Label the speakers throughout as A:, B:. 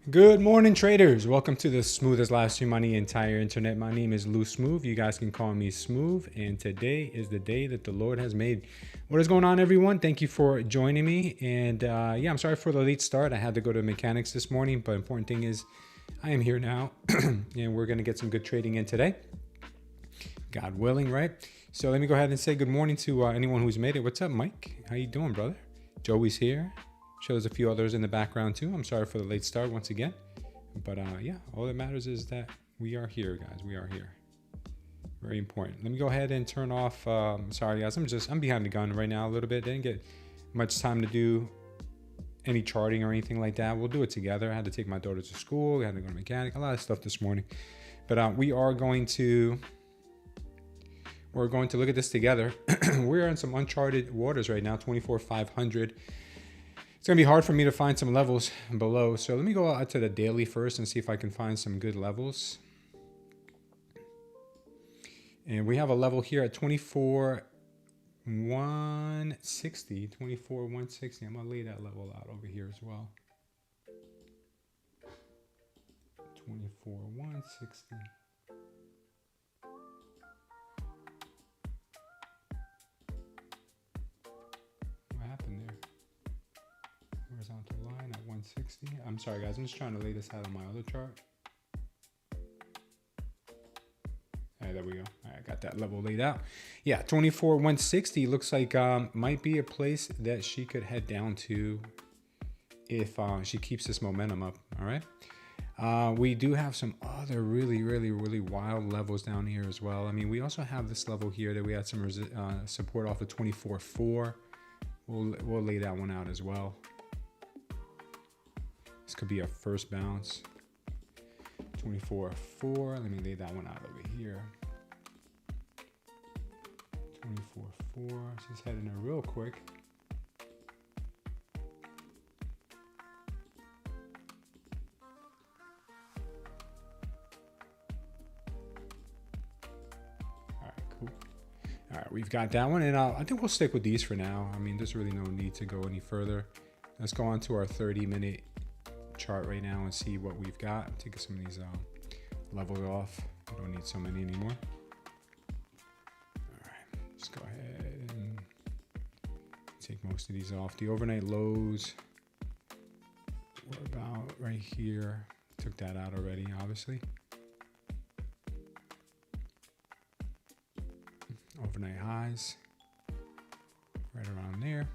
A: Good morning, traders. Welcome to the smoothest live stream on the entire internet. My name is Lou Smooth. You guys can call me Smooth. And today is the day that the Lord has made. What is going on, everyone? Thank you for joining me. And yeah, I'm sorry for the late start. I had to go to mechanics this morning, but important thing is I am here now and we're going to get some good trading in today. God willing, right? So let me go ahead and say good morning to anyone who's made it. What's up, Mike? How you doing, brother? Joey's here. Shows a few others in the background too. I'm sorry for the late start once again. But yeah, all that matters is that we are here, guys. We are here. Very important. Let me go ahead and turn off. Sorry, guys. I'm behind the gun right now a little bit. Didn't get much time to do any charting or anything like that. We'll do it together. I had to take my daughter to school. I had to go to mechanic. A lot of stuff this morning. But we are going to... We're going to look at this together. We're in some uncharted waters right now, 24,500. It's going to be hard for me to find some levels below. So let me go out to the daily first and see if I can find some good levels. And we have a level here at 24,160. 24,160. I'm going to lay that level out over here as well. 24,160. What happened there? Horizontal line at 160. I'm sorry, guys. I'm just trying to lay this out on my other chart. All right, there we go. All right, I got that level laid out. Yeah, 24,160 looks like might be a place that she could head down to if she keeps this momentum up. All right. We do have some other really wild levels down here as well. I mean, we also have this level here that we had some support off of 24.4. We'll lay that one out as well. This could be our first bounce. 24.4. Let me lay that one out over here. 24.4. She's heading there real quick. All right, cool. All right, we've got that one, and I think we'll stick with these for now. I mean, there's really no need to go any further. Let's go on to our 30-minute chart right now and see what we've got. Take some of these levels off. We don't need so many anymore. All right, let's go ahead and take most of these off. The overnight lows were about right here. Took that out already, obviously. Overnight highs right around there.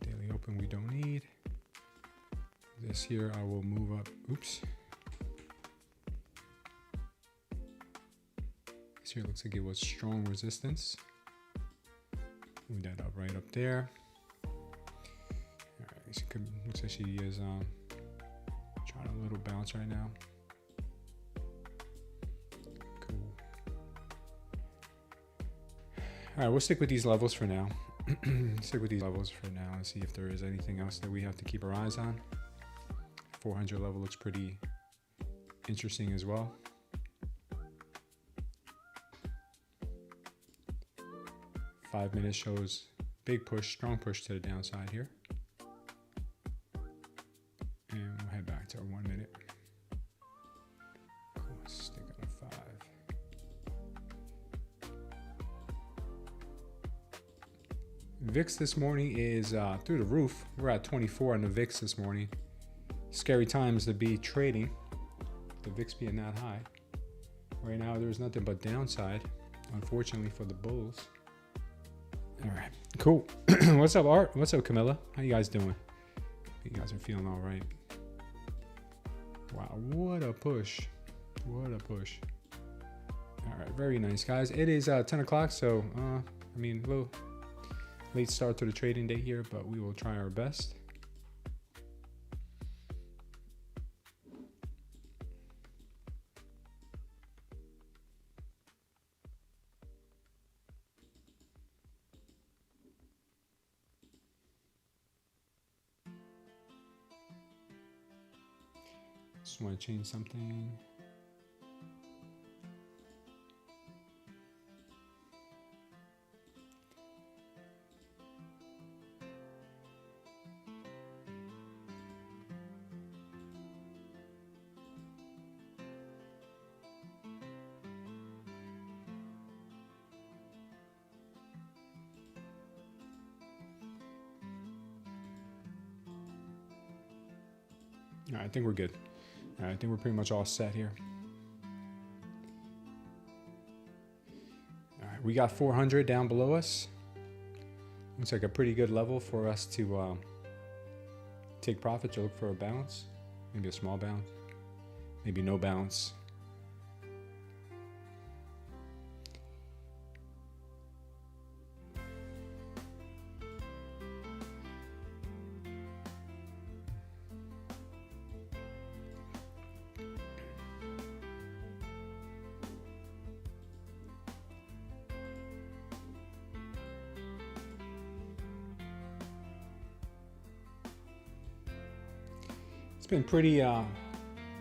A: Daily open we don't need. This here I will move up. Oops. This here looks like it was strong resistance. Move that up right up there. All right, she could, looks like she is trying a little bounce right now. Cool. All right, we'll stick with these levels for now. Stick with these levels for now and see if there is anything else that we have to keep our eyes on. 400 level looks pretty interesting as well. 5 minutes shows big push, strong push to the downside here. And we'll head back to our 1 minute. Cool, let's stick on a 5. VIX this morning is through the roof. We're at 24 on the VIX this morning. Scary times to be trading. The VIX being that high. Right now, there's nothing but downside, unfortunately, for the bulls. All right, cool. What's up, Art? What's up, Camilla? How you guys doing? You guys are feeling all right. Wow, what a push. What a push. All right, very nice, guys. It is 10 o'clock, so, I mean, a little late start to the trading day here, but we will try our best. Just want to change something. All right, I think we're good. All right, I think we're pretty much all set here. All right, we got 400 down below us. Looks like a pretty good level for us to take profits or look for a bounce. Maybe a small bounce. Maybe no bounce.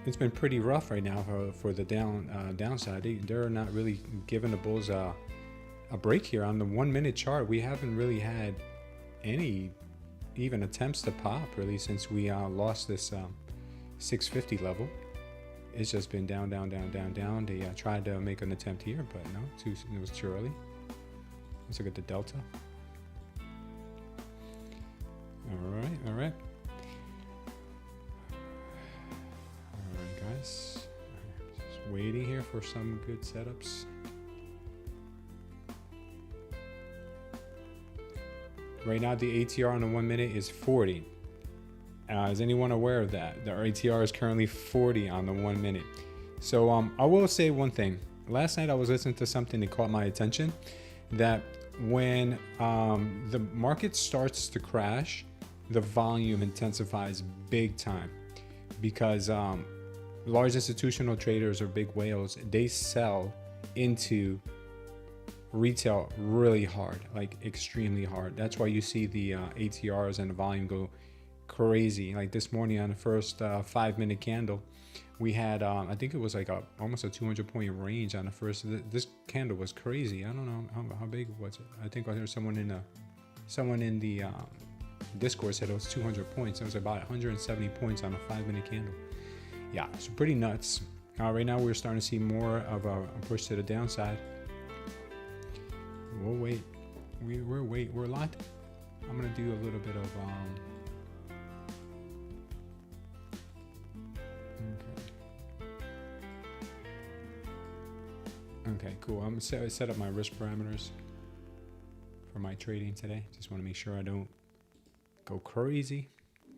A: It's been pretty rough right now for the downside. They're not really giving the bulls a break here on the 1 minute chart. We haven't really had any even attempts to pop really since we lost this 650 level. It's just been down, down, down, down, down. They tried to make an attempt here, but no, it was too early. Let's look at the delta. All right. Guys, just waiting here for some good setups. Right now the ATR on the 1 minute is 40. Is anyone aware of that? The ATR is currently 40 on the 1 minute. So I will say one thing. Last night I was listening to something that caught my attention, that when the market starts to crash, the volume intensifies big time, because large institutional traders or big whales, they sell into retail really hard, like extremely hard. That's why you see the ATRs and the volume go crazy. Like this morning on the first 5 minute candle, we had I think it was like almost a 200 point range on the first. This candle was crazy. I don't know how big was it. I think I heard someone in the Discord said it was 200 points. It was about 170 points on a 5 minute candle. Yeah, so pretty nuts. Right now we're starting to see more of a push to the downside. We'll wait. We're locked. I'm gonna do a little bit of Okay, cool. I'm gonna set up my risk parameters for my trading today. Just want to make sure I don't go crazy.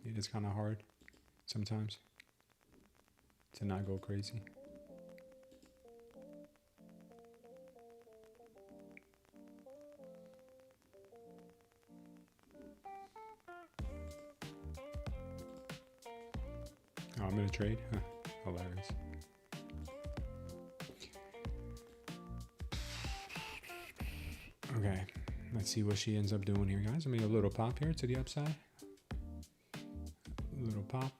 A: It is kind of hard sometimes to not go crazy. Oh, I'm gonna trade? Huh. Hilarious. Okay, let's see what she ends up doing here, guys. I made a little pop here to the upside. A little pop.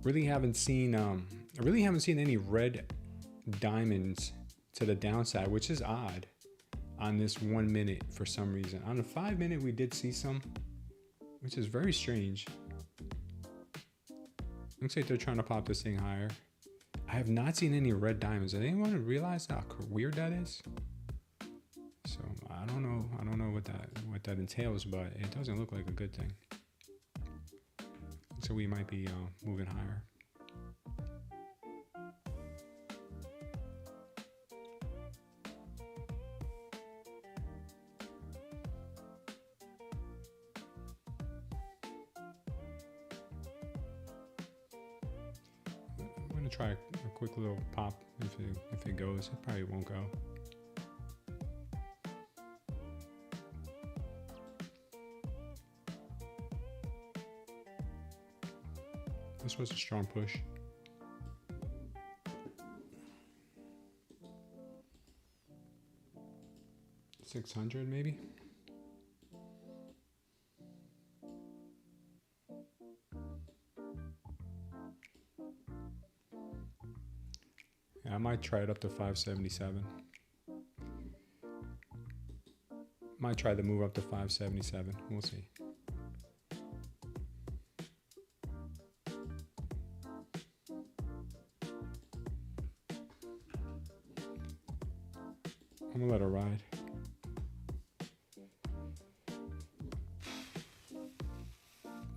A: Really haven't seen any red diamonds to the downside, which is odd on this 1 minute for some reason. On the 5 minute we did see some, which is very strange. Looks like they're trying to pop this thing higher. I have not seen any red diamonds. Does anyone realize how weird that is? So I don't know what that entails, but it doesn't look like a good thing. So we might be moving higher. I'm gonna try a quick little pop. If it goes, it probably won't go. This was a strong push. $600 maybe. Yeah, I might try it up to 577. Might try to move up to 577. We'll see. I'm gonna let her ride.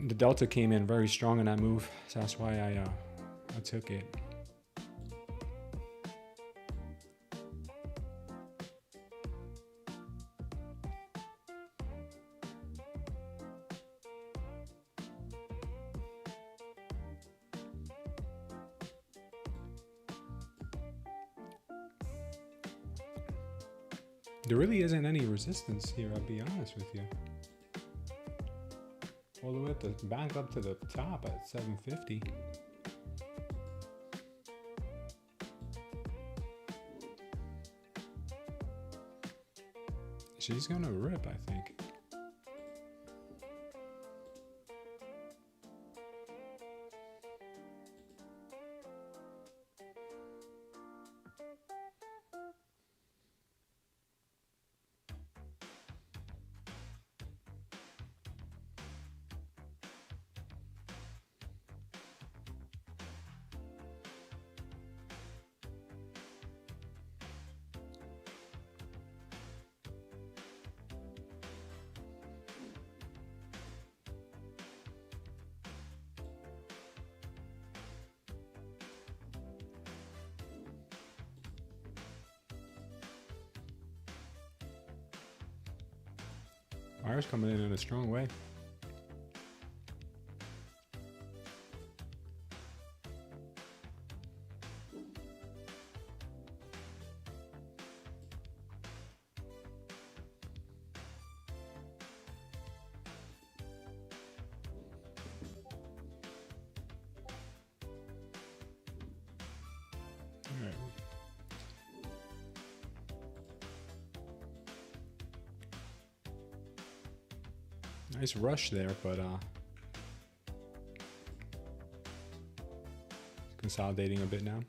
A: the delta came in very strong in that move, so that's why I took it. There really isn't any resistance here, I'll be honest with you. All the way up to back up to the top at 750. She's gonna rip, I think. Buyers coming in a strong way. All right. Nice rush there, but consolidating a bit now.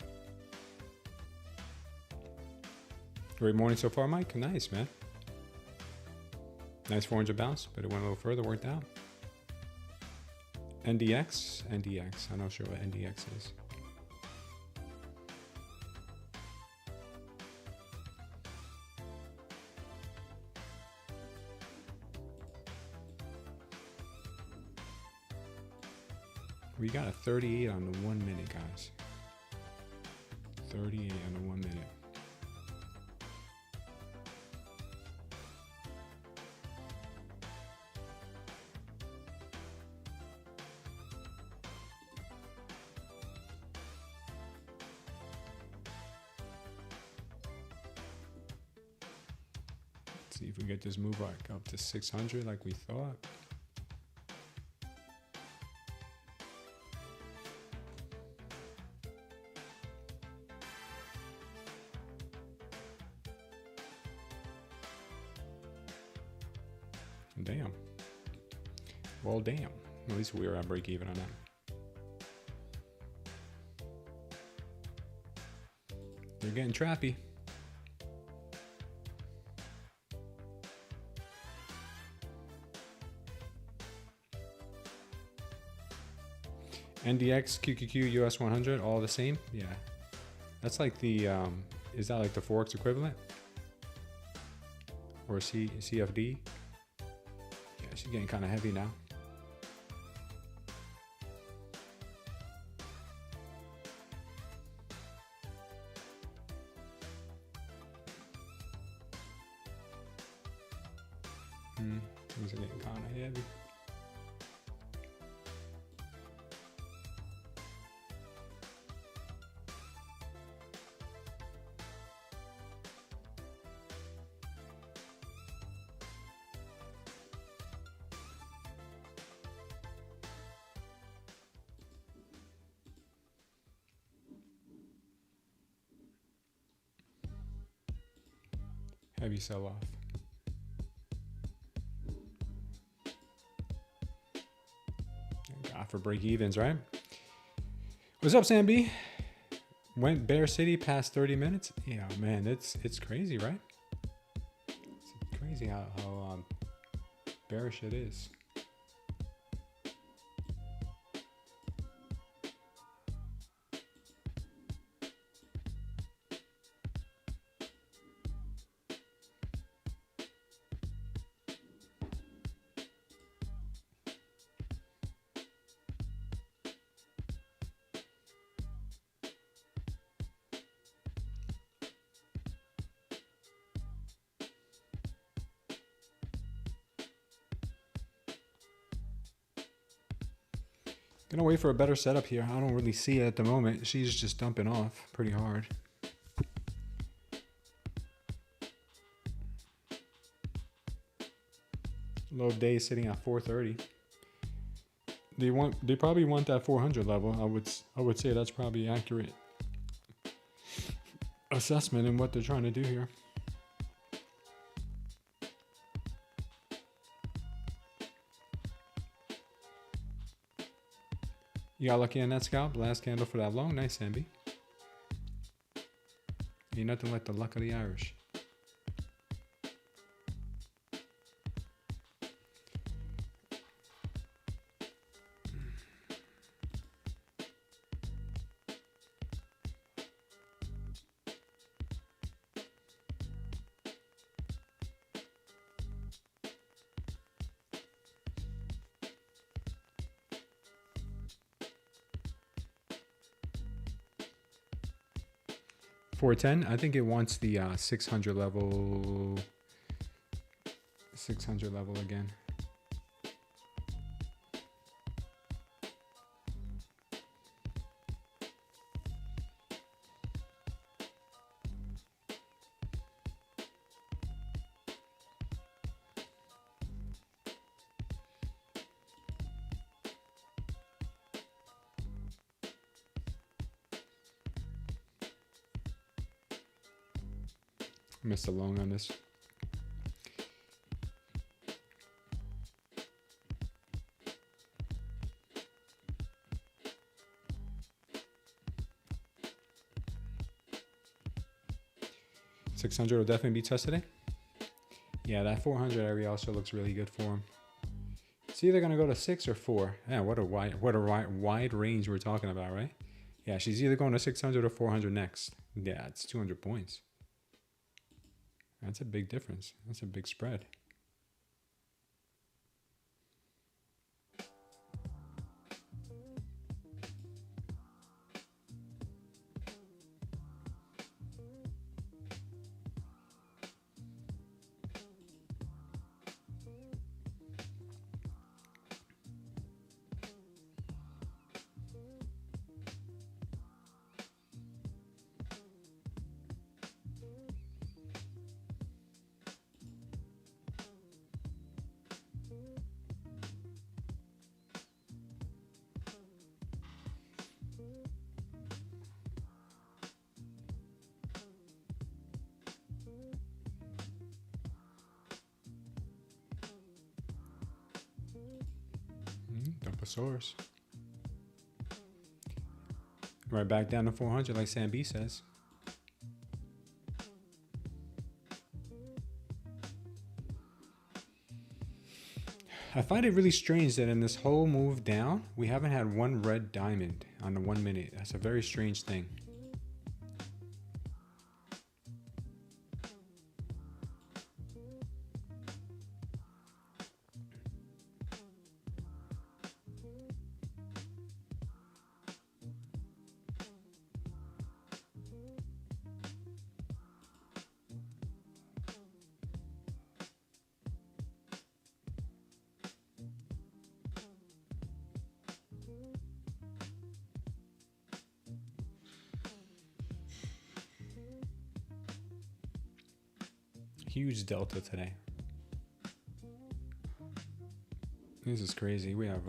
A: Great morning so far, Mike. Nice, man. Nice 400 bounce, but it went a little further, worked out. NDX. I'm not sure what NDX is. We got a 38 on the 1 minute, guys. 38 on the 1 minute. Let's see if we get this move back up to 600 like we thought. Damn. Well, damn. At least we were at break even on that. They're getting trappy. NDX, QQQ, US 100, all the same? Yeah. That's like the, is that like the Forex equivalent? Or CFD? Yeah, she's getting kind of heavy now. Things are getting kind of heavy. Heavy sell off. God, for break evens, right? What's up, Sam B? Went Bear City past 30 minutes. Yeah, man, it's crazy, right? It's crazy how bearish it is. Gonna wait for a better setup here. I don't really see it at the moment. She's just dumping off pretty hard. Low day sitting at 430. They probably want that 400 level. I would say that's probably accurate assessment in what they're trying to do here. You got lucky on that scalp. Last candle for that long. Nice, Sambi. Ain't nothing like the luck of the Irish. $410. I think it wants the 600 level. 600 level again. Missed a long on this. $600 will definitely be tested today. Yeah, that 400 area also looks really good for him. It's either gonna go to 6 or 4. Yeah, what a wide range we're talking about, right? Yeah, she's either going to 600 or 400 next. Yeah, it's 200 points. That's a big difference. That's a big spread. Dumposaurus. Right back down to 400 like Sam B says. I find it really strange that in this whole move down, we haven't had one red diamond on the 1 minute. That's a very strange thing. Huge delta today. This is crazy. We have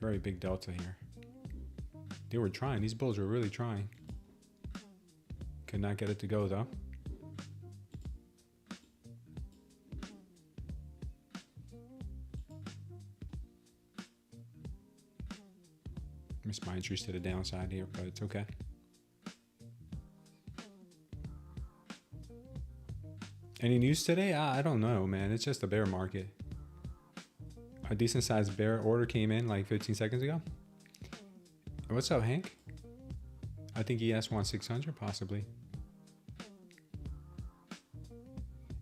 A: very big delta here. They were trying. These bulls were really trying. Could not get it to go though. Missed my entries to the downside here, but it's okay. Any news today? I don't know, man. It's just a bear market. A decent sized bear order came in like 15 seconds ago. What's up, Hank? I think ES wants 600, possibly.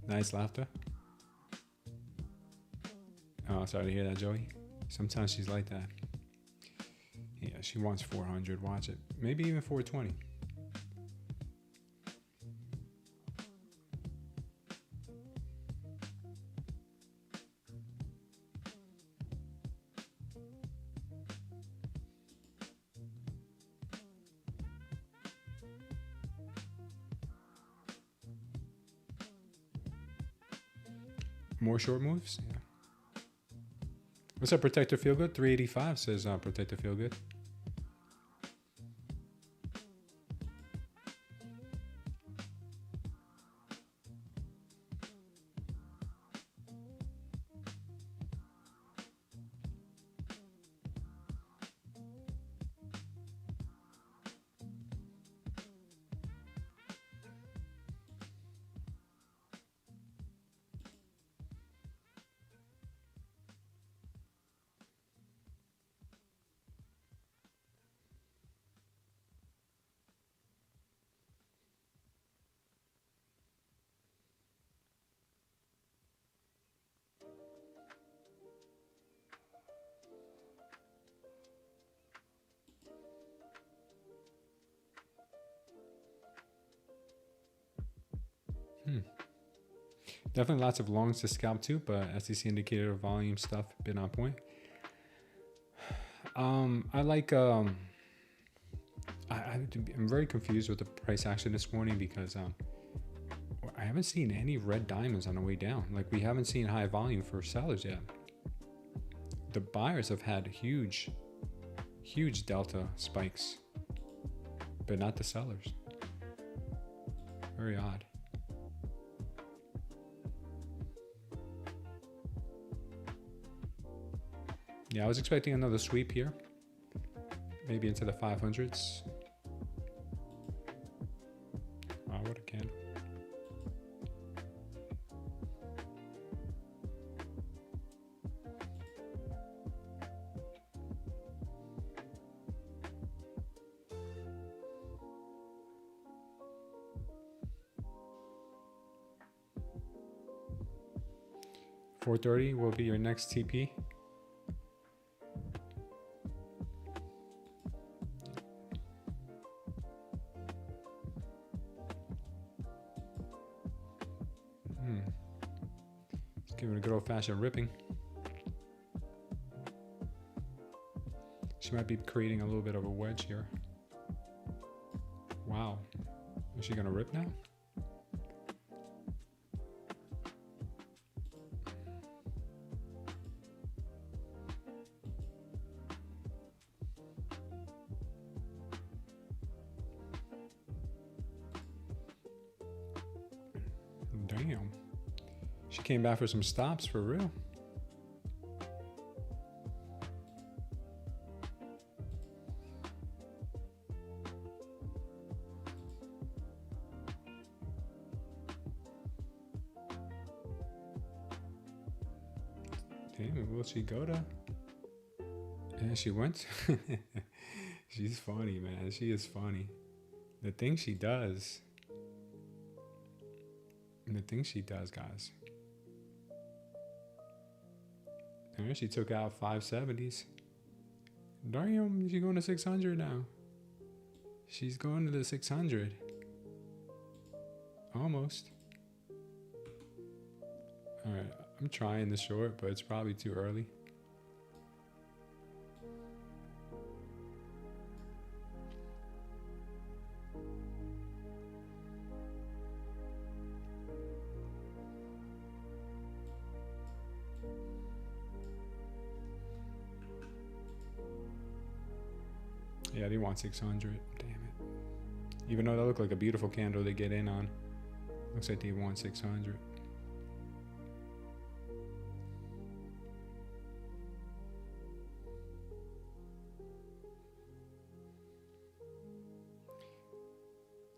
A: Nice laughter. Oh, sorry to hear that, Joey. Sometimes she's like that. Yeah, she wants 400. Watch it. Maybe even 420. More short moves? Yeah. What's up, Protector Feel Good? 385 says Protector Feel Good. Definitely lots of longs to scalp too, but STC indicator volume stuff been on point. I like I'm very confused with the price action this morning because I haven't seen any red diamonds on the way down. Like, we haven't seen high volume for sellers yet. The buyers have had huge delta spikes, but not the sellers. Very odd. Yeah, I was expecting another sweep here. Maybe into the 500s. Wow, what a candle. $430 will be your next TP. Give it a good old-fashioned ripping. She might be creating a little bit of a wedge here. Wow. Is she gonna rip now? Damn. She came back for some stops for real. Damn, will she go to? Yeah, she went. She's funny, man. She is funny. The things she does. The things she does, guys. There, she took out 570s. Damn, she's going to 600 now. She's going to the 600. Almost. Alright, I'm trying the short, but it's probably too early. Yeah, they want 600. Damn it. Even though that looked like a beautiful candle to get in on. Looks like they want 600.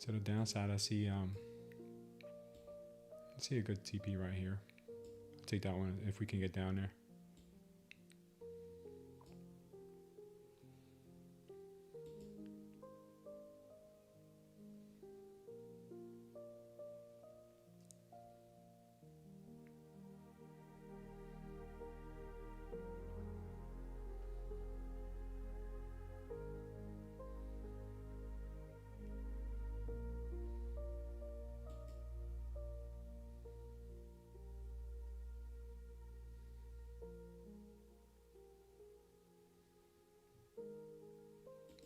A: To the downside, I see a good TP right here. I'll take that one if we can get down there.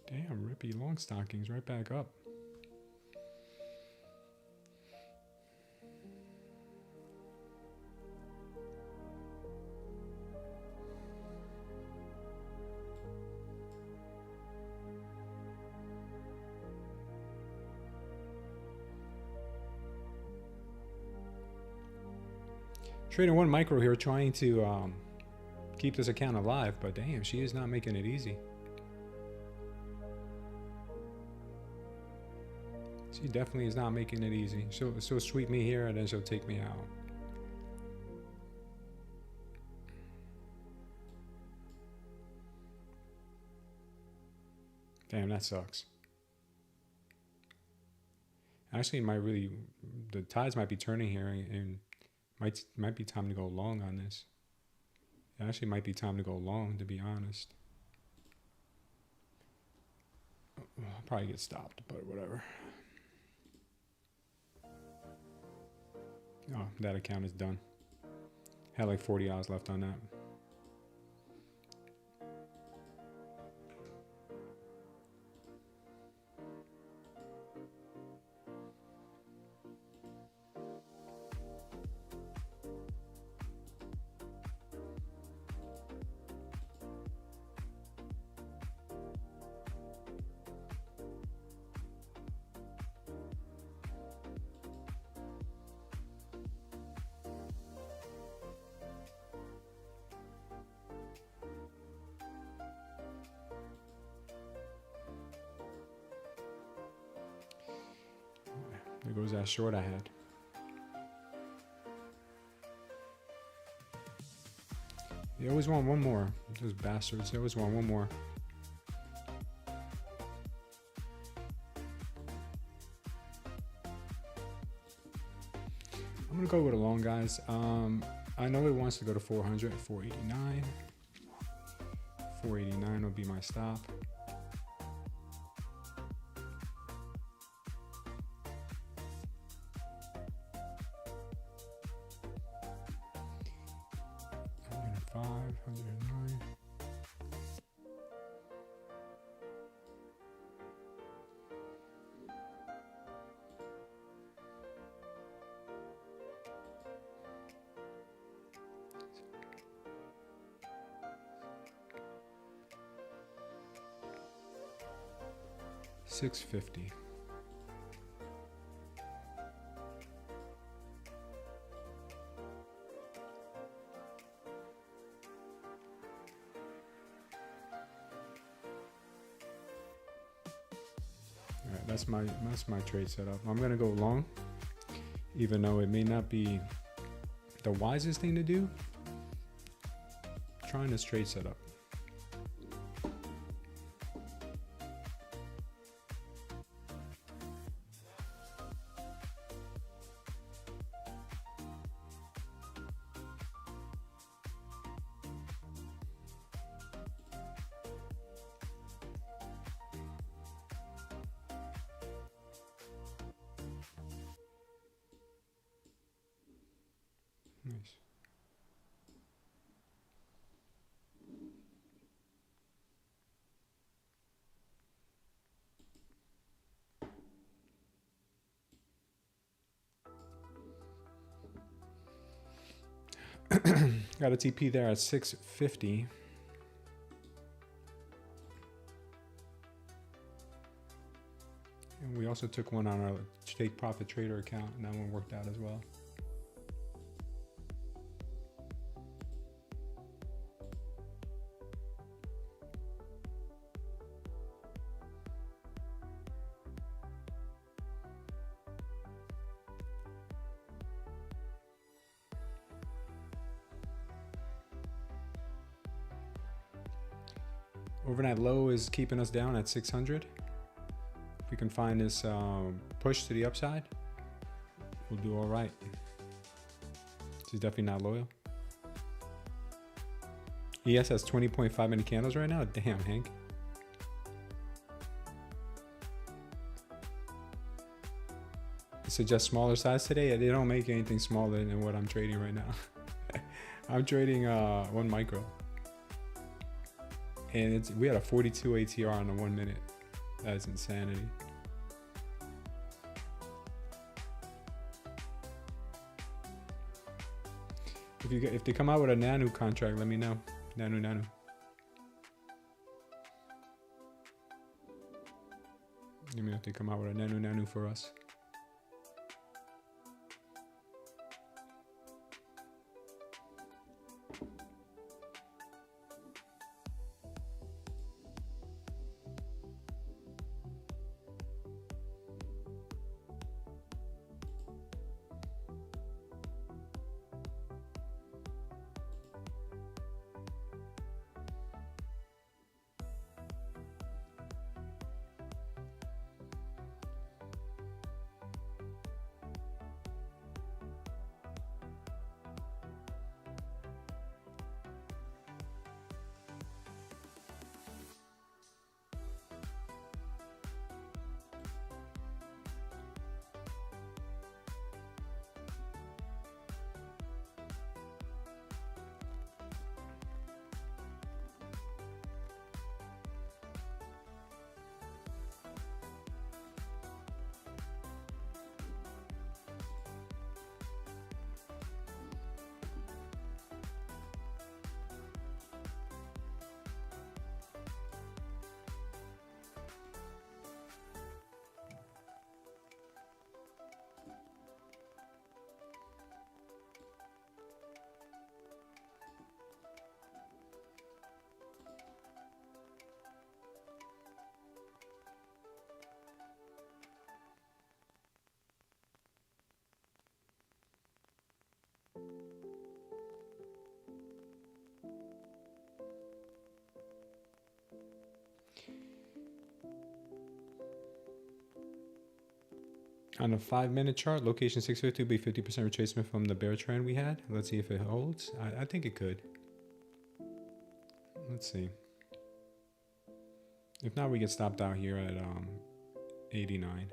A: Damn, rippy long stockings right back up. Trading one micro here, trying to keep this account alive, but damn, she is not making it easy. She definitely is not making it easy. She'll sweep me here and then she'll take me out. Damn, that sucks. Actually, the tides might be turning here, and might be time to go long on this. It actually might be time to go long, to be honest. I'll probably get stopped, but whatever. Oh, that account is done. Had like 40 hours left on that. There goes that short I had. They always want one more. Those bastards. They always want one more. I'm gonna go with a long, guys. I know it wants to go to 400, 489. 489 will be my stop. $6.50. All right, that's my trade setup. I'm gonna go long, even though it may not be the wisest thing to do. Trying this trade setup. Nice. Got a TP there at 650. And we also took one on our take profit trader account, and that one worked out as well. Overnight low is keeping us down at 600. If we can find this push to the upside, we'll do all right. This is definitely not loyal. ES has 20.5 many candles right now. Damn, Hank. It suggests smaller size today. They don't make anything smaller than what I'm trading right now. I'm trading one micro. And we had a 42 ATR on the 1 minute. That is insanity. If they come out with a nano contract, let me know. Nano. Let me know if they come out with a nano for us. On a 5-minute chart, location 650 will be 50% retracement from the bear trend we had. Let's see if it holds. I think it could. Let's see. If not, we get stopped out here at 89.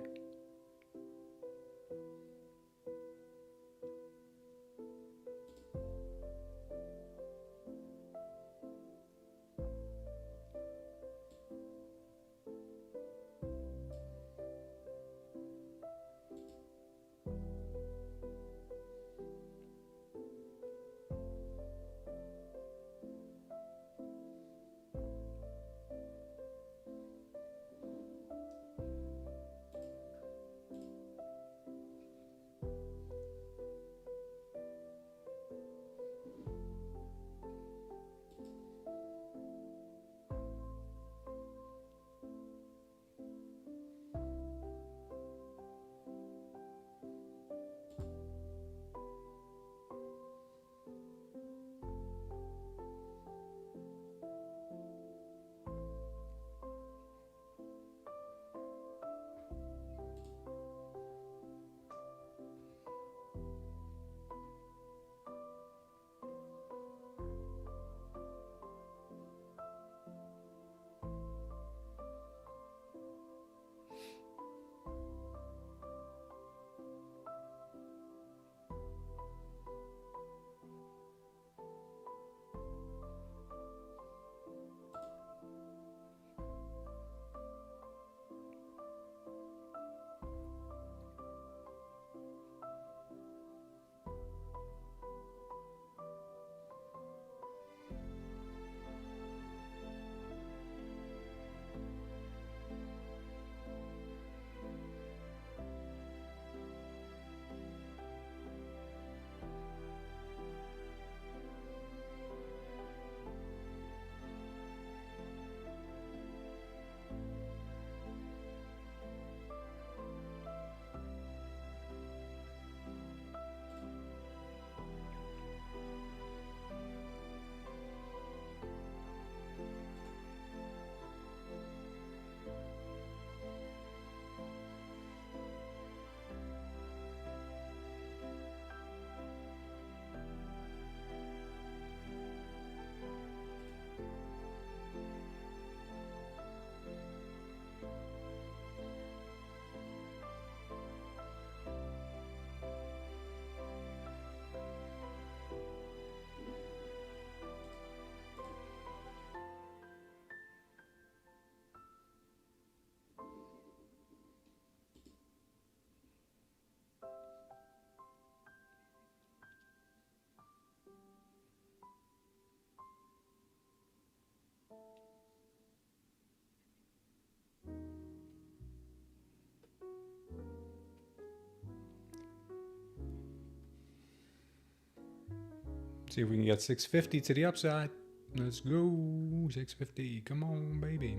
A: See if we can get 650 to the upside. Let's go. 650. Come on, baby.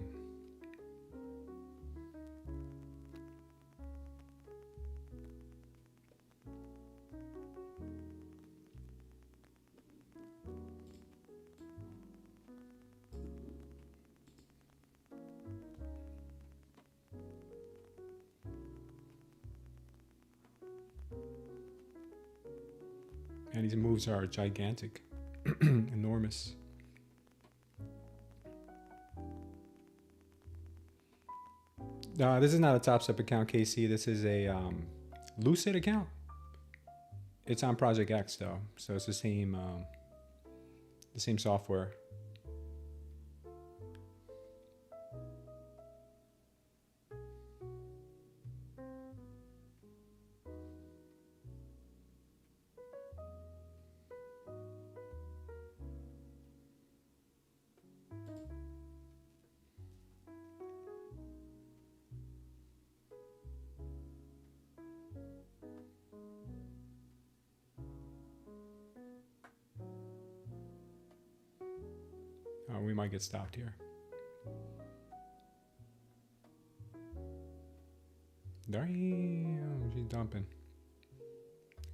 A: And these moves are gigantic, enormous. This is not a TopStep account, KC. This is a Lucid account. It's on Project X though, so it's the same software. We might get stopped here. Damn, she's dumping.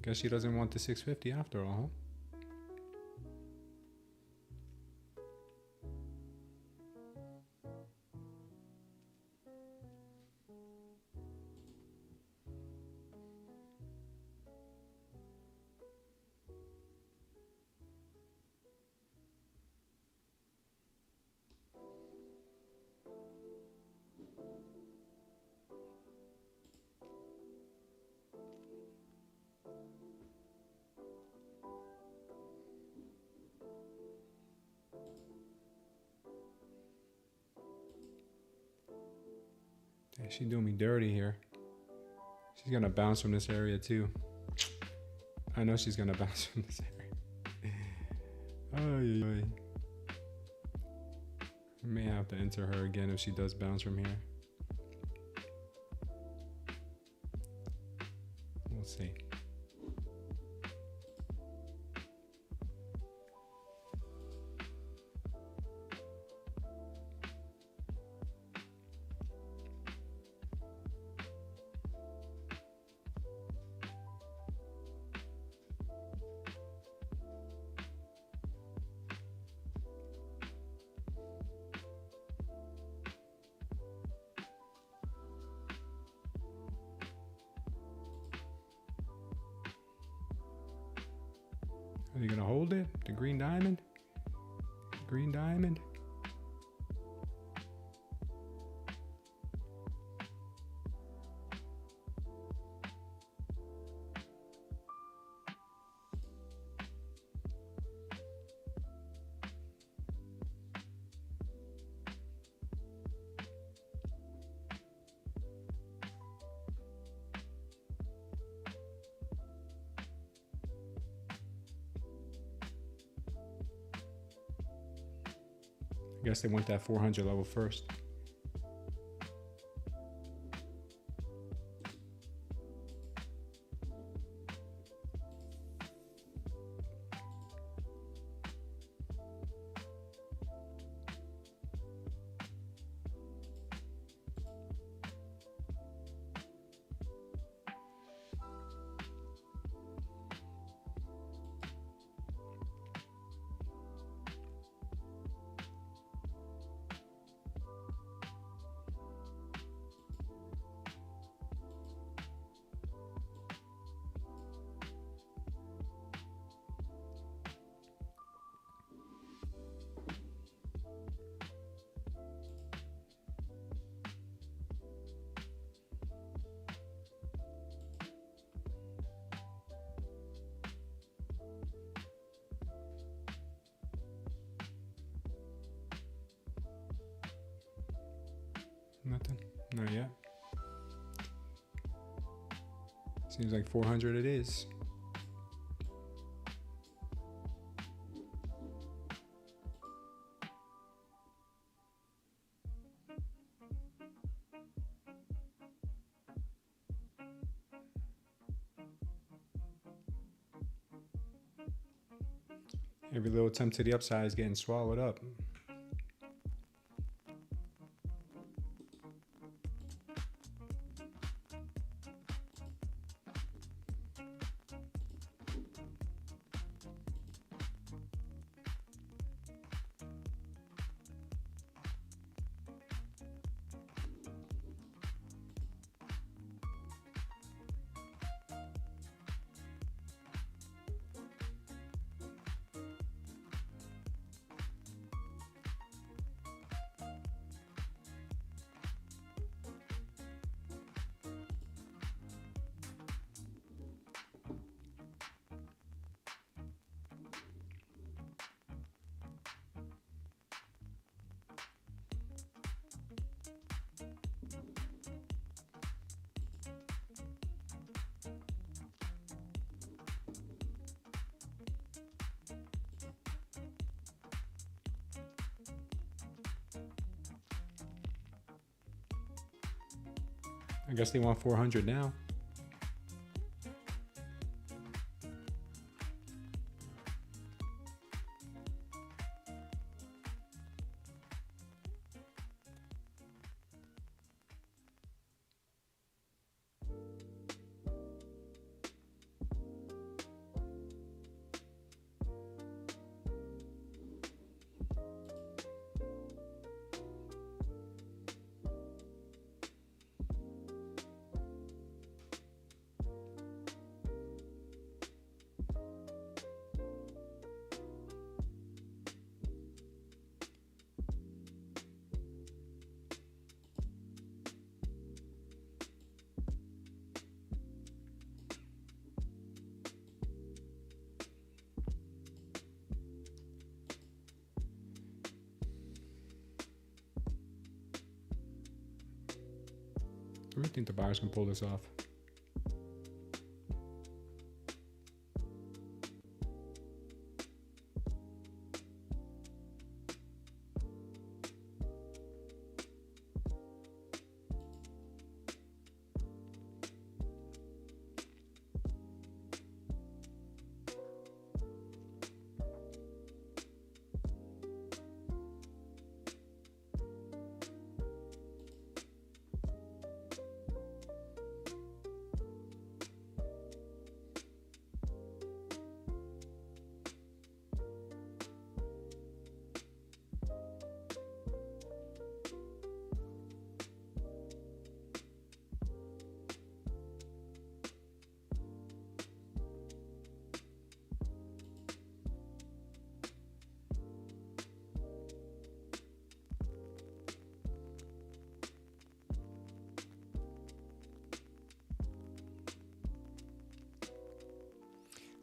A: Guess she doesn't want the 650 after all, huh? She's doing me dirty here. She's gonna bounce from this area too. I know she's gonna bounce from this area. Oh, I may have to enter her again if she does bounce from here. We'll see. Are you gonna hold it? The green diamond? Green diamond? I guess they want that 400 level first. Nothing, not yet. Seems like 400 it is. Every little attempt to the upside is getting swallowed up. I guess they want 400 now. So we think the buyers can pull this off.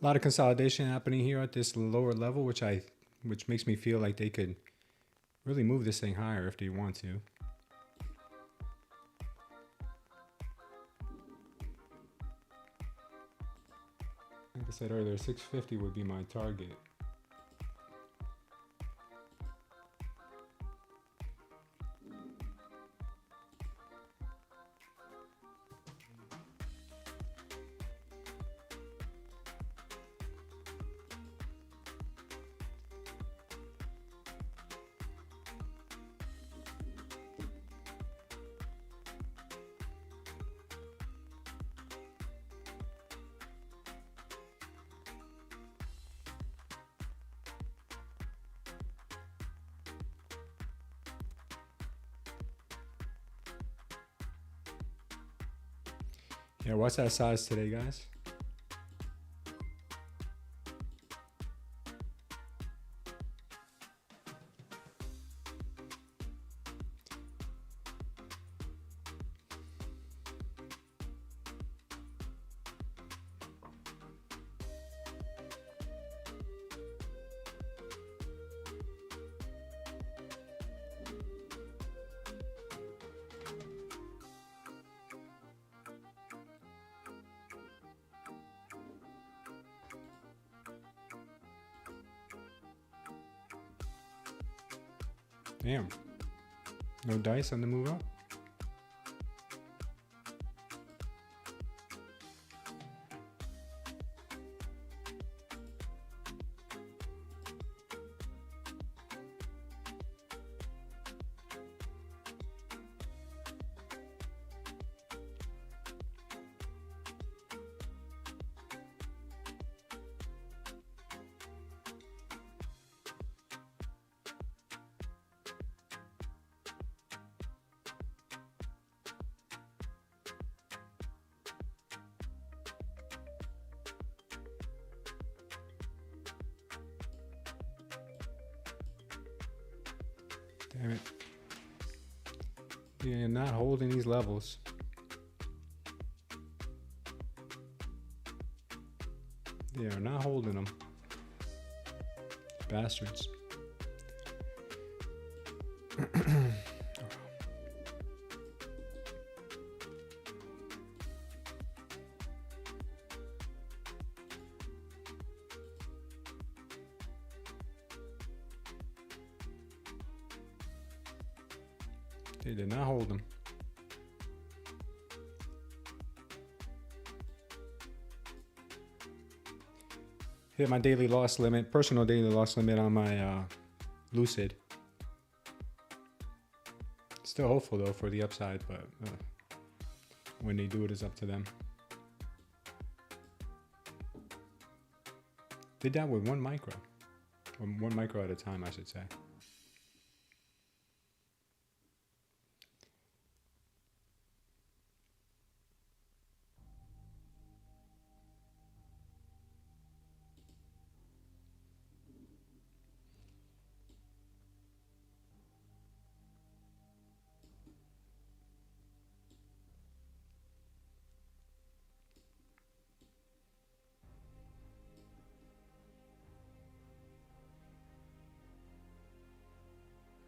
A: A lot of consolidation happening here at this lower level, which makes me feel like they could really move this thing higher if they want to. Like I said earlier, 650 would be my target. Yeah, what's that size today, guys? Damn. No dice on the move up. Damn it. Yeah, not holding these levels. They are not holding them. Bastards. They did not hold them. Hit my daily loss limit, personal daily loss limit on my Lucid. Still hopeful though for the upside, but when they do it is up to them. Did that with 1 micro. Or 1 micro at a time, I should say.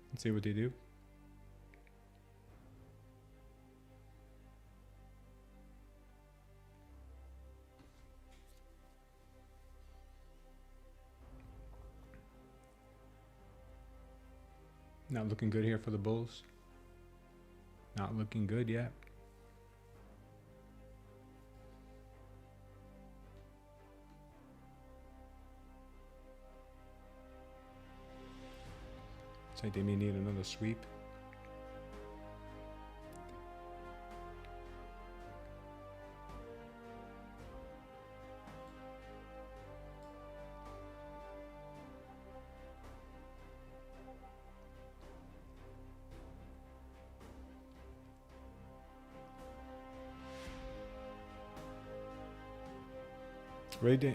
A: Let's see what they do. Not looking good here for the bulls. Not looking good yet. Looks like they may need another sweep.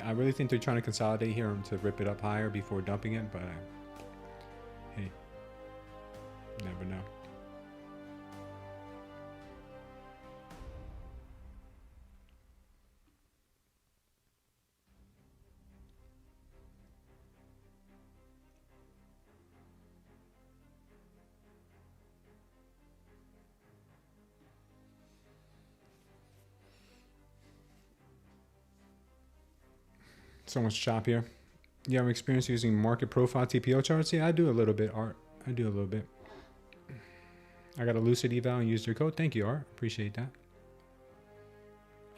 A: I really think they're trying to consolidate here to rip it up higher before dumping it, but hey, never know. So much chop here. You have experience using market profile TPO charts? Yeah, I do a little bit, Art. I do a little bit. I got a lucid eval and used your code. Thank you, Art. Appreciate that.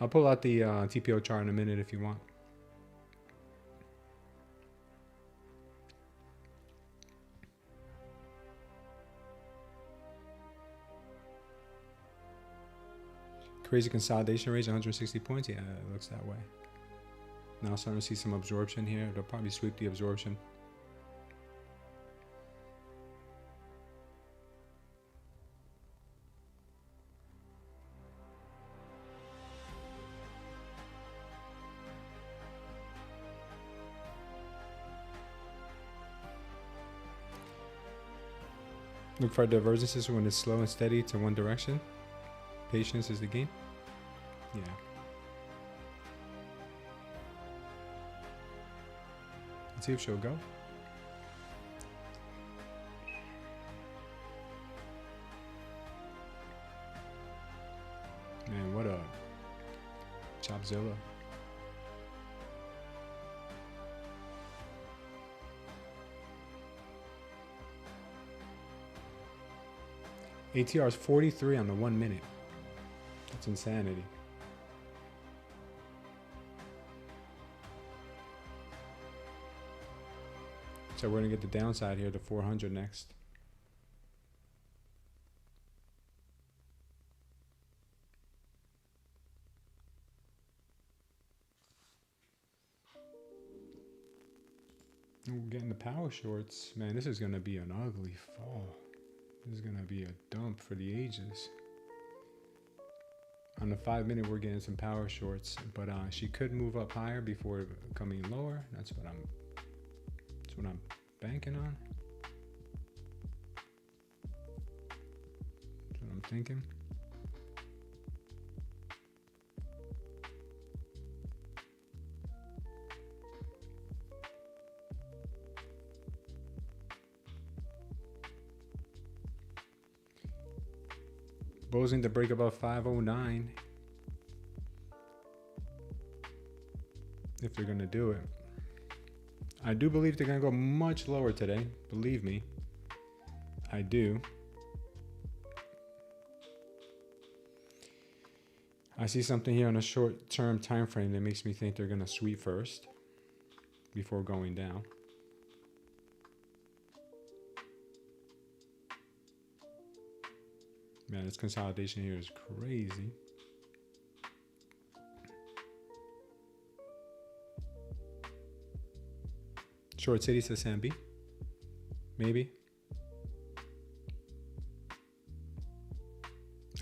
A: I'll pull out the TPO chart in a minute if you want. Crazy consolidation range, 160 points. Yeah, it looks that way. Now starting to see some absorption here. They'll probably sweep the absorption. Look for divergences when it's slow and steady to one direction. Patience is the game. Yeah. Let's see if she'll go. Man, what a Chopzilla. ATR is 43 on the 1 minute. That's insanity. So we're gonna get the downside here to 400 next. We're getting the power shorts. Man, this is gonna be an ugly fall. This is gonna be a dump for the ages. On the 5 minute, we're getting some power shorts, but she could move up higher before coming lower. That's what I'm banking on. That's what I'm thinking. Bulls need to break above 509 if they're gonna do it. I do believe they're gonna go much lower today. Believe me, I do. I see something here on a short-term time frame that makes me think they're gonna sweep first before going down. Man, this consolidation here is crazy. Short city to Sambi. Maybe.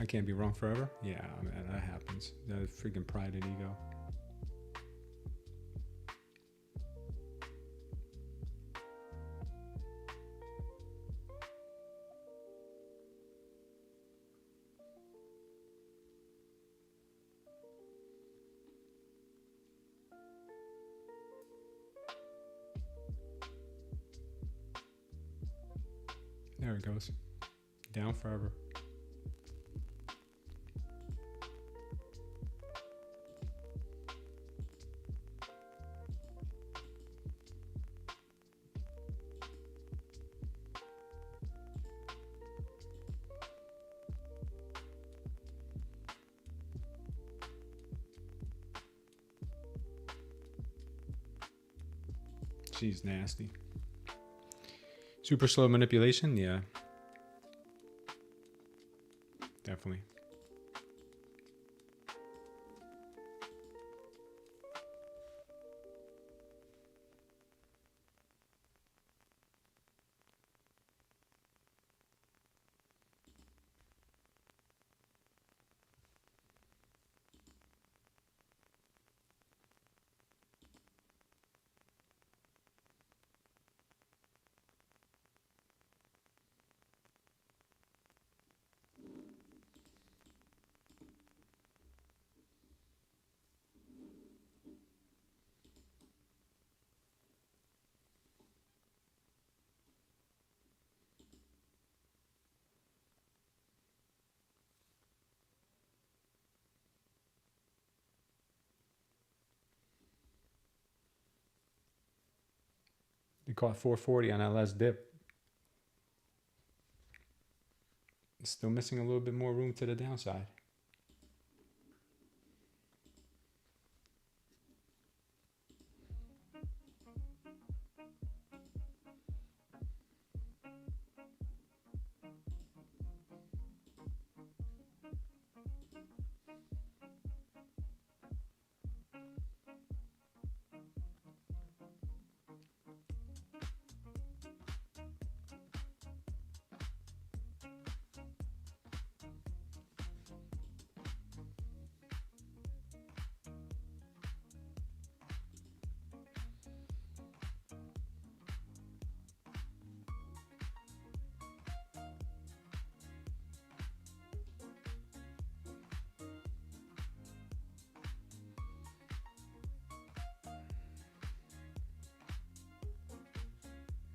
A: I can't be wrong forever. Yeah, man, that happens. That freaking pride and ego. There it goes. Down forever. She's nasty. Super slow manipulation, yeah. Definitely. We caught 440 on that last dip. Still missing a little bit more room to the downside.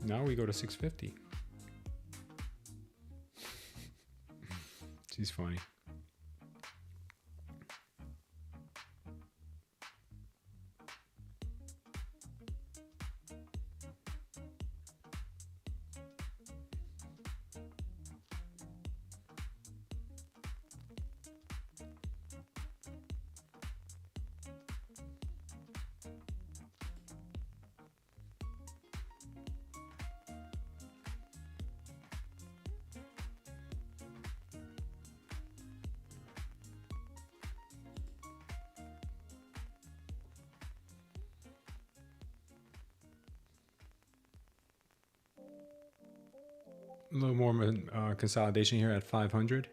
A: Now we go to 650. She's funny. A little more consolidation here at 500.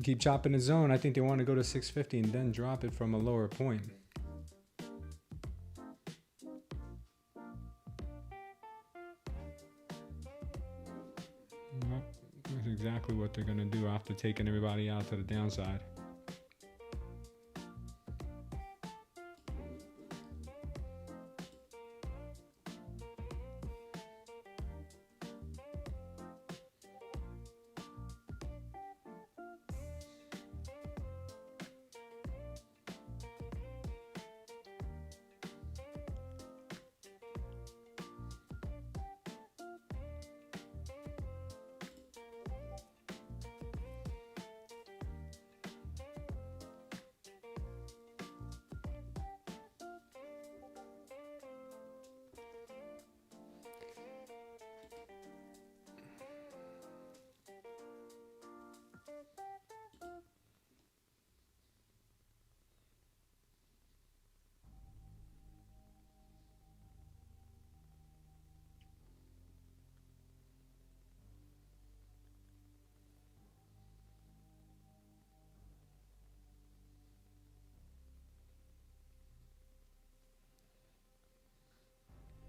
A: Keep chopping the zone. I think they want to go to 650 and then drop it from a lower point. exactly what they're going to do after taking everybody out to the downside.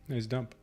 A: Nice dump.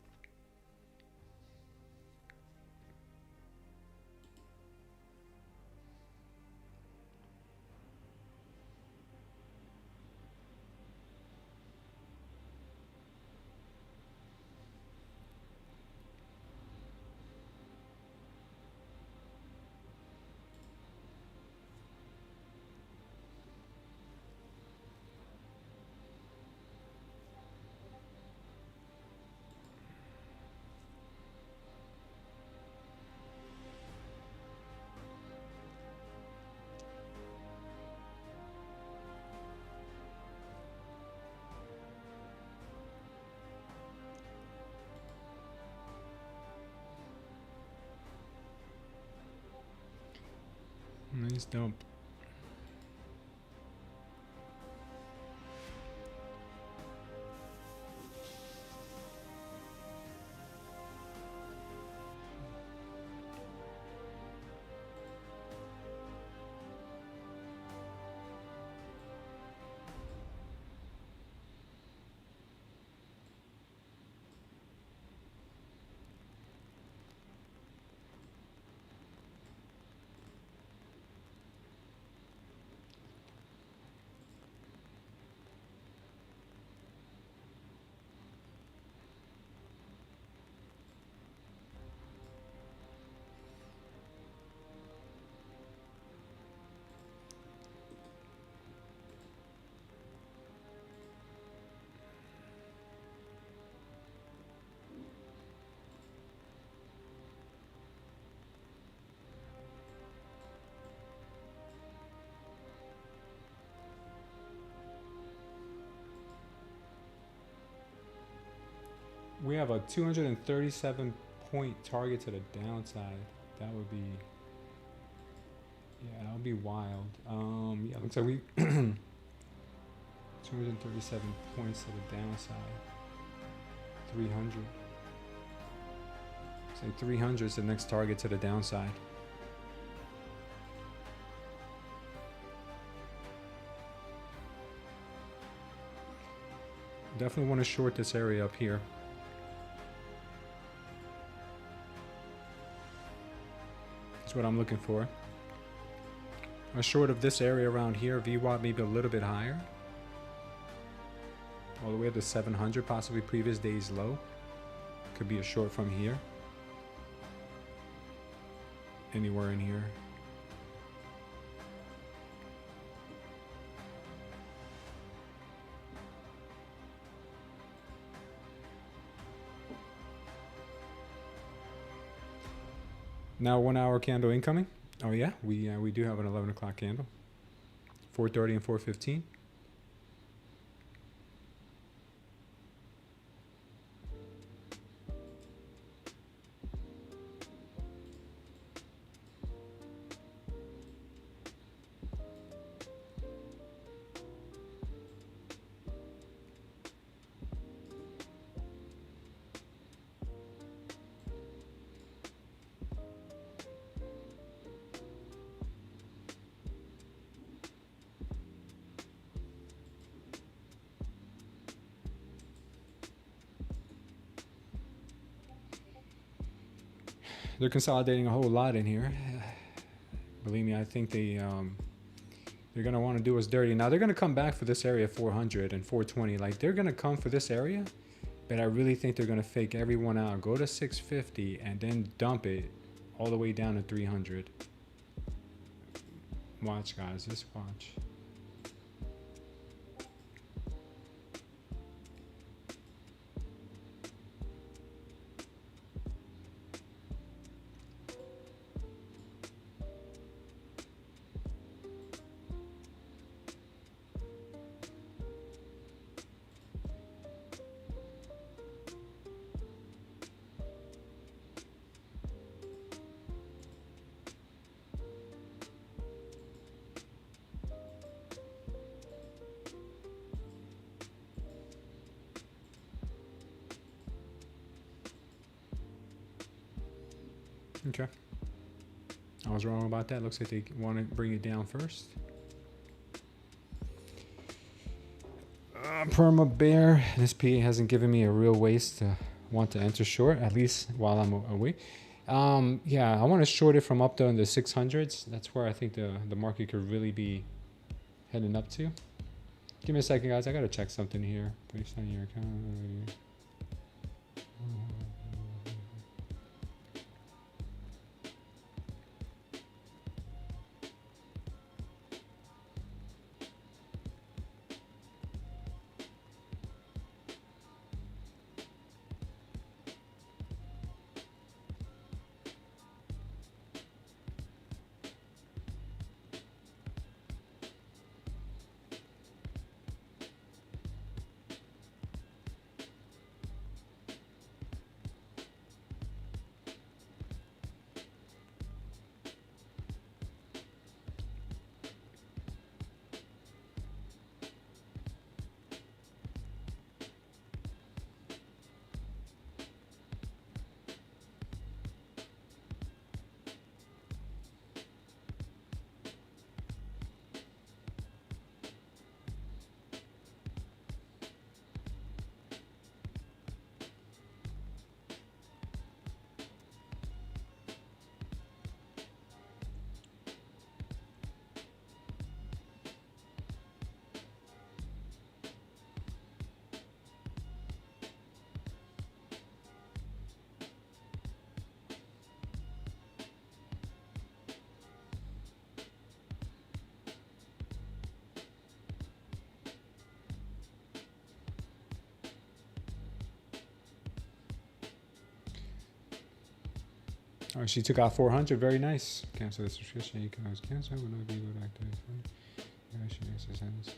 A: Nice dump. We have a 237 point target to the downside. That would be, yeah, that would be wild. Yeah, looks like we 237 points to the downside. 300. Say 300 is the next target to the downside. Definitely want to short this area up here. That's what I'm looking for. A short of this area around here, VWAP maybe a little bit higher. All the way up to 700, possibly previous day's low. Could be a short from here. Anywhere in here. Now 1 hour candle incoming. Oh yeah, we do have an 11 o'clock candle. 4:30 and 4:15. They're consolidating a whole lot in here. Believe me, I think they're going to want to do us dirty. Now, they're going to come back for this area 400 and 420. Like, they're going to come for this area, but I really think they're going to fake everyone out, go to 650, and then dump it all the way down to 300. Watch, guys. Just watch. Okay. I was wrong about that. Looks like they want to bring it down first. Perma bear. This PA hasn't given me a real waste to want to enter short, at least while I'm away. Yeah, I want to short it from up to the 600s. That's where I think the market could really be heading up to. Give me a second, guys. I got to check something here. Based on your account. Oh, she took out 400. Very nice. Cancel the subscription. You can always cancel. Will not be able to activate. Yeah, she makes sense.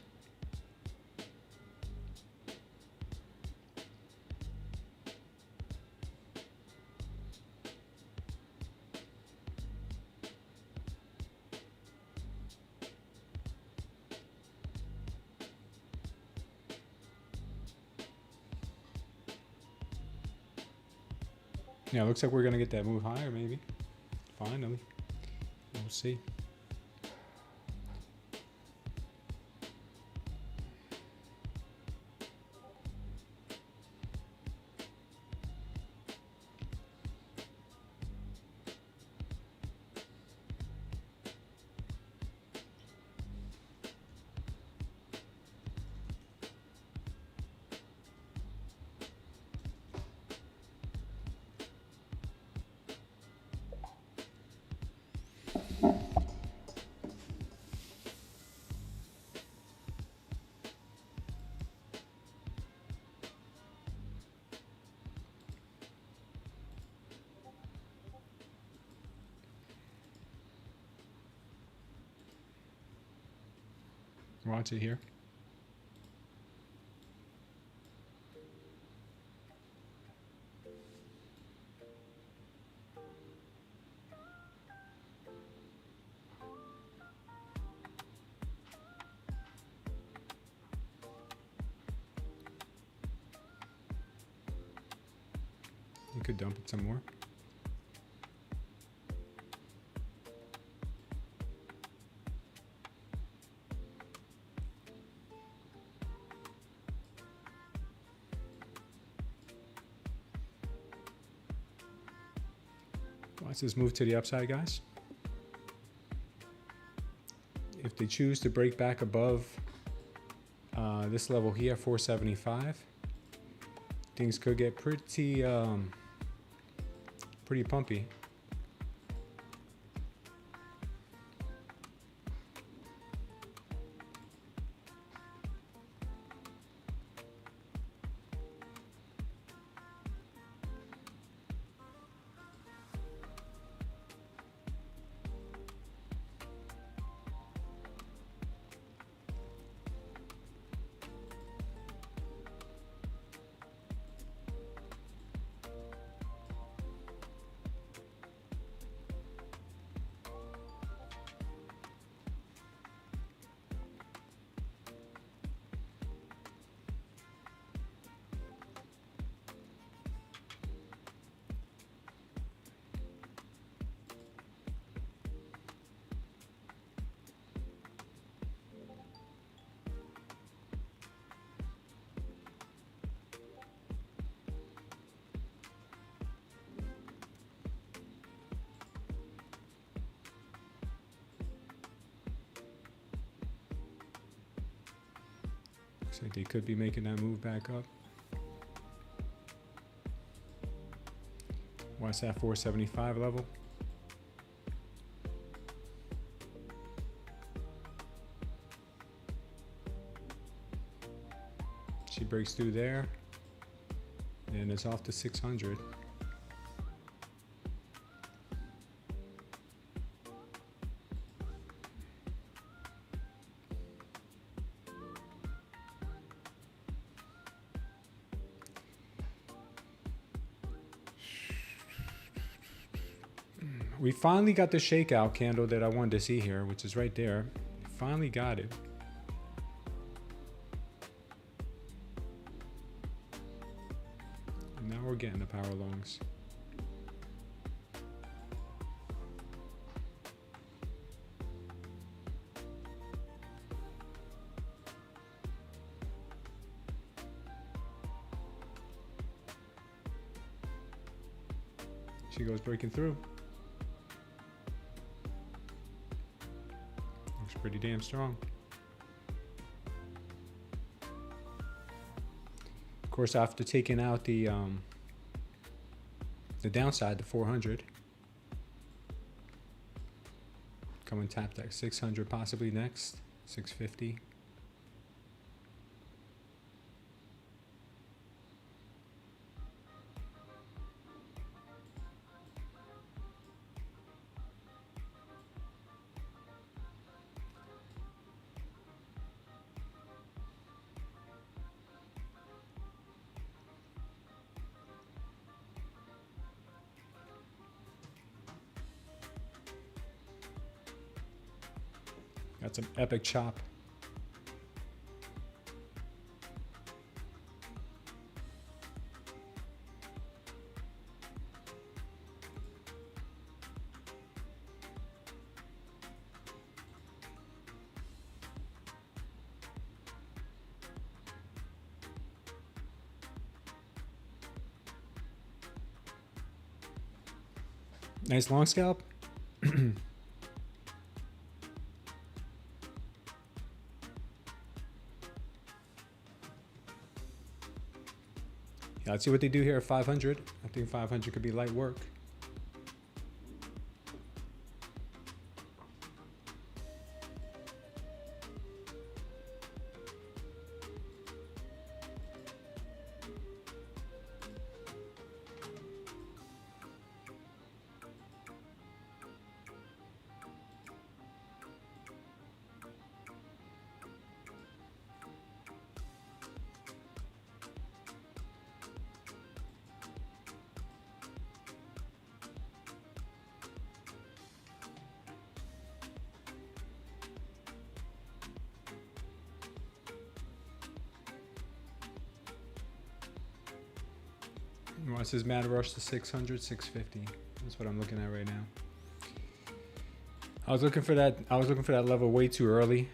A: Yeah, looks like we're going to get that move higher, maybe. Finally. We'll see. Watch it here. You could dump it some more. Watch this move to the upside, guys. if they choose to break back above this level here, 475, things could get pretty pumpy. Looks like they could be making that move back up. Watch that 475 level. She breaks through there, and it's off to 600. We finally got the shakeout candle that I wanted to see here, which is right there. Finally got it. And now we're getting the power longs. She goes breaking through. Looks pretty damn strong. Of course, after taking out the downside, the 400, come and tap that 600 possibly next, 650. Got some epic chop. Nice long scalp. Yeah, let's see what they do here at 500. I think 500 could be light work. Watch this mad rush to 600, 650. That's what I'm looking at right now. I was looking for that level way too early.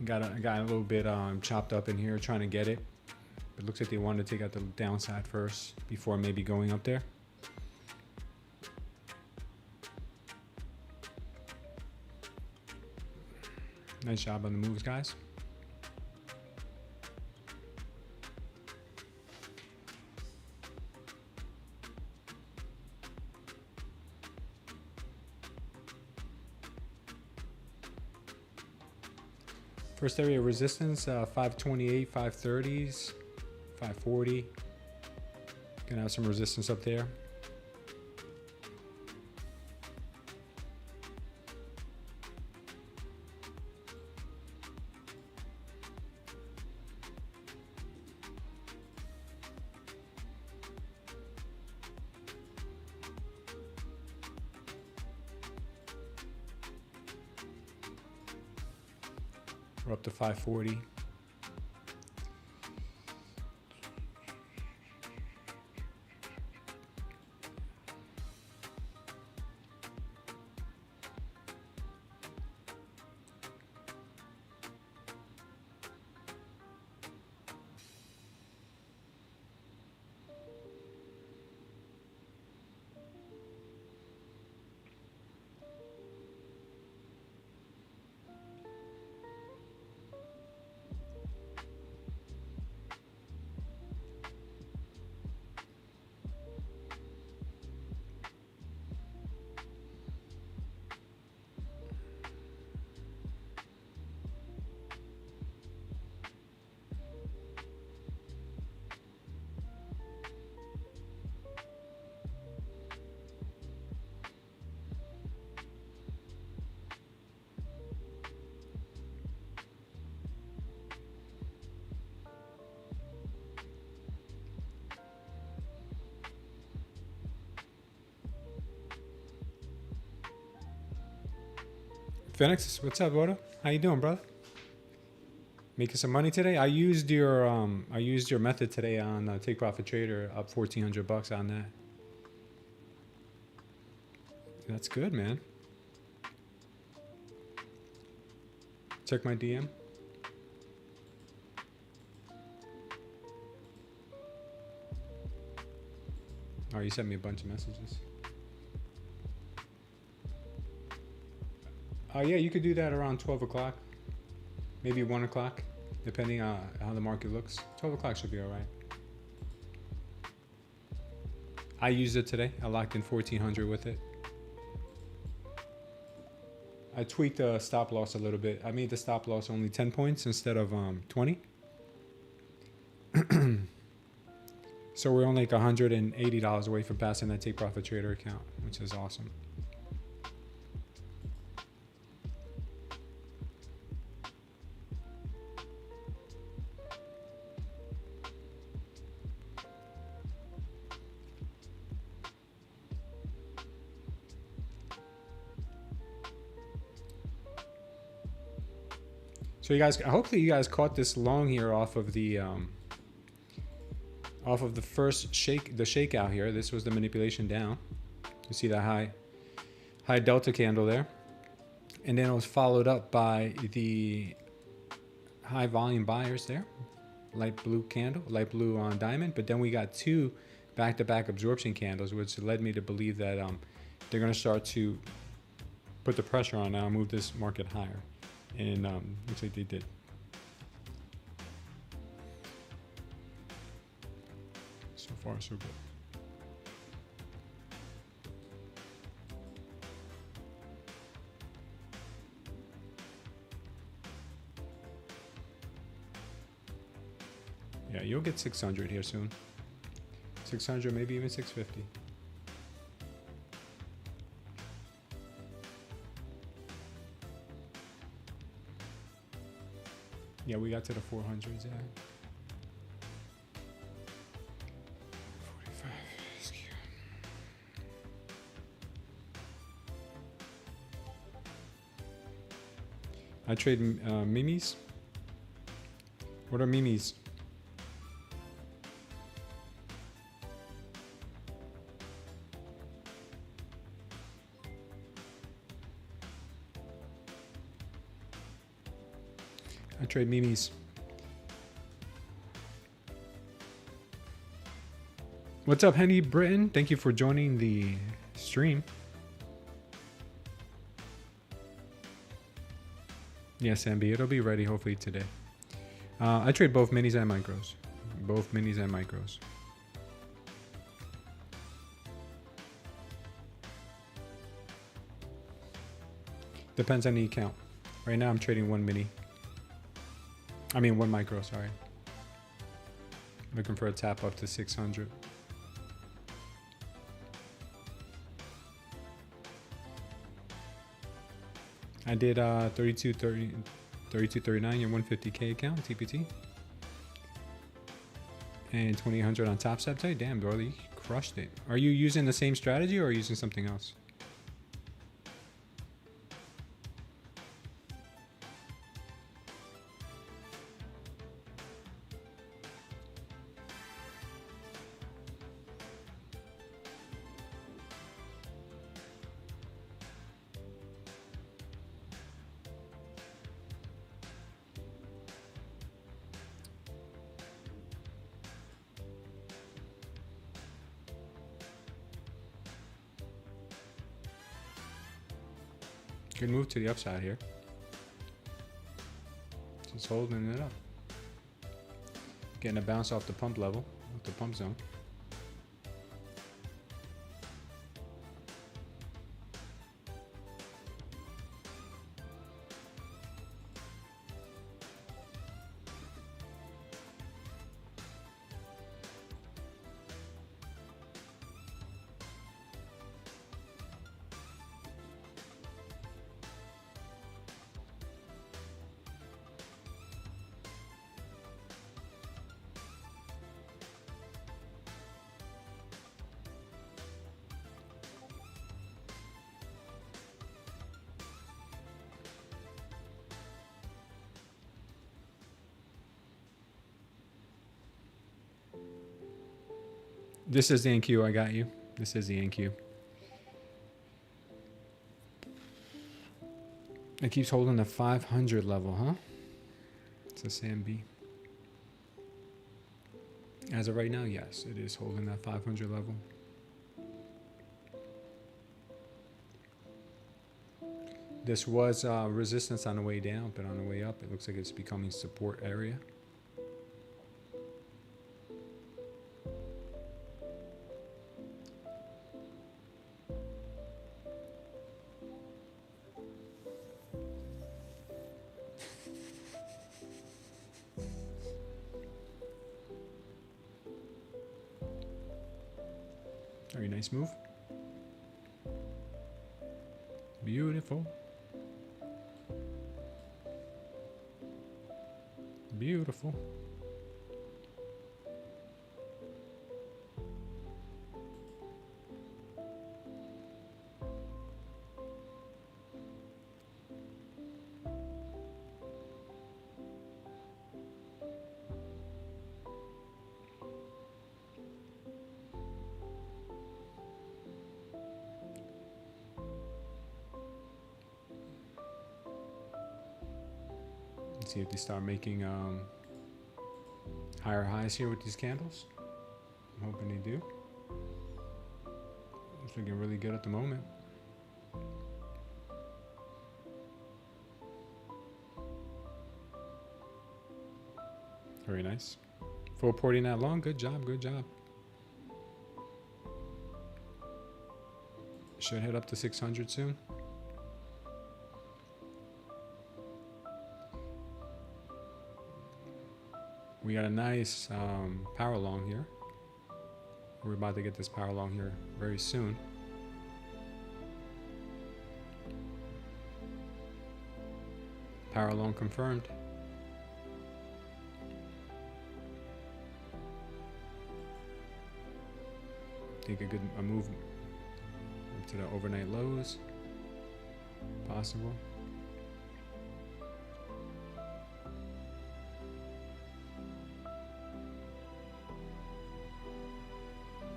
A: Got a little bit chopped up in here trying to get it. It looks like they wanted to take out the downside first before maybe going up there. Nice job on the moves, guys. First area of resistance, 528, 530s, 540. Gonna have some resistance up there. We're up to 540. Phoenix, what's up, brother? How you doing, brother? Making some money today? I used your method today on Take Profit Trader, up $1,400 on that. That's good, man. Check my DM. Oh, you sent me a bunch of messages. Yeah, you could do that around 12 o'clock, maybe 1 o'clock, depending on how the market looks. 12 o'clock should be all right. I used it today. I locked in 1,400 with it. I tweaked the stop loss a little bit. I made the stop loss only 10 points instead of 20. So we're only like $180 away from passing that Take Profit Trader account, which is awesome. So you guys, hopefully you guys caught this long here off of the first shake, the shakeout here. This was the manipulation down. You see that high delta candle there, and then it was followed up by the high volume buyers there, light blue candle, light blue on diamond. But then we got two back-to-back absorption candles, which led me to believe that they're going to start to put the pressure on now, move this market higher. And looks like they did. So far, so good. Yeah, you'll get 600 here soon. 600, maybe even 650. Yeah, we got to the 400s, yeah. 45. I trade mimis. What are mimis? I trade mimis. What's up, Henny Britain? Thank you for joining the stream. Yes, MB. It'll be ready hopefully today. I trade both minis and micros. Both minis and micros. Depends on the account. Right now I'm trading one mini. I mean one micro, sorry. Looking for a tap up to 600. I did 3239 your 150K account, TPT. And 2800 on TopStep today. Damn, bro, you crushed it. Are you using the same strategy or are you using something else? Good move to the upside here. Just holding it up. Getting a bounce off the pump level, off the pump zone. This is the NQ, I got you. This is the NQ. It keeps holding the 500 level, huh? It's a SAMB. As of right now, yes, it is holding that 500 level. This was resistance on the way down, but on the way up, it looks like it's becoming support area. Very nice move. Beautiful. Beautiful. See if they start making higher highs here with these candles. I'm hoping they do. It's looking really good at the moment. Very nice. Full porting that long. Good job. Good job. Should hit up to 600 soon. We got a nice power long here. We're about to get this power long here very soon. Power long confirmed. Think a move up to the overnight lows. Possible.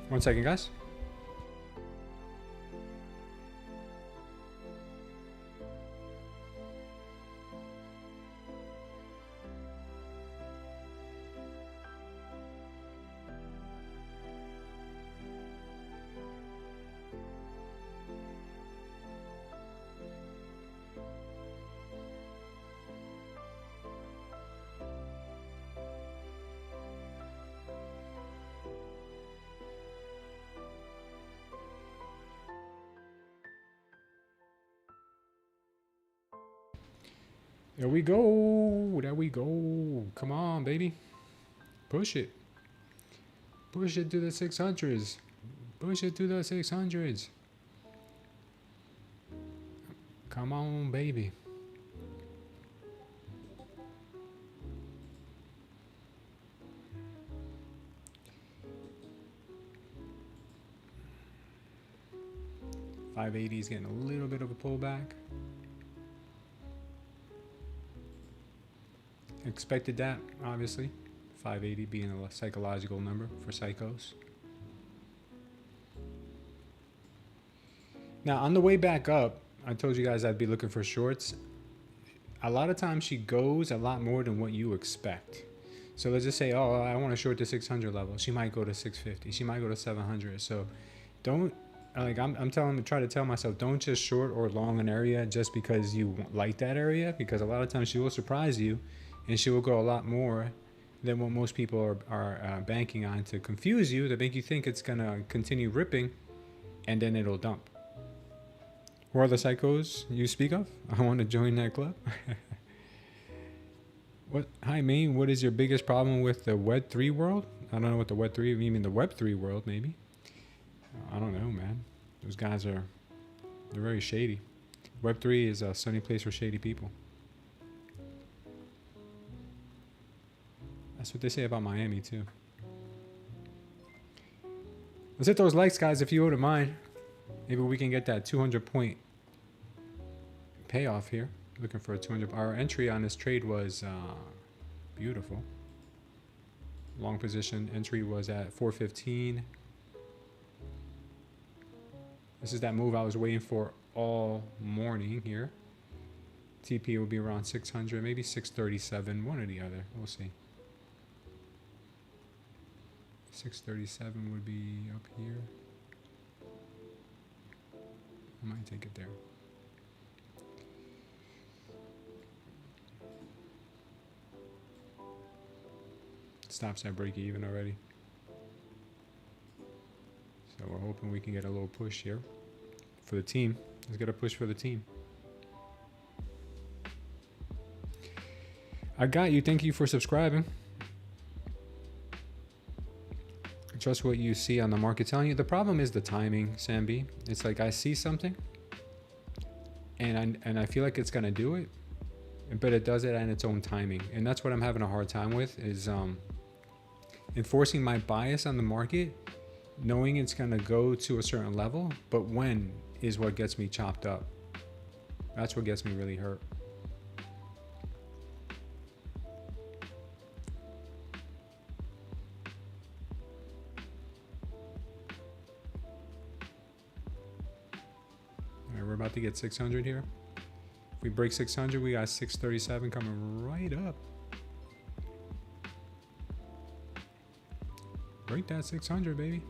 A: One second, guys. There we go. There we go. Come on, baby. Push it. Push it to the 600s. Push it to the 600s. Come on, baby. $580 is getting a little bit of a pullback. Expected that, obviously. 580 being a psychological number for psychos. Now, on the way back up, I told you guys I'd be looking for shorts. A lot of times she goes a lot more than what you expect. So let's just say, oh, I want to short the 600 level. She might go to 650. She might go to 700. So don't, like I'm try to tell myself, don't just short or long an area just because you like that area, because a lot of times she will surprise you and she will go a lot more than what most people are banking on to confuse you, to make you think it's going to continue ripping, and then it'll dump. Who are the psychos you speak of? I want to join that club. What? Hi, Maine. What is your biggest problem with the Web3 world? I don't know what the Web3, you mean the Web3 world, maybe? I don't know, man. Those guys they're very shady. Web3 is a sunny place for shady people. That's what they say about Miami, too. Let's hit those likes, guys, if you wouldn't mind. Maybe we can get that 200-point payoff here. Looking for a 200. Our entry on this trade was beautiful. Long position entry was at 415. This is that move I was waiting for all morning here. TP will be around 600, maybe 637, one or the other. We'll see. 637 would be up here. I might take it there. Stops at break even already. So we're hoping we can get a little push here for the team. Let's get a push for the team. I got you. Thank you for subscribing. Trust what you see on the market telling you. The problem is the timing, Sam B. It's like I see something and I feel like it's gonna do it, but it does it at its own timing. And that's what I'm having a hard time with, is enforcing my bias on the market, knowing it's gonna go to a certain level, but when is what gets me chopped up. That's what gets me really hurt. We're about to get 600 here. If we break 600, we got 637 coming right up. Break that 600, baby.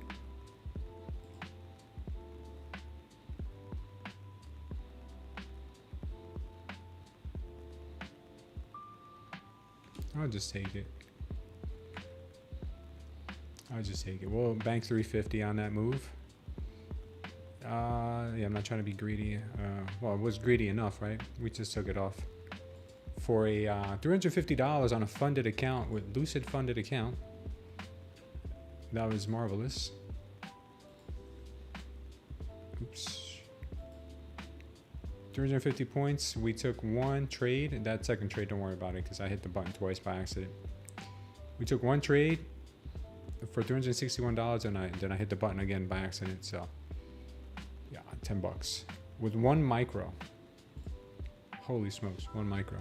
A: I'll just take it. I'll just take it. We'll bank 350 on that move. Yeah, I'm not trying to be greedy. Well, it was greedy enough, right? We just took it off for a $350 on a funded account with Lucid funded account. That was marvelous. Oops. 350 points. We took one trade. That second trade, don't worry about it, because I hit the button twice by accident. We took one trade for $361, and then I hit the button again by accident. So yeah, $10 with one micro. Holy smokes, one micro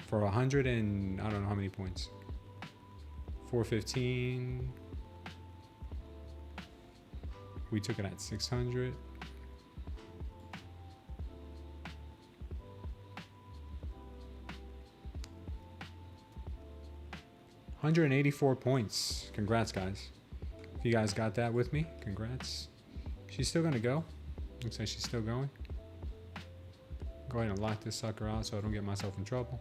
A: for 100 and I don't know how many points. 415. We took it at 600. $184 points. Congrats, guys. If you guys got that with me, congrats. She's still gonna go. Looks like she's still going. Go ahead and lock this sucker out so I don't get myself in trouble.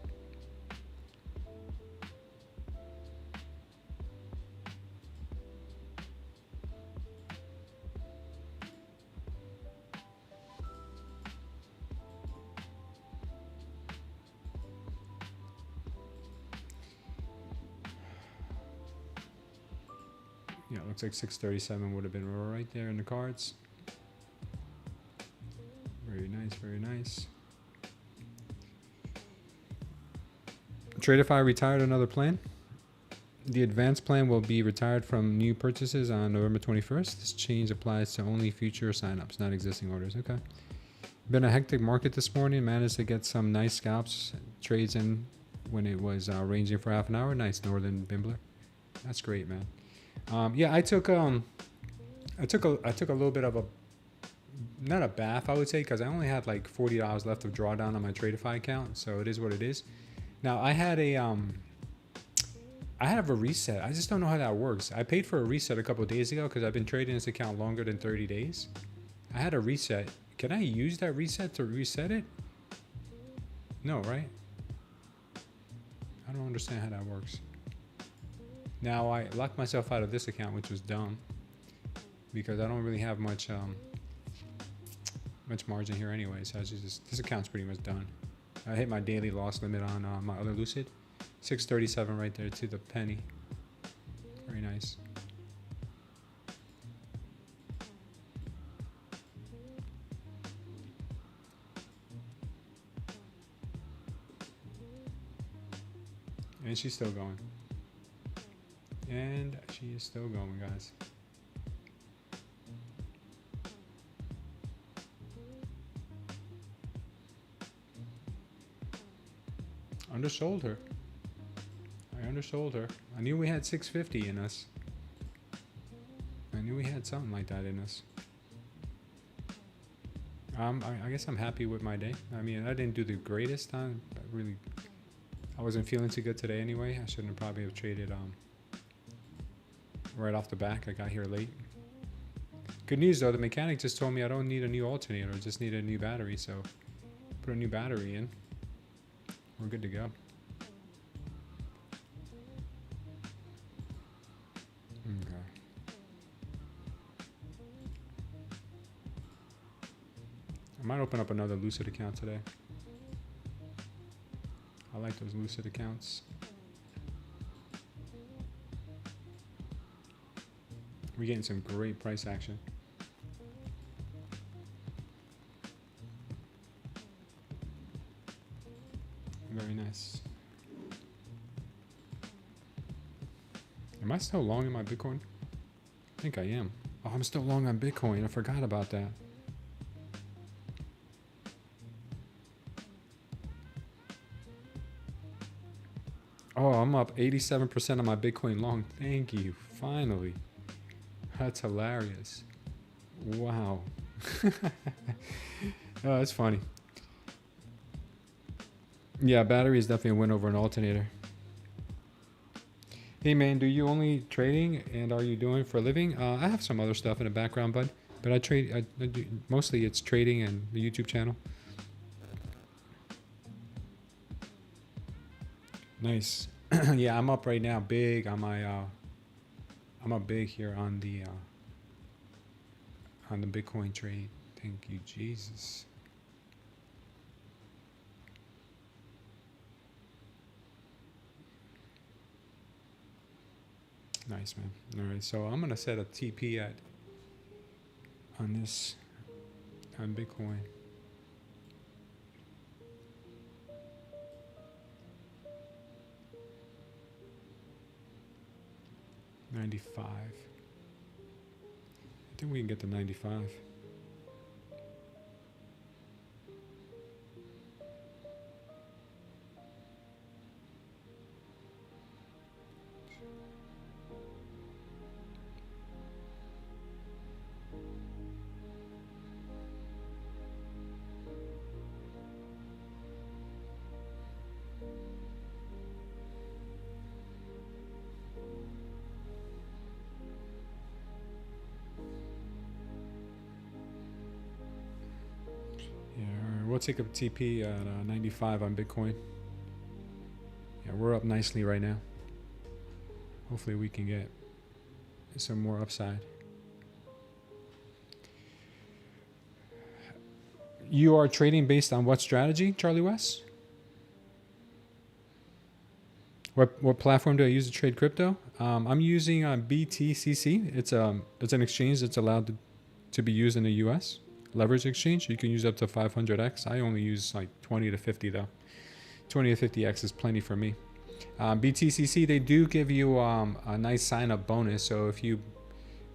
A: Yeah, it looks like 637 would have been right there in the cards. Very nice, very nice. Tradeify retired another plan. The advanced plan will be retired from new purchases on November 21st. This change applies to only future signups, not existing orders. Okay. Been a hectic market this morning. Managed to get some nice scalps trades in when it was ranging for half an hour. Nice northern Bimbler. That's great, man. Yeah, I took a little bit of a, not a bath, I would say, because I only had like $40 left of drawdown on my Tradeify account, so it is what it is. Now I have a reset. I just don't know how that works. I paid for a reset a couple of days ago because I've been trading this account longer than 30 days. I had a reset. Can I use that reset to reset it? No, right? I don't understand how that works. Now I locked myself out of this account, which was dumb because I don't really have much margin here anyway. So this account's pretty much done. I hit my daily loss limit on my other Lucid. 637 right there to the penny. Very nice. And she's still going. And she is still going, guys. Undersold her. I undersold her. I knew we had 650 in us. I knew we had something like that in us. I guess I'm happy with my day. I mean, I didn't do the greatest time, but really, I wasn't feeling too good today anyway. I shouldn't have probably have traded right off the back. I got here late. Good news though, the mechanic just told me I don't need a new alternator, I just need a new battery. So put a new battery in. We're good to go. Okay. I might open up another Lucid account today. I like those Lucid accounts. We're getting some great price action. Very nice. Am I still long in my Bitcoin? I think I am. Oh, I'm still long on Bitcoin. I forgot about that. Oh, I'm up 87% on my Bitcoin long. Thank you. Finally. That's hilarious. Wow. Oh, that's funny. Yeah, battery is definitely a win over an alternator. Hey man, do you only trading and are you doing for a living? I have some other stuff in the background, bud. But I trade. I do, mostly it's trading and the YouTube channel. Nice. Yeah, I'm up right now, big on my. I'm up big here on the Bitcoin trade. Thank you, Jesus. Nice, man. All right, so I'm gonna set a TP on this on Bitcoin. $95. I think we can get to 95. We'll take a TP at 95 on Bitcoin. Yeah, we're up nicely right now. Hopefully we can get some more upside. You are trading based on what strategy, Charlie West? What platform do I use to trade crypto? I'm using BTCC. It's an exchange that's allowed to be used in the U.S. leverage exchange. You can use up to 500x. I only use like 20 to 50 though. 20 to 50x is plenty for me. BTCC, they do give you a nice sign-up bonus. So if you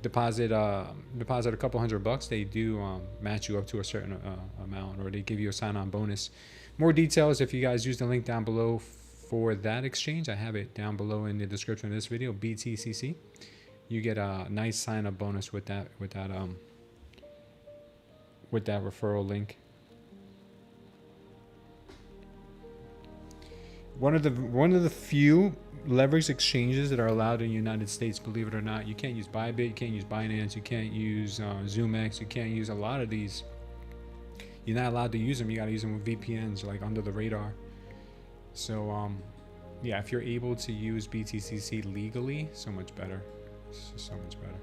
A: deposit a couple $100, they do match you up to a certain amount, or they give you a sign-on bonus. More details if you guys use the link down below for that exchange. I have it down below in the description of this video. BTCC, you get a nice sign-up bonus with that referral link. One of the few leverage exchanges that are allowed in the United States, believe it or not. You can't use Bybit, you can't use Binance, you can't use ZoomX, you can't use a lot of these. You're not allowed to use them. You got to use them with VPNs, like under the radar. So yeah, if you're able to use BTCC legally, so much better. So much better.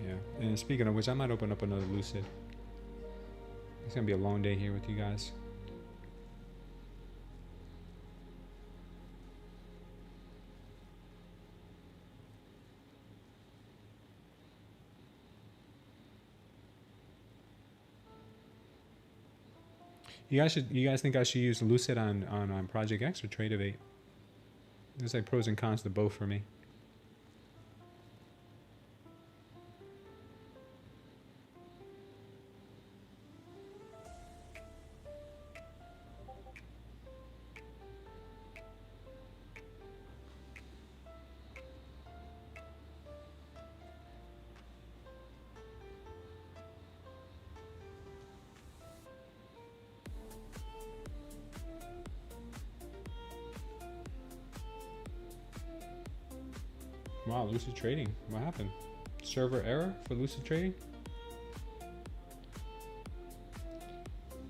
A: Yeah, and speaking of which, I might open up another Lucid. It's gonna be a long day here with you guys. You guys think I should use Lucid on Project X or Tradeify? There's like pros and cons to both for me. Wow, Lucid Trading. What happened? Server error for Lucid Trading?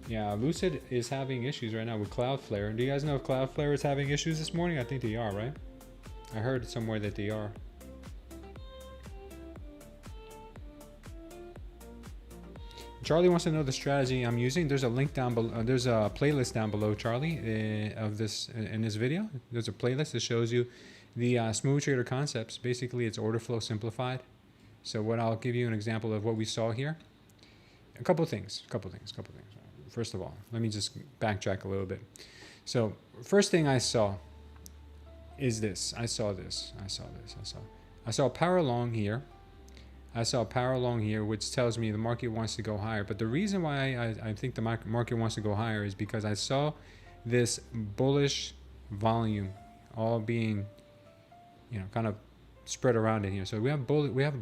A: Yeah, Lucid is having issues right now with Cloudflare. Do you guys know if Cloudflare is having issues this morning? I think they are, right? I heard somewhere that they are. Charlie wants to know the strategy I'm using. There's a link down below. There's a playlist down below, Charlie, of this in this video. There's a playlist that shows you the smooth trader concepts. Basically, it's order flow simplified. So what I'll give you an example of what we saw here. A couple things. First of all, let me just backtrack a little bit. So first thing I saw is this. I saw a power long here. I saw a power long here, which tells me the market wants to go higher. But the reason why I think the market wants to go higher is because I saw this bullish volume all being, you know, kind of spread around in here. So we have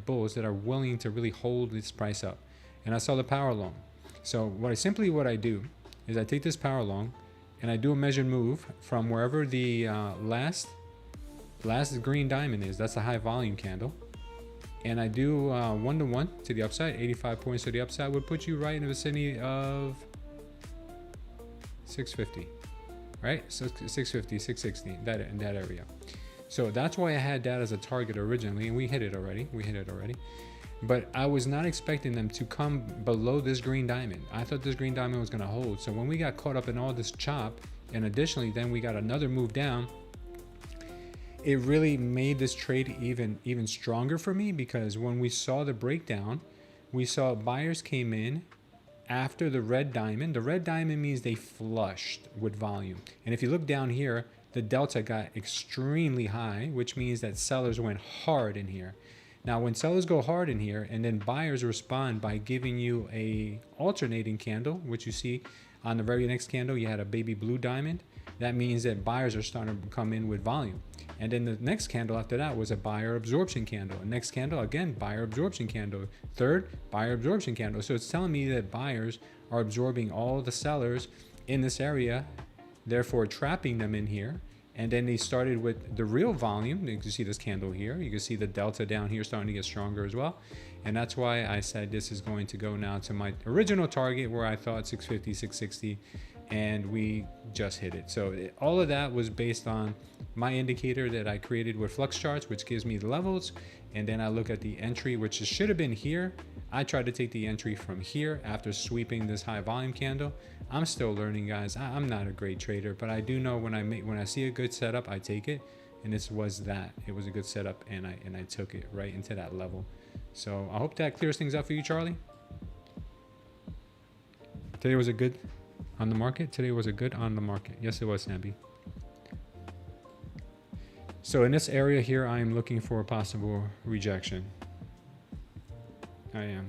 A: bulls that are willing to really hold this price up. And I saw the power long. So what I do is I take this power long and I do a measured move from wherever the last green diamond is. That's a high volume candle. And I do 1-to-1 to the upside. 85 points to the upside would put you right in the vicinity of 650, right? So 650, 660, in that area. So that's why I had that as a target originally, and we hit it already. But I was not expecting them to come below this green diamond. I thought this green diamond was gonna hold. So when we got caught up in all this chop, and additionally then we got another move down, it really made this trade even stronger for me, because when we saw the breakdown, we saw buyers came in after the red diamond. The red diamond means they flushed with volume. And if you look down here, the delta got extremely high, which means that sellers went hard in here. Now, when sellers go hard in here and then buyers respond by giving you a alternating candle, which you see on the very next candle, you had a baby blue diamond. That means that buyers are starting to come in with volume. And then the next candle after that was a buyer absorption candle. The next candle, again, buyer absorption candle. Third, buyer absorption candle. So it's telling me that buyers are absorbing all the sellers in this area, therefore trapping them in here. And then they started with the real volume. You can see this candle here. You can see the delta down here starting to get stronger as well. And that's why I said this is going to go now to my original target where I thought 650, 660, and we just hit it. So all of that was based on my indicator that I created with flux charts, which gives me the levels. And then I look at the entry, which should have been here. I tried to take the entry from here after sweeping this high volume candle. I'm still learning, guys. I'm not a great trader, but I do know when I see a good setup, I take it. And this was that. It was a good setup, and I took it right into that level. So I hope that clears things up for you, Charlie. Today was a good on the market. Today was a good on the market. Yes, it was, Sambi. So in this area here, I am looking for a possible rejection. I am.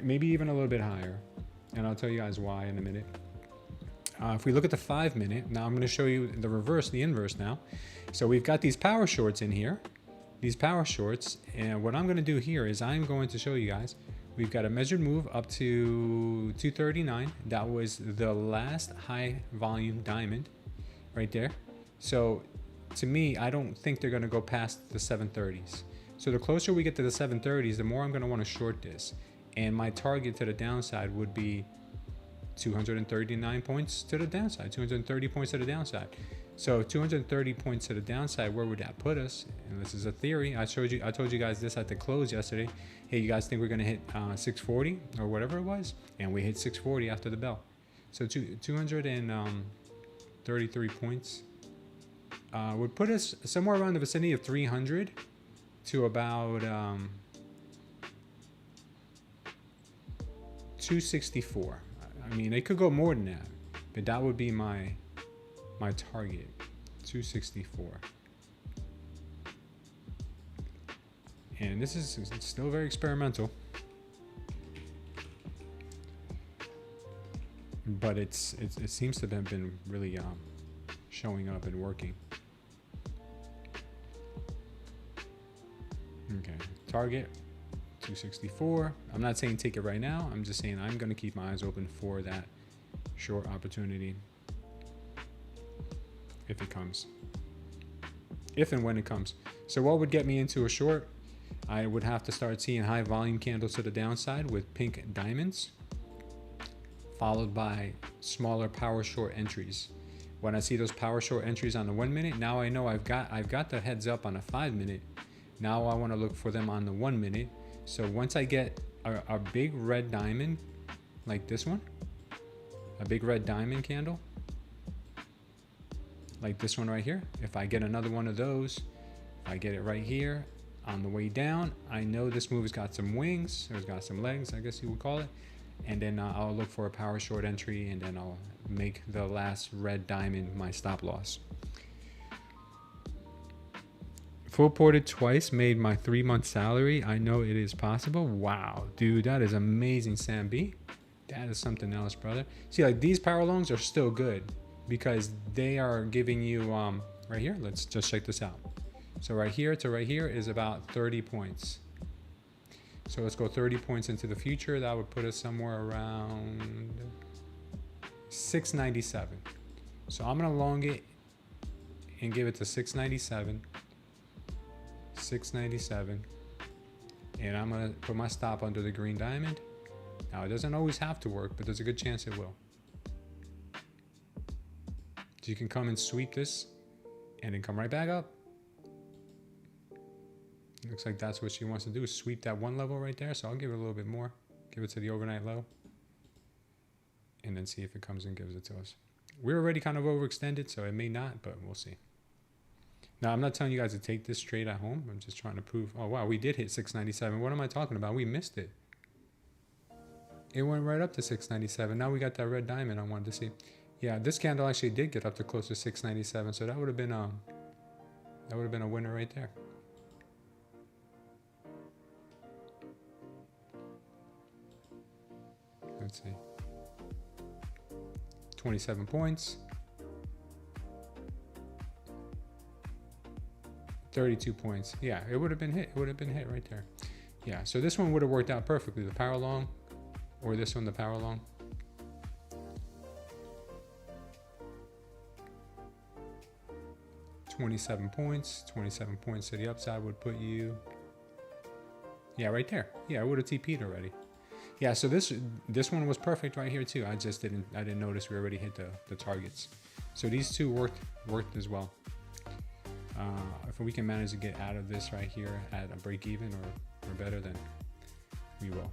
A: Maybe even a little bit higher. And I'll tell you guys why in a minute. If we look at the 5 minute, now I'm going to show you the reverse, the inverse now. So we've got these power shorts in here, these power shorts. And what I'm going to do here is I'm going to show you guys, we've got a measured move up to 239. That was the last high volume diamond right there. So to me, I don't think they're going to go past the 730s. So the closer we get to the 730s, the more I'm going to want to short this. And my target to the downside would be 239 points to the downside, 230 points to the downside. So 230 points to the downside, where would that put us? And this is a theory. I told you guys this at the close yesterday. Hey, you guys think we're gonna hit 640 or whatever it was? And we hit 640 after the bell. So 233 points would put us somewhere around the vicinity of 300 to about 264. I mean, it could go more than that, but that would be my target, 264. And this is still very experimental, but it seems to have been really showing up and working. Okay, target 264. I'm not saying take it right now. I'm just saying I'm going to keep my eyes open for that short opportunity if it comes, if and when it comes. So what would get me into a short? I would have to start seeing high volume candles to the downside with pink diamonds, followed by smaller power short entries. When I see those power short entries on the 1 minute, now I know I've got the heads up on a 5 minute. Now I want to look for them on the 1 minute. So once I get a big red diamond like this one, a big red diamond candle like this one right here, if I get another one of those, if I get it right here on the way down, I know this move has got some wings, or it's got some legs, I guess you would call it. And then I'll look for a power short entry, and then I'll make the last red diamond my stop loss. Full ported twice, made my 3-month salary. I know it is possible. Wow, dude, that is amazing, Sam B. That is something else, brother. See, like these power longs are still good because they are giving you right here. Let's just check this out. So right here to right here is about 30 points. So let's go 30 points into the future. That would put us somewhere around 697. So I'm gonna long it and give it to 697. 697, and I'm gonna put my stop under the green diamond. Now it doesn't always have to work, but there's a good chance it will. So you can come and sweep this and then come right back up. Looks like that's what she wants to do, is sweep that one level right there. So I'll give it a little bit more, give it to the overnight low, and then see if it comes and gives it to us. We're already kind of overextended, so it may not, but we'll see. Now, I'm not telling you guys to take this trade at home. I'm just trying to prove, oh, wow, we did hit 697. What am I talking about? We missed it. It went right up to 697. Now we got that red diamond I wanted to see. Yeah, this candle actually did get up to close to 697. So that would have been a winner right there. Let's see. 27 points. 32 points. Yeah, it would have been hit. It would have been hit right there. Yeah, so this one would have worked out perfectly. The power long, or this one, the power long. $27 points. 27 points to the upside would put you, yeah, right there. Yeah, I would have TP'd already. Yeah, so this one was perfect right here too. I didn't notice we already hit the targets. So these two worked as well. If we can manage to get out of this right here at a break even or better, then We will.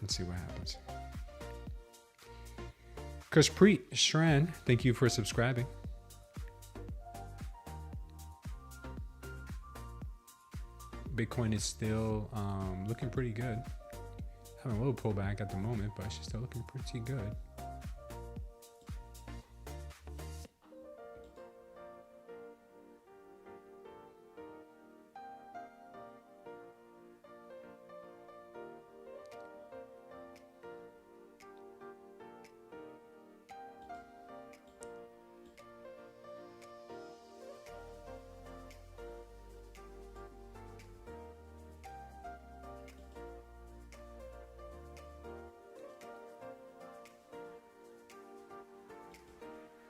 A: Let's see what happens. Kushpreet Shran, thank you for subscribing. Bitcoin is still looking pretty good. Having a little pullback at the moment, but she's still looking pretty good.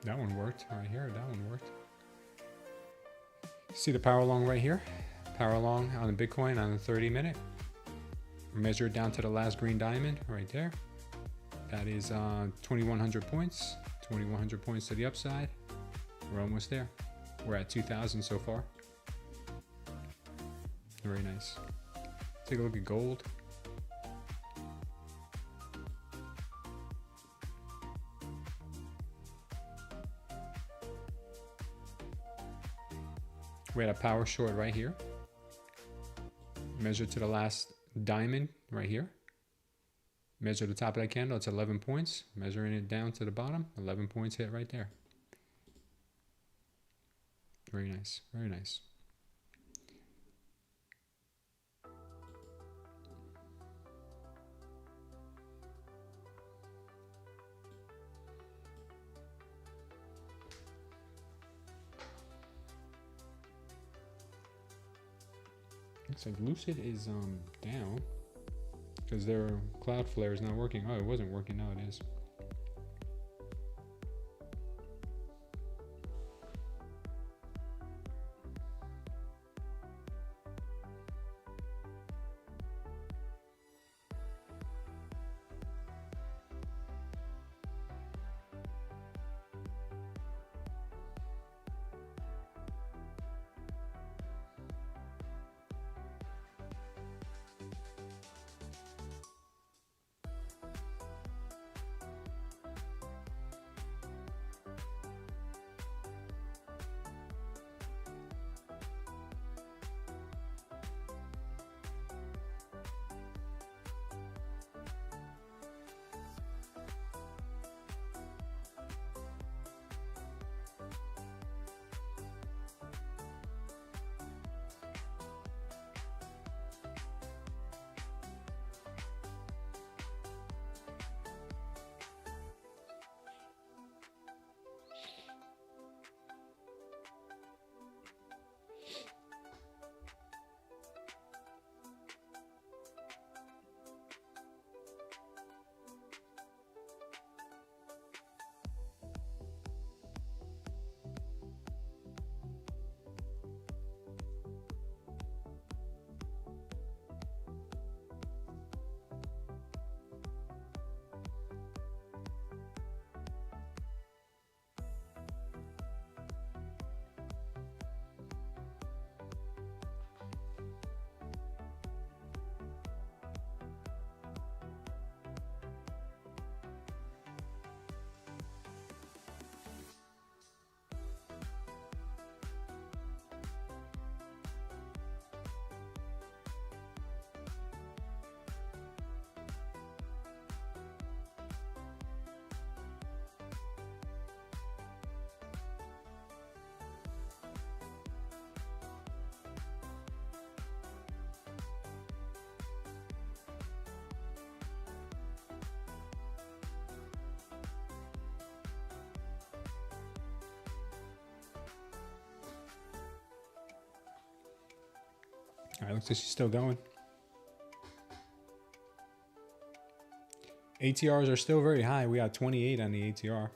A: That one worked right here. That one worked. See the power long right here? Power long on the Bitcoin on the 30-minute. Measure it down to the last green diamond right there. That is 2,100 points. 2,100 points to the upside. We're almost there. We're at 2,000 so far. Very nice. Take a look at gold. We had a power short right here. Measure to the last diamond right here. Measure the top of that candle, it's 11 points. Measuring it down to the bottom, 11 points hit right there. Very nice, very nice. Looks like Lucid is down because their Cloudflare is not working. Oh, it wasn't working. Now it is. All right, looks like she's still going. ATRs are still very high. We got 28 on the ATR.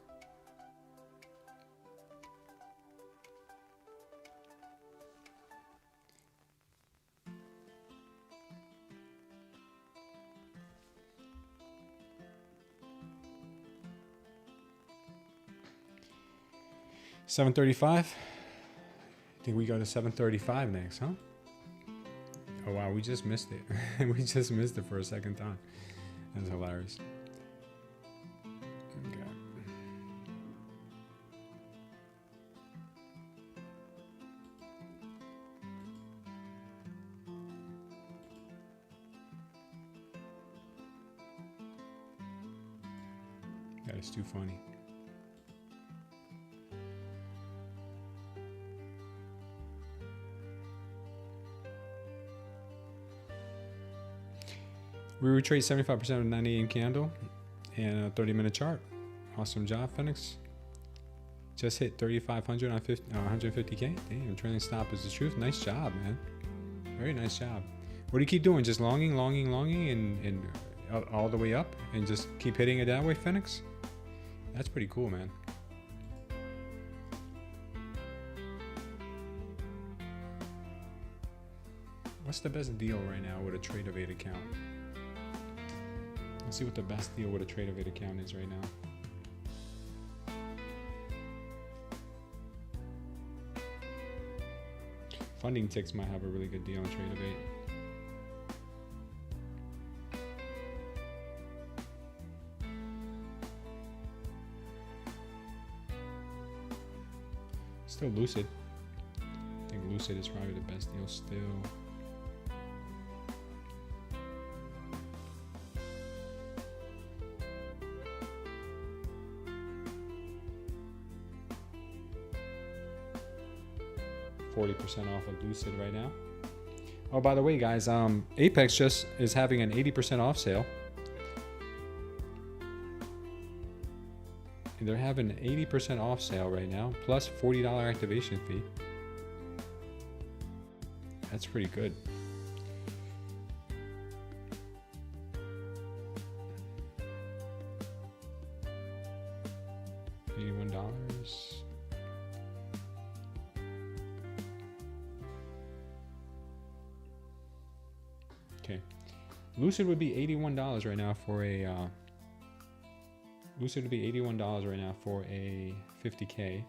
A: $735. I think we go to 735 next, huh? Oh wow, we just missed it. We just missed it for a second time. That's hilarious. Okay. That is too funny. We retraced 75% of 90 AM candle and a 30-minute chart. Awesome job, Phoenix. Just hit 3,500 on 150K. Damn, trailing stop is the truth. Nice job, man. Very nice job. What do you keep doing? Just longing, and all the way up, and just keep hitting it that way, Phoenix? That's pretty cool, man. What's the best deal right now with a Tradeify account? Let's see what the best deal with a Tradeify account is right now. Funding Ticks might have a really good deal on Tradeify. Still Lucid. I think Lucid is probably the best deal still. %40 off of Lucid right now. Oh, by the way, guys, Apex just is having an 80% off sale. And they're having an 80% off sale right now, plus $40 activation fee. That's pretty good. $81. Okay, Lucid would be $81 right now for a Lucid would be $81 right now for a 50K.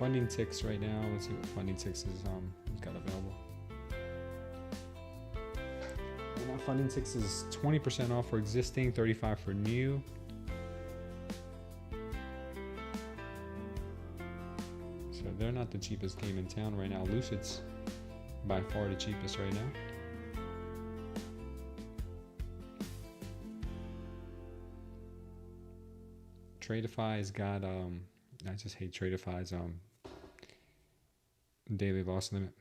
A: Funding Ticks right now. Let's see what Funding Ticks is got available. Right now, Funding Ticks is 20% off for existing, 35 for new. So they're not the cheapest game in town right now. Lucid's by far the cheapest right now. Tradeify's got I just hate Tradeify's daily loss limit.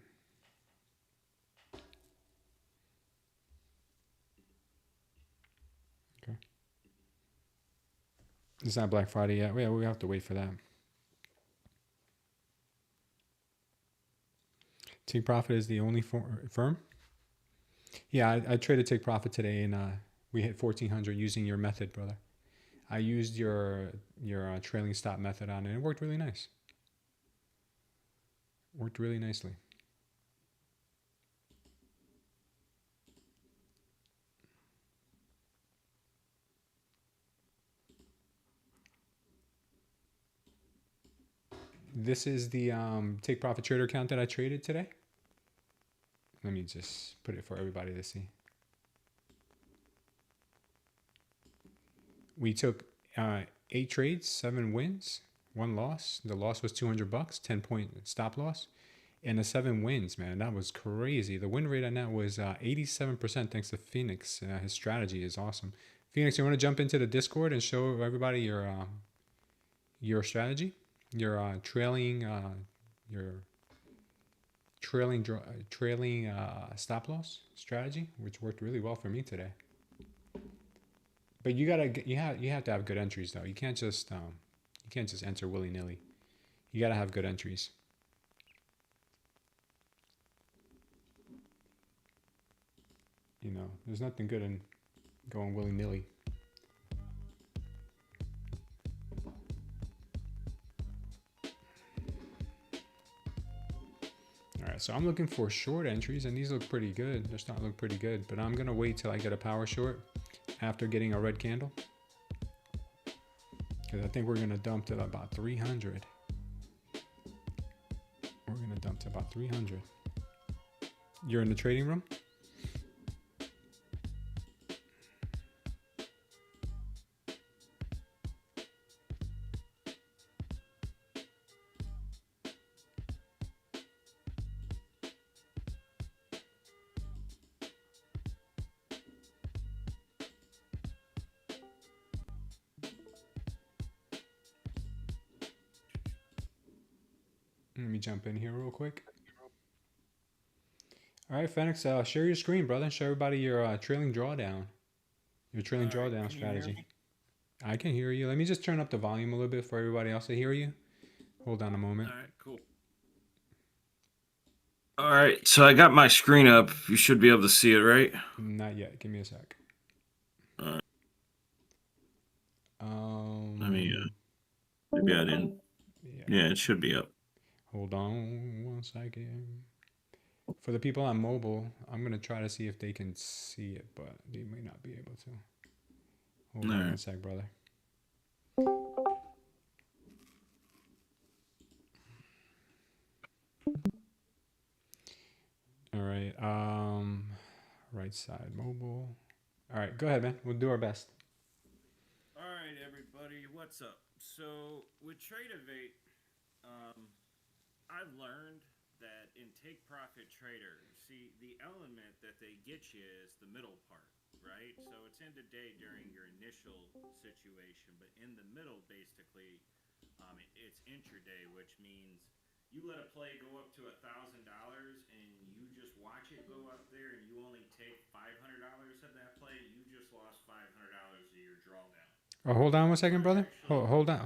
A: Okay. It's not Black Friday yet. Yeah, we have to wait for that. Take Profit is the only firm. Yeah, I traded Take Profit today, and we hit 1400 using your method, brother. I used your trailing stop method on it, and it worked really nice. Worked really nicely. This is the Take Profit Trader account that I traded today. Let me just put it for everybody to see. We took 8 trades, 7 wins, 1 loss. The loss was $200, 10-point stop loss, and the 7 wins, man. That was crazy. The win rate on that was 87% thanks to Phoenix. His strategy is awesome. Phoenix, you want to jump into the Discord and show everybody your strategy? Your trailing stop loss strategy, which worked really well for me today. But you have to have good entries though. You can't just enter willy-nilly. You gotta have good entries. You know, there's nothing good in going willy-nilly. Alright, so I'm looking for short entries, and these look pretty good. They're starting to look pretty good, but I'm gonna wait till I get a power short after getting a red candle. Because I think we're going to dump to about 300. We're going to dump to about 300. You're in the trading room? Let me jump in here real quick. All right, Phoenix, share your screen, brother. Show everybody your trailing drawdown. Your trailing drawdown strategy. I can hear you. Let me just turn up the volume a little bit for everybody else to hear you. Hold on a moment.
B: All right, cool. All right, so I got my screen up. You should be able to see it, right?
A: Not yet. Give me a sec.
B: All right. Let me, maybe I didn't. Yeah, it should be up.
A: Hold on 1 second. For the people on mobile, I'm going to try to see if they can see it, but they may not be able to. Hold on 1 sec, brother. All right. Right side mobile. All right, go ahead, man. We'll do our best.
B: All right, everybody, what's up? So with Tradeify, I've learned that in Take Profit Trader, see, the element that they get you is the middle part, right? So it's in the day during your initial situation, but in the middle, basically, it's intraday, which means you let a play go up to $1,000 and you just watch it go up there and you only take $500 of that play, you just lost $500 of your drawdown.
A: Oh, hold on 1 second, brother. Hold on.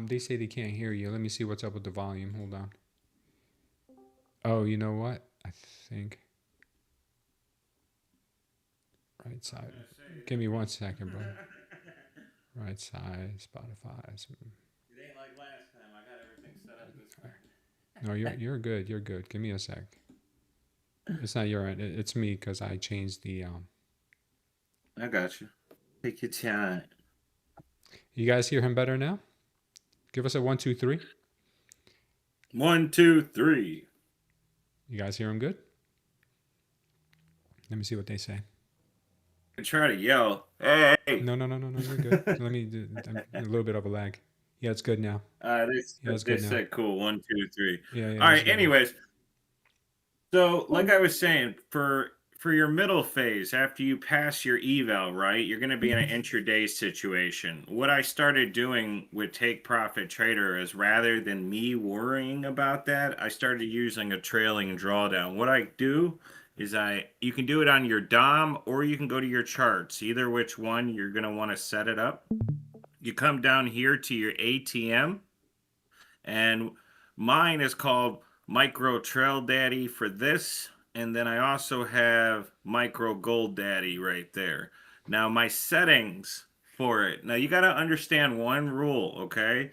A: They say they can't hear you. Let me see what's up with the volume. Hold on. Oh, you know what? I think right side. Give me 1 second, brother. Right side, Spotify.
B: It ain't like last time. I got everything set up this time.
A: No, you're good. You're good. Give me a sec. It's not your end. It's me because I changed the.
B: I got you. Take your time.
A: You guys hear him better now? Give us a 1, 2, 3.
B: 1, 2, 3.
A: You guys hear him good? Let me see what they say.
B: I try to yell. Hey.
A: No. You're good. Let me do a little bit of a lag. Yeah, it's good now.
B: They said cool. 1, 2, 3.
A: Yeah.
B: All right. Anyways, so like I was saying, for your middle phase, after you pass your eval, right, you're going to be in an intraday situation. What I started doing with Take Profit Trader is rather than me worrying about that, I started using a trailing drawdown. What I do is you can do it on your DOM or you can go to your charts. Either which one, you're going to want to set it up. You come down here to your ATM, and mine is called Micro Trail Daddy for this, and then I also have Micro Gold Daddy right there. Now my settings for it. Now you got to understand one rule, okay?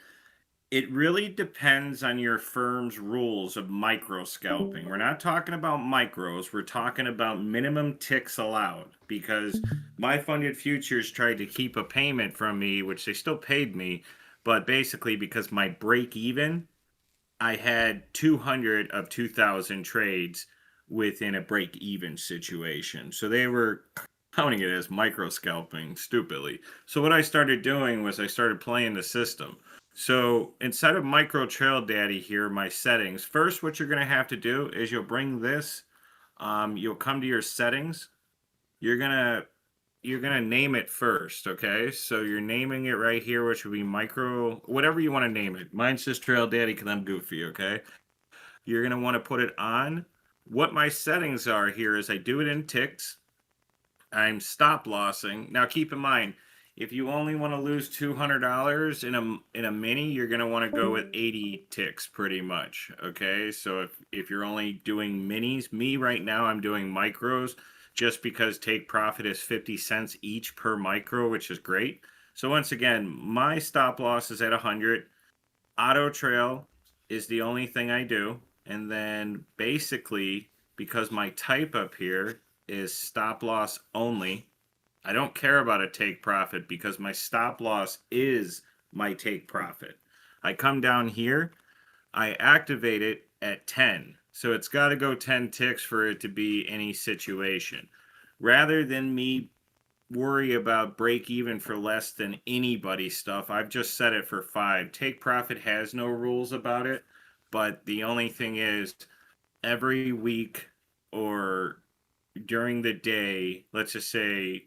B: It really depends on your firm's rules of micro scalping. We're not talking about micros. We're talking about minimum ticks allowed, because my funded futures tried to keep a payment from me, which they still paid me. But basically, because my break even, I had 200 of 2,000 trades within a break even situation. So they were counting it as micro scalping stupidly. So what I started doing was I started playing the system. So inside of Micro Trail Daddy here, my settings, first what you're going to have to do is you'll bring this, you'll come to your settings. You're going to name it first, okay? So you're naming it right here, which would be micro, whatever you want to name it. Mine's just Trail Daddy because I'm goofy, okay? You're going to want to put it on. What my settings are here is I do it in ticks. I'm stop lossing. Now keep in mind, if you only want to lose $200 in a mini, you're going to want to go with 80 ticks pretty much, okay? So if you're only doing minis, me right now, I'm doing micros just because take profit is 50 cents each per micro, which is great. So once again, my stop loss is at 100. Auto trail is the only thing I do. And then basically, because my type up here is stop loss only, I don't care about a take profit because my stop loss is my take profit. I come down here, I activate it at 10. So it's got to go 10 ticks for it to be any situation. Rather than me worry about break even for less than anybody stuff, I've just set it for 5. Take profit has no rules about it, but the only thing is every week or during the day, let's just say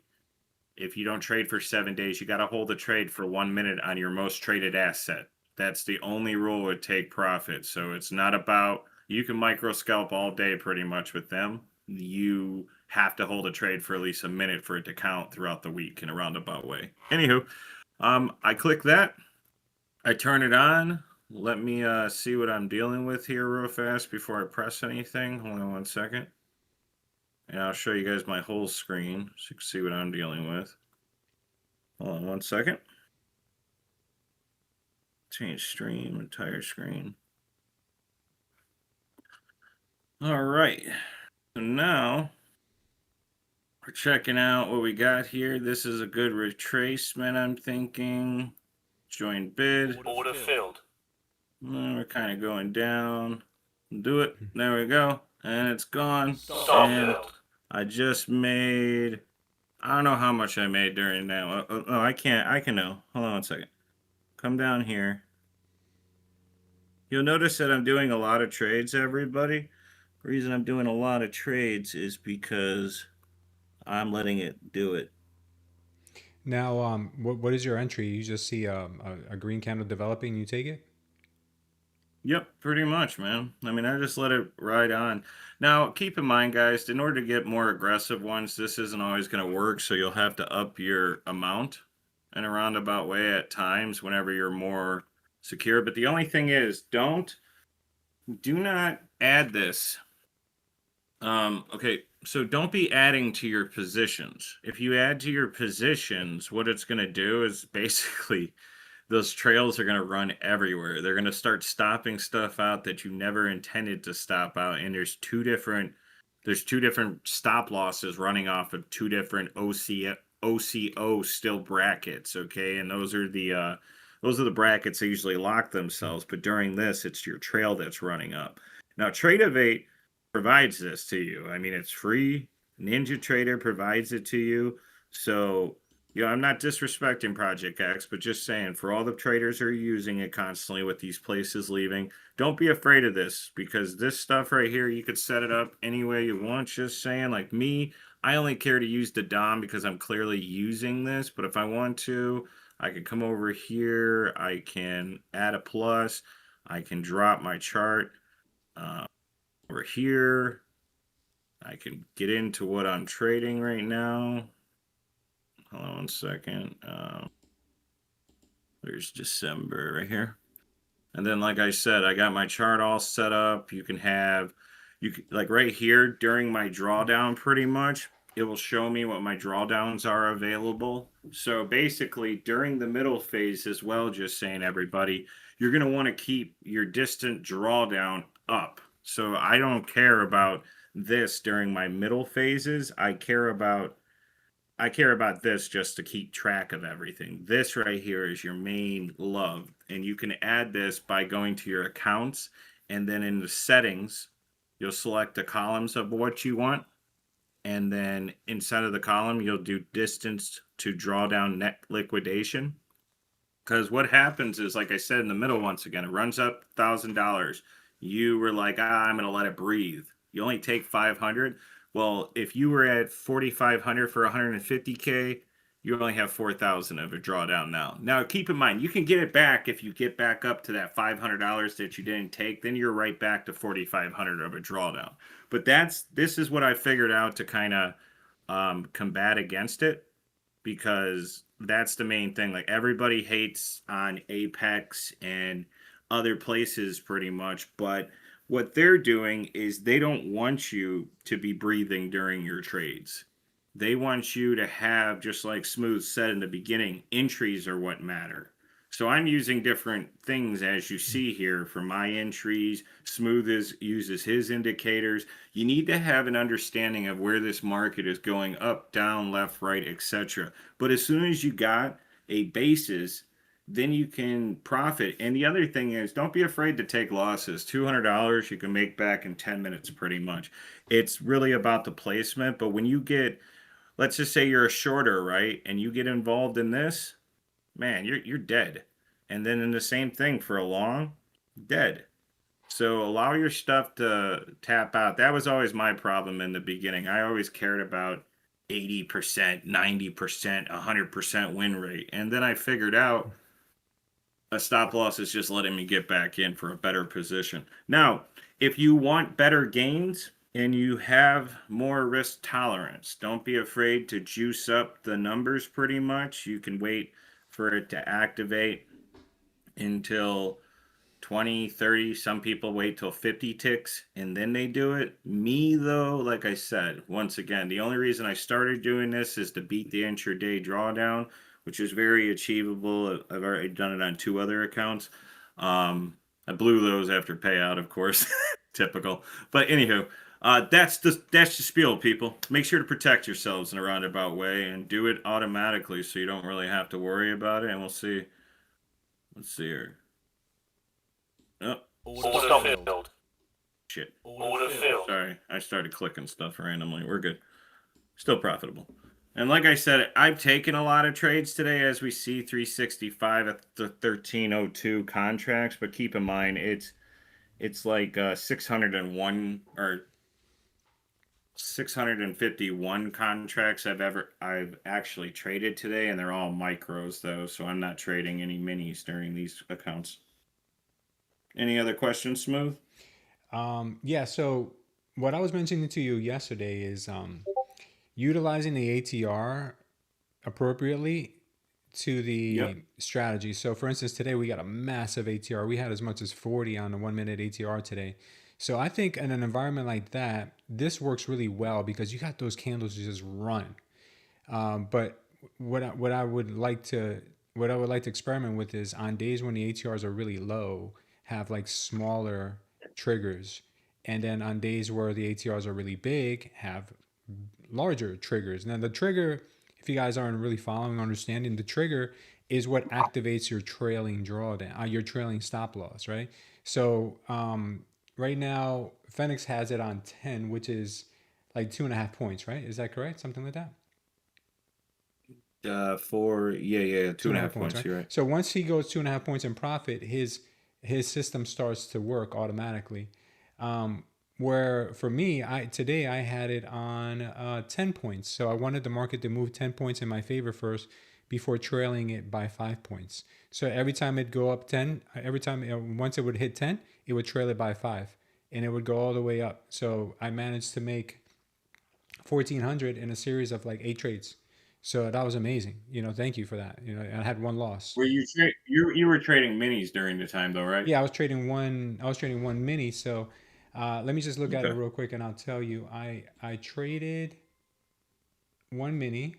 B: if you don't trade for 7 days, you got to hold a trade for 1 minute on your most traded asset. That's the only rule with take profit. So it's not about, you can micro scalp all day pretty much with them. You have to hold a trade for at least a minute for it to count throughout the week in a roundabout way. Anywho, I click that. I turn it on. Let me see what I'm dealing with here real fast before I press anything. Hold on 1 second. And I'll show you guys my whole screen so you can see what I'm dealing with. Hold on 1 second. Change stream, entire screen. All right. So now we're checking out what we got here. This is a good retracement, I'm thinking. Join bid.
C: Order filled.
B: We're kind of going down. Do it. There we go. And it's gone.
C: Stop
B: And
C: filled.
B: I just made, I don't know how much I made during that. Oh, I can know. Hold on 1 second. Come down here. You'll notice that I'm doing a lot of trades, everybody. The reason I'm doing a lot of trades is because I'm letting it do it.
A: Now, what is your entry? You just see a green candle developing, you take it?
B: Yep, pretty much, man. I mean, I just let it ride on. Now, keep in mind, guys, in order to get more aggressive ones, this isn't always going to work, so you'll have to up your amount in a roundabout way at times whenever you're more secure. But the only thing is, do not add this. Okay, so don't be adding to your positions. If you add to your positions, what it's going to do is basically those trails are going to run everywhere. They're going to start stopping stuff out that you never intended to stop out. And there's two different stop losses running off of two different OCO still brackets. Okay. And those are the brackets that usually lock themselves. But during this, it's your trail that's running up. Now, Tradeify provides this to you. I mean, it's free. Ninja Trader provides it to you. So, I'm not disrespecting Project X, but just saying for all the traders who are using it constantly with these places leaving, don't be afraid of this because this stuff right here, you could set it up any way you want. Just saying, like me, I only care to use the DOM because I'm clearly using this. But if I want to, I can come over here. I can add a plus. I can drop my chart over here. I can get into what I'm trading right now. Hold on 1 second. There's December right here. And then, like I said, I got my chart all set up. You can like right here during my drawdown, pretty much, it will show me what my drawdowns are available. So basically, during the middle phase as well, just saying, everybody, you're going to want to keep your distant drawdown up. So I don't care about this during my middle phases. I care about this just to keep track of everything. This right here is your main love. And you can add this by going to your accounts. And then in the settings, you'll select the columns of what you want. And then inside of the column, you'll do distance to drawdown net liquidation. Because what happens is, like I said in the middle, once again, it runs up $1,000. You were like, I'm going to let it breathe. You only take 500. Well, if you were at 4,500 for 150K, you only have 4,000 of a drawdown now. Now, keep in mind, you can get it back if you get back up to that $500 that you didn't take. Then you're right back to 4,500 of a drawdown. But this is what I figured out to kind of combat against it, because that's the main thing. Like, everybody hates on Apex and other places pretty much, but what they're doing is they don't want you to be breathing during your trades. They want you to have, just like Smooth said in the beginning, entries are what matter. So I'm using different things as you see here for my entries. Uses his indicators. You need to have an understanding of where this market is going up, down, left, right, etc. But as soon as you got a basis, then you can profit. And the other thing is, don't be afraid to take losses. $200 you can make back in 10 minutes pretty much. It's really about the placement. But when you get, let's just say you're a shorter, right? And you get involved in this, man, you're dead. And then in the same thing for a long, dead. So allow your stuff to tap out. That was always my problem in the beginning. I always cared about 80%, 90%, 100% win rate. And then I figured out a stop loss is just letting me get back in for a better position. Now, if you want better gains and you have more risk tolerance, don't be afraid to juice up the numbers pretty much. You can wait for it to activate until 20, 30. Some people wait till 50 ticks and then they do it. Me, though, like I said, once again, the only reason I started doing this is to beat the intraday drawdown, which is very achievable. I've already done it on 2 other accounts. I blew those after payout, of course. Typical. But anywho, that's the spiel, people. Make sure to protect yourselves in a roundabout way and do it automatically so you don't really have to worry about it. And we'll see. Let's see here. Oh,
C: Order filled.
B: shit.
C: Order filled.
B: Sorry, I started clicking stuff randomly. We're good. Still profitable. And like I said, I've taken a lot of trades today, as we see 365 at the 1302 contracts. But keep in mind, it's like 601 or 651 contracts I've actually traded today, and they're all micros though, so I'm not trading any minis during these accounts. Any other questions, Smooth?
A: Yeah, so what I was mentioning to you yesterday is utilizing the ATR appropriately to the strategy. So for instance, today we got a massive ATR. We had as much as 40 on the 1 minute ATR today. So I think in an environment like that, this works really well because you got those candles to just run. But what I would like to experiment with is on days when the ATRs are really low, have like smaller triggers, and then on days where the ATRs are really big, have larger triggers. Now the trigger, if you guys aren't really following, understanding, the trigger is what activates your trailing drawdown, your trailing stop loss, right? So right now, Phoenix has it on 10, which is like 2.5 points, right? Is that correct? Something like that?
B: 2.5 points,
A: right?
B: You're right.
A: So once he goes 2.5 points in profit, his system starts to work automatically. Where for me, today I had it on 10 points. So I wanted the market to move 10 points in my favor first before trailing it by 5 points. So every time it'd go up 10, once it would hit 10, it would trail it by 5 and it would go all the way up. So I managed to make 1,400 in a series of like 8 trades. So that was amazing. Thank you for that. I had one loss.
B: Were you were trading minis during the time though, right?
A: Yeah, I was trading one mini. So let me just look at it real quick and I'll tell you. I traded one mini.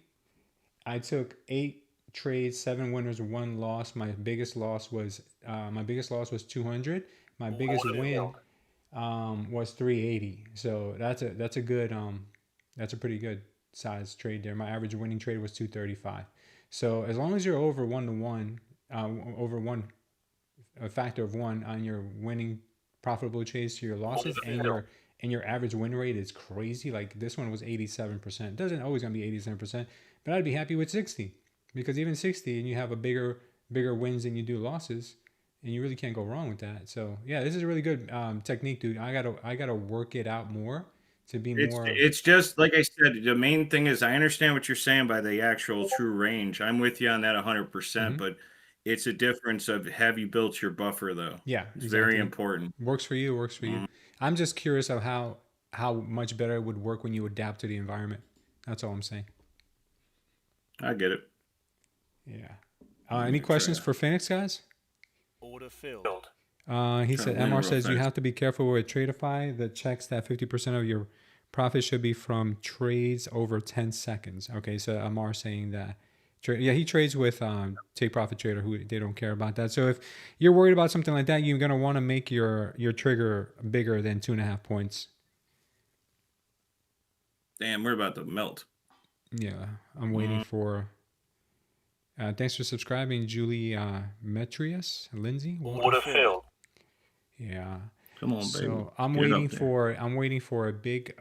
A: I took 8 trades, 7 winners, 1 loss. My biggest loss was 200. My biggest win was 380. So that's a good that's a pretty good size trade there. My average winning trade was 235. So as long as you're over 1-to-1, over a factor of 1 on your winning profitable trades to your losses, and your average win rate is crazy. Like this one was 87%. It doesn't always gonna be 87%, but I'd be happy with 60 because even 60 and you have a bigger wins than you do losses, and you really can't go wrong with that. So yeah, this is a really good technique, dude. I gotta work it out more to be more.
B: It's just like I said. The main thing is I understand what you're saying by the actual true range. I'm with you on that 100%. But it's a difference of have you built your buffer though?
A: Yeah,
B: it's very important.
A: Works for you. Works for you. I'm just curious of how much better it would work when you adapt to the environment. That's all I'm saying.
B: I get it.
A: Yeah. Any questions for Phoenix, guys?
C: Order filled.
A: He said, MR says you have to be careful with Tradeify that checks that 50% of your profit should be from trades over 10 seconds. Okay, so MR saying that Yeah, he trades with Take Profit Trader, who they don't care about that. So if you're worried about something like that, you're gonna want to make your trigger bigger than 2.5 points.
B: Damn, we're about to melt.
A: Yeah, I'm waiting for. Thanks for subscribing, Julie Metrius, Lindsay.
C: Order filled.
A: Yeah.
B: Come on, baby.
A: So I'm waiting for a big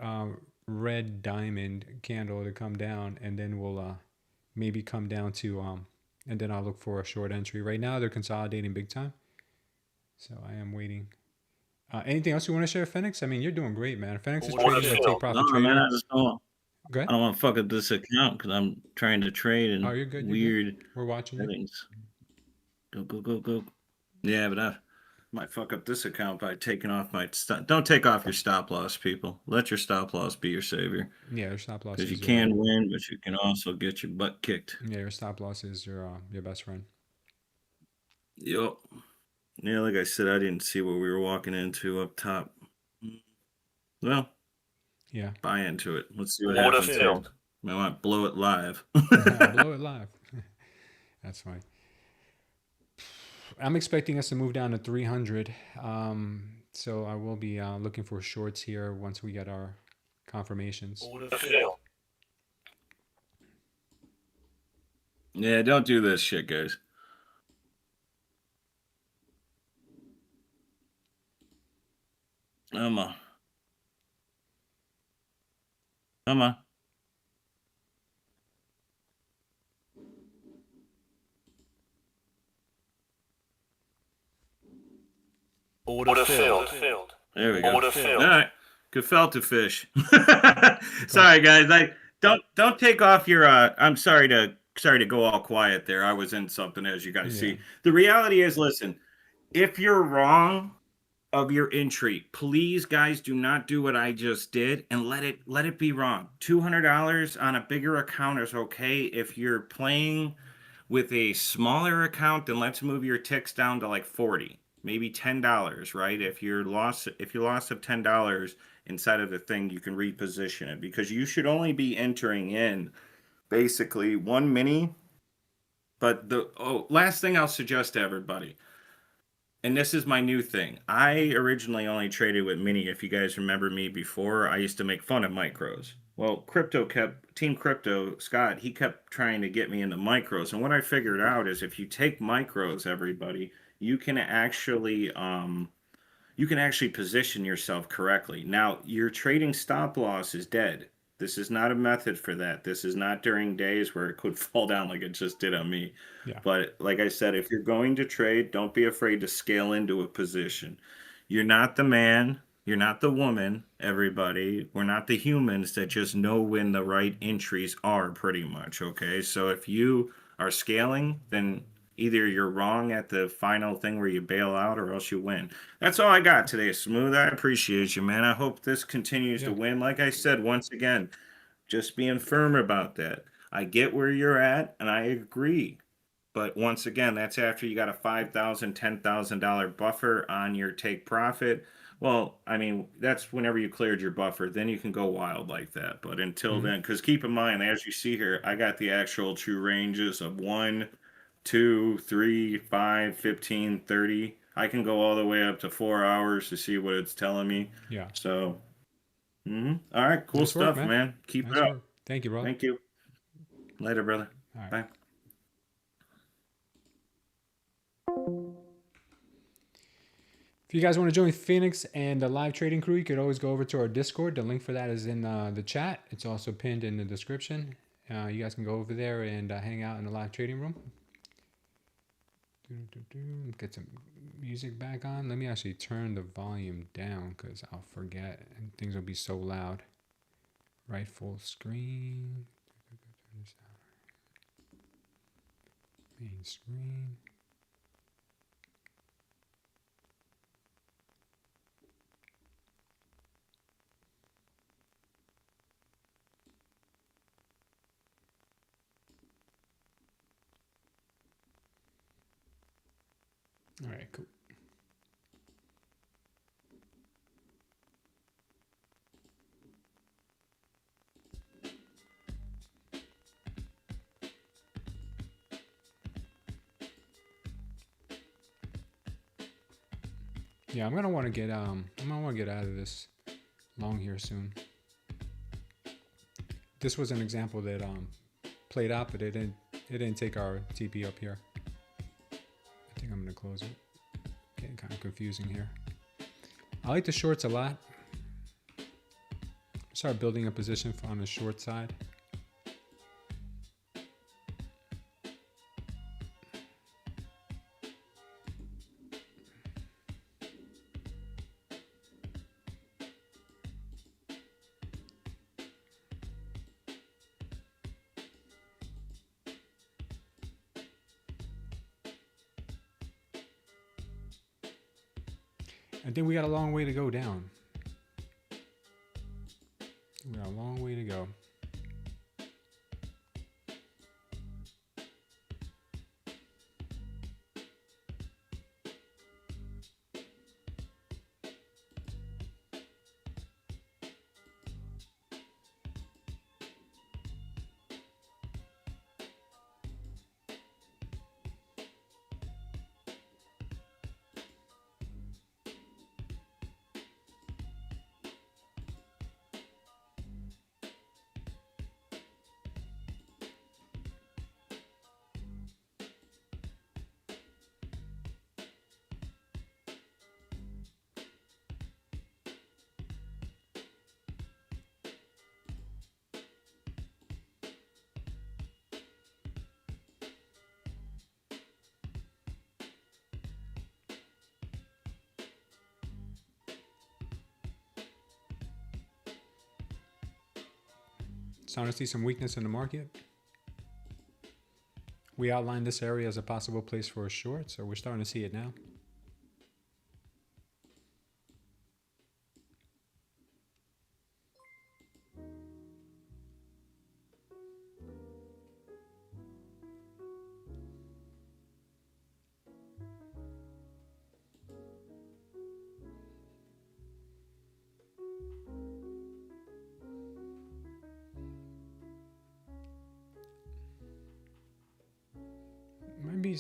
A: red diamond candle to come down, and then we'll maybe come down to and then I'll look for a short entry. Right now they're consolidating big time, so I am waiting. Anything else you want to share, Phoenix? I mean, you're doing great, man. Phoenix is trading with Take Profit Trader.
B: Man, I just don't.
A: Go ahead.
B: I don't want to fuck up this account because I'm trying to trade and
A: You're good.
B: weird.
A: We're watching
B: settings. Go. Yeah, but I might fuck up this account by taking off my don't take off your stop loss, people. Let your stop loss be your savior.
A: Yeah, your stop loss.
B: Because you can win, but you can also get your butt kicked.
A: Yeah, your stop loss is your best friend.
B: Yup. Yeah, like I said, I didn't see what we were walking into up top. Well,
A: yeah,
B: buy into it. Let's see what happens. I might blow it live.
A: Blow it live. That's fine. I'm expecting us to move down to 300. So I will be looking for shorts here once we get our confirmations.
C: Order filled.
B: Yeah, don't do this shit, guys. Come on.
C: Order filled.
B: There we go.
C: Order filled.
B: All right. Gefilte fish. Sorry, guys. Don't take off your. I'm sorry to go all quiet there. I was in something, as you guys see. The reality is, listen, if you're wrong of your entry, please, guys, do not do what I just did and let it be wrong. $200 on a bigger account is okay. If you're playing with a smaller account, then let's move your ticks down to like 40. Maybe $10, right? If you lost of $10 inside of the thing, you can reposition it, because you should only be entering in basically one mini. But last thing I'll suggest to everybody, and this is my new thing. I originally only traded with mini. If you guys remember me before, I used to make fun of micros. Well, Team Crypto, Scott, he kept trying to get me into micros. And what I figured out is if you take micros, everybody, you can actually position yourself correctly. Now, your trading stop loss is dead. This is not a method for that. This is not during days where it could fall down like it just did on me.
A: Yeah.
B: But like I said, if you're going to trade, don't be afraid to scale into a position. You're not the man. You're not the woman, everybody. We're not the humans that just know when the right entries are, pretty much, okay? So if you are scaling, then either you're wrong at the final thing where you bail out, or else you win. That's all I got today, Smooth. I appreciate you, man. I hope this continues to win. Like I said, once again, just being firm about that. I get where you're at, and I agree. But once again, that's after you got a $5,000, $10,000 buffer on your take profit. Well, I mean, that's whenever you cleared your buffer, then you can go wild like that. But until then, because keep in mind, as you see here, I got the actual true ranges of 1, 2, 3, 5, 15, 30. I can go all the way up to 4 hours to see what it's telling me.
A: Yeah.
B: So, all right, cool
A: Nice
B: stuff,
A: work,
B: man. Keep
A: Nice
B: it up.
A: work. Thank you, bro.
B: Thank you. Later, brother.
A: All right.
B: Bye.
A: If you guys want to join Phoenix and the live trading crew, you could always go over to our Discord. The link for that is in the chat. It's also pinned in the description. You guys can go over there and hang out in the live trading room. Get some music back on. Let me actually turn the volume down because I'll forget and things will be so loud. Right, full screen. Main screen. All right, cool. Yeah, I'm gonna want to get out of this long here soon. This was an example that played out, but it didn't take our TP up here. I think I'm gonna close it. Getting kind of confusing here. I like the shorts a lot. Start building a position on the short side. I think we got a long way to go down. We got a long way to go. Starting to see some weakness in the market. We outlined this area as a possible place for a short, so we're starting to see it now.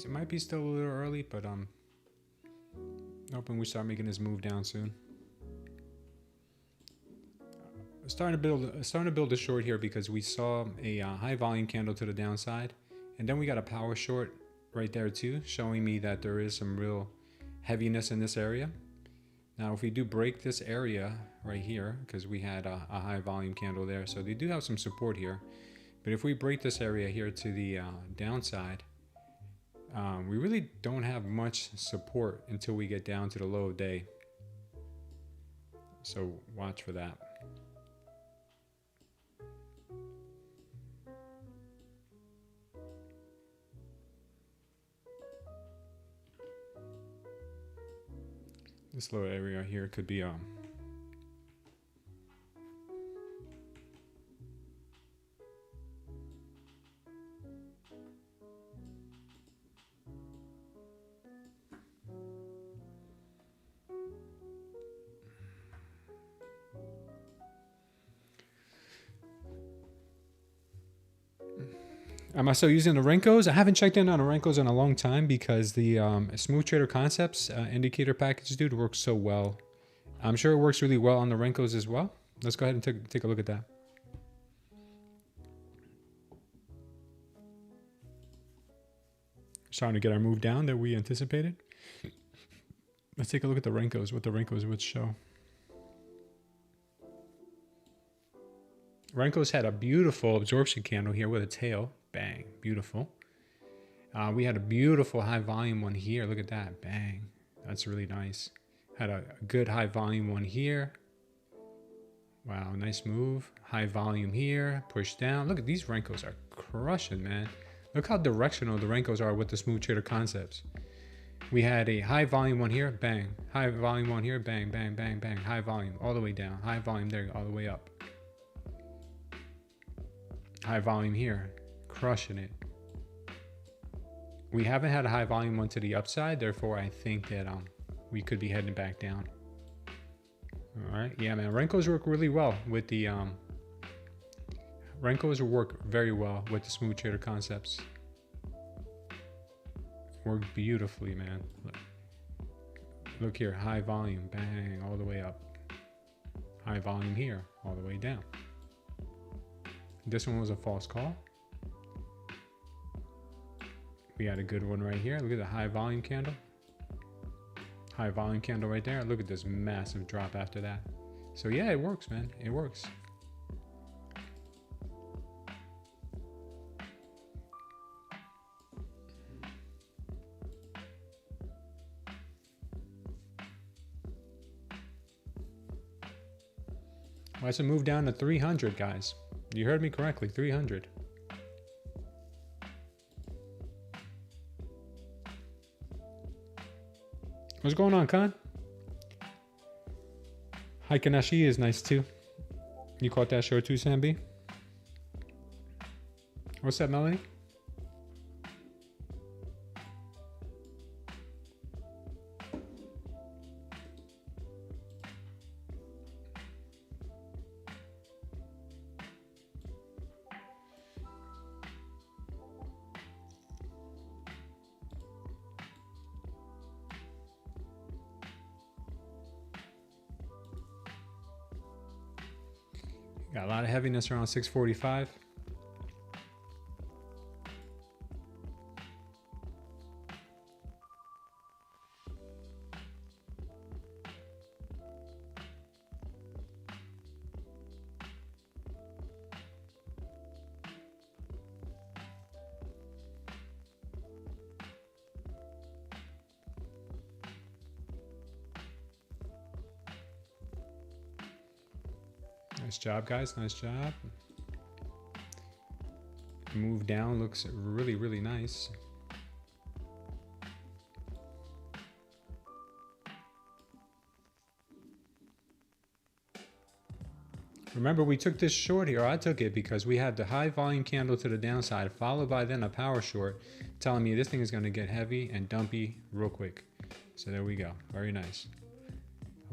A: Might be still a little early, but hoping we start making this move down soon. Starting to build a short here because we saw a high volume candle to the downside, and then we got a power short right there too, showing me that there is some real heaviness in this area. Now, if we do break this area right here, because we had a high volume candle there, so they do have some support here. But if we break this area here to the downside, we really don't have much support until we get down to the low of day. So watch for that. This little area here could be Am I still using the Renkos? I haven't checked in on the Renkos in a long time because the Smooth Trader Concepts indicator package, dude, works so well. I'm sure it works really well on the Renkos as well. Let's go ahead and take a look at that. Starting to get our move down that we anticipated. Let's take a look at the Renkos, what the Renkos would show. Renko's had a beautiful absorption candle here with a tail. Bang. Beautiful. We had a beautiful high volume one here. Look at that. Bang. That's really nice. Had a good high volume one here. Wow. Nice move. High volume here. Push down. Look at these Renkos are crushing, man. Look how directional the Renkos are with the Smooth Trader Concepts. We had a high volume one here. Bang. High volume one here. Bang, bang, bang, bang. High volume all the way down. High volume there all the way up. High volume here, crushing it. We haven't had a high volume one to the upside, therefore I think that we could be heading back down. All right, yeah, man. Renkos work really well with the Renkos work very well with the Smooth Trader Concepts. Work beautifully, man. Look here, high volume, bang, all the way up. High volume here, all the way down. This one was a false call. We had a good one right here. Look at the high volume candle. High volume candle right there. Look at this massive drop after that. So yeah, it works, man. It works. Let's move down to 300, guys. You heard me correctly, 300. What's going on, Khan? Haikanashi is nice too. You caught that show too, Sambi? What's up, Melanie? Got a lot of heaviness around 645. Nice job, guys. Nice job. Move down looks really, really nice. Remember, we took this short here. I took it because we had the high volume candle to the downside, followed by then a power short, telling me this thing is going to get heavy and dumpy real quick. So there we go. Very nice.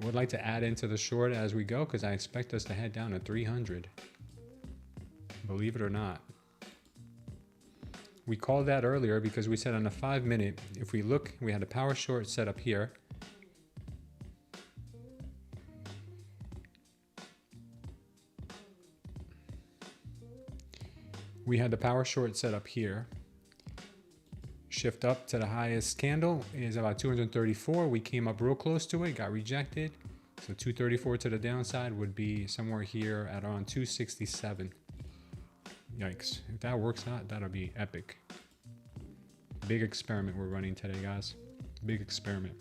A: I would like to add into the short as we go because I expect us to head down to 300. Believe it or not. We called that earlier because we said on a 5 minute, if we look, we had a power short set up here. We had the power short set up here. Shift up to the highest candle is about 234. We came up real close to it, got rejected. So 234 to the downside would be somewhere here at around 267. Yikes. If that works out, that'll be epic. Big experiment we're running today, guys. Big experiment.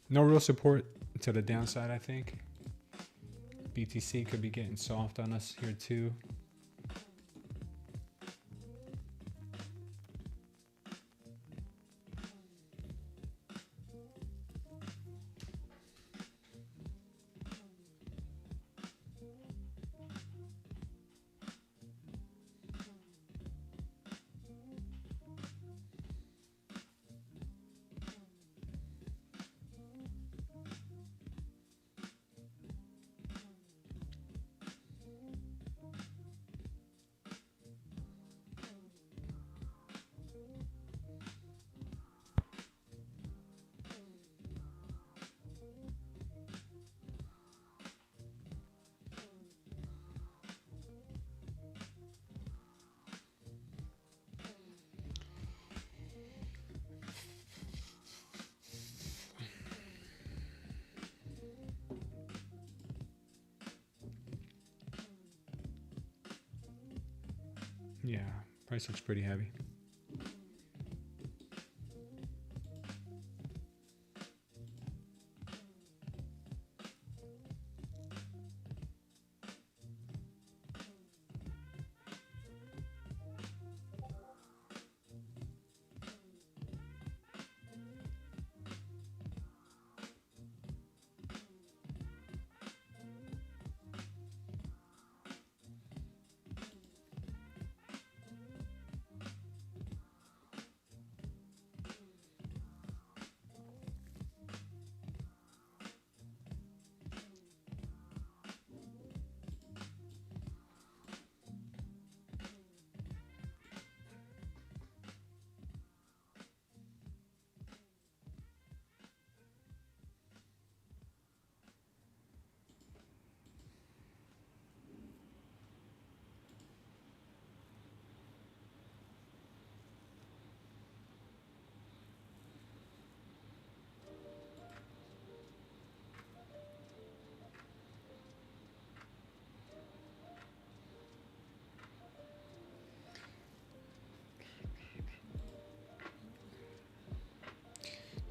A: No real support to the downside, I think. BTC could be getting soft on us here too. Yeah, price looks pretty heavy.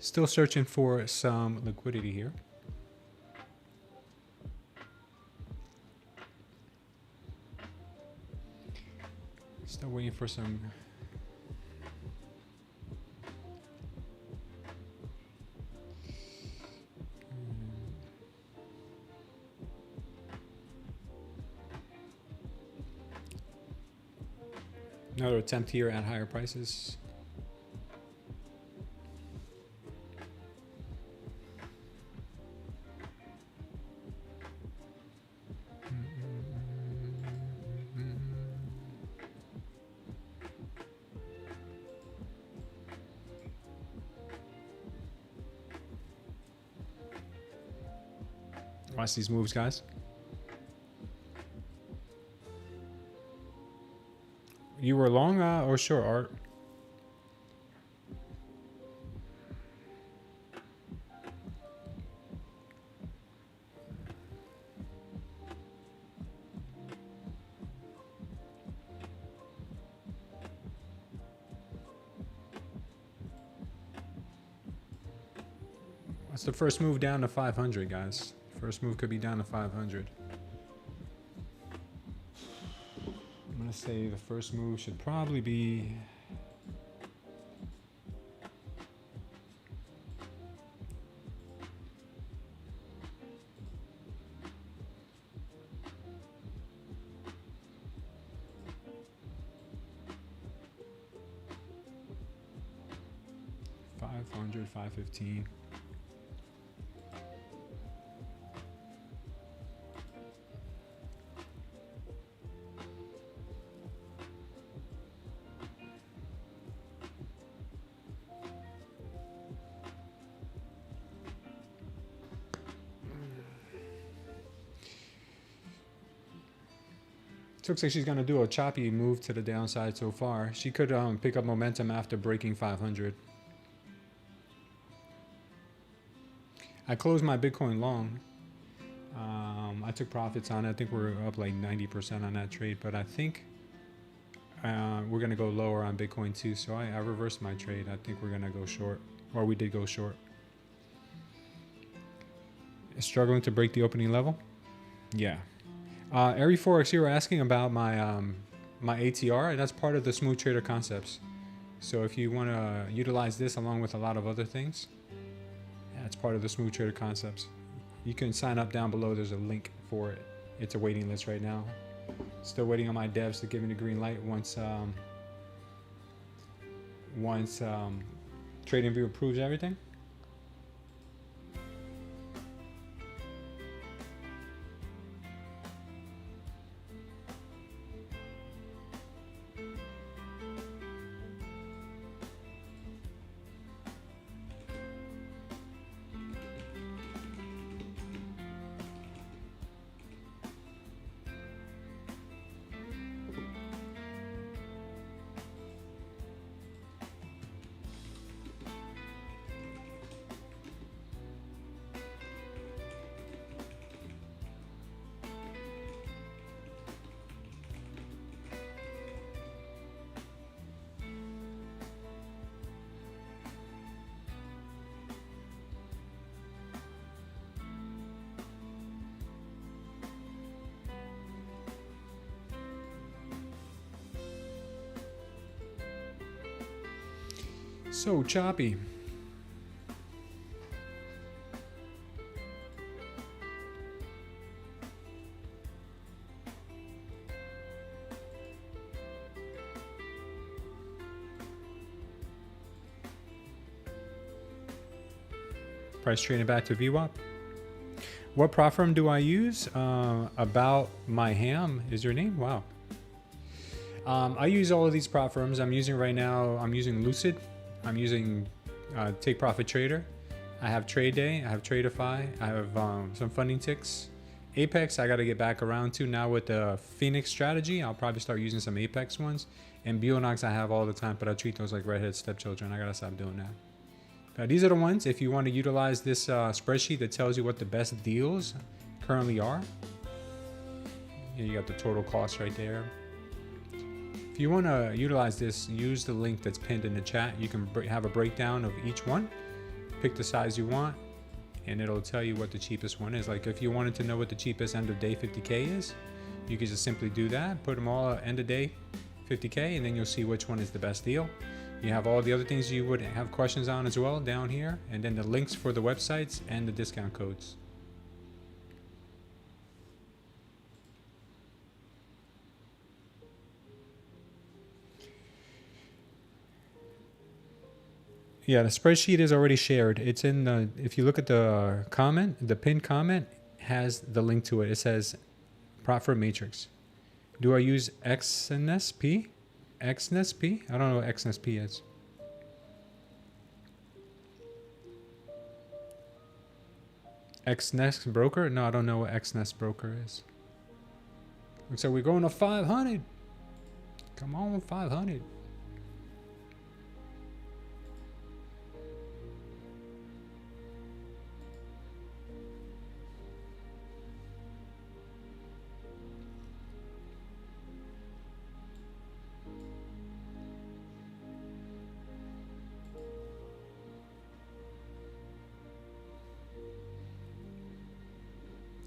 A: Still searching for some liquidity here. Still waiting for some. Another attempt here at higher prices. Watch these moves, guys. You were long or short, Art? What's the first move down to 500, guys? First move could be down to 500. I'm gonna say the first move should probably be $500, $515. Looks like she's going to do a choppy move to the downside so far. She could pick up momentum after breaking 500. I closed my Bitcoin long. I took profits on it. I think we're up like 90% on that trade, but I think we're going to go lower on Bitcoin too. So I reversed my trade. I think we're going to go short, or we did go short. Struggling to break the opening level? Yeah. Ari Forex, you were asking about my my ATR. That's part of the Smooth Trader concepts. So if you want to utilize this along with a lot of other things, that's part of the Smooth Trader concepts. You can sign up down below. There's a link for it. It's a waiting list right now. Still waiting on my devs to give me the green light once TradingView approves everything. So choppy. Price trading back to VWAP. What prop firm do I use? About my ham is your name? Wow. I use all of these prop firms. I'm using right now. I'm using Lucid. I'm using Take Profit Trader. I have Tradeday. I have Tradeify. I have some funding ticks. Apex, I got to get back around to now with the Phoenix strategy. I'll probably start using some Apex ones. And Bulenox, I have all the time, but I treat those like redhead stepchildren. I got to stop doing that. But these are the ones, if you want to utilize this spreadsheet that tells you what the best deals currently are. Here you got the total cost right there. If you want to utilize this, use the link that's pinned in the chat. You can have a breakdown of each one. pick the size you want, and it'll tell you what the cheapest one is. Like if you wanted to know what the cheapest end of day 50K is, you can just simply do that, put them all at end of day 50K, and then you'll see which one is the best deal. You have all the other things you would have questions on as well down here, and then the links for the websites and the discount codes. Yeah, the spreadsheet is already shared. It's in the, if you look at the comment, the pinned comment has the link to it. It says profit matrix. Do I use XNSP? XNSP? I don't know what XNSP is. XNest broker? No, I don't know what XNest broker is. Looks like we're going to 500. Come on, 500.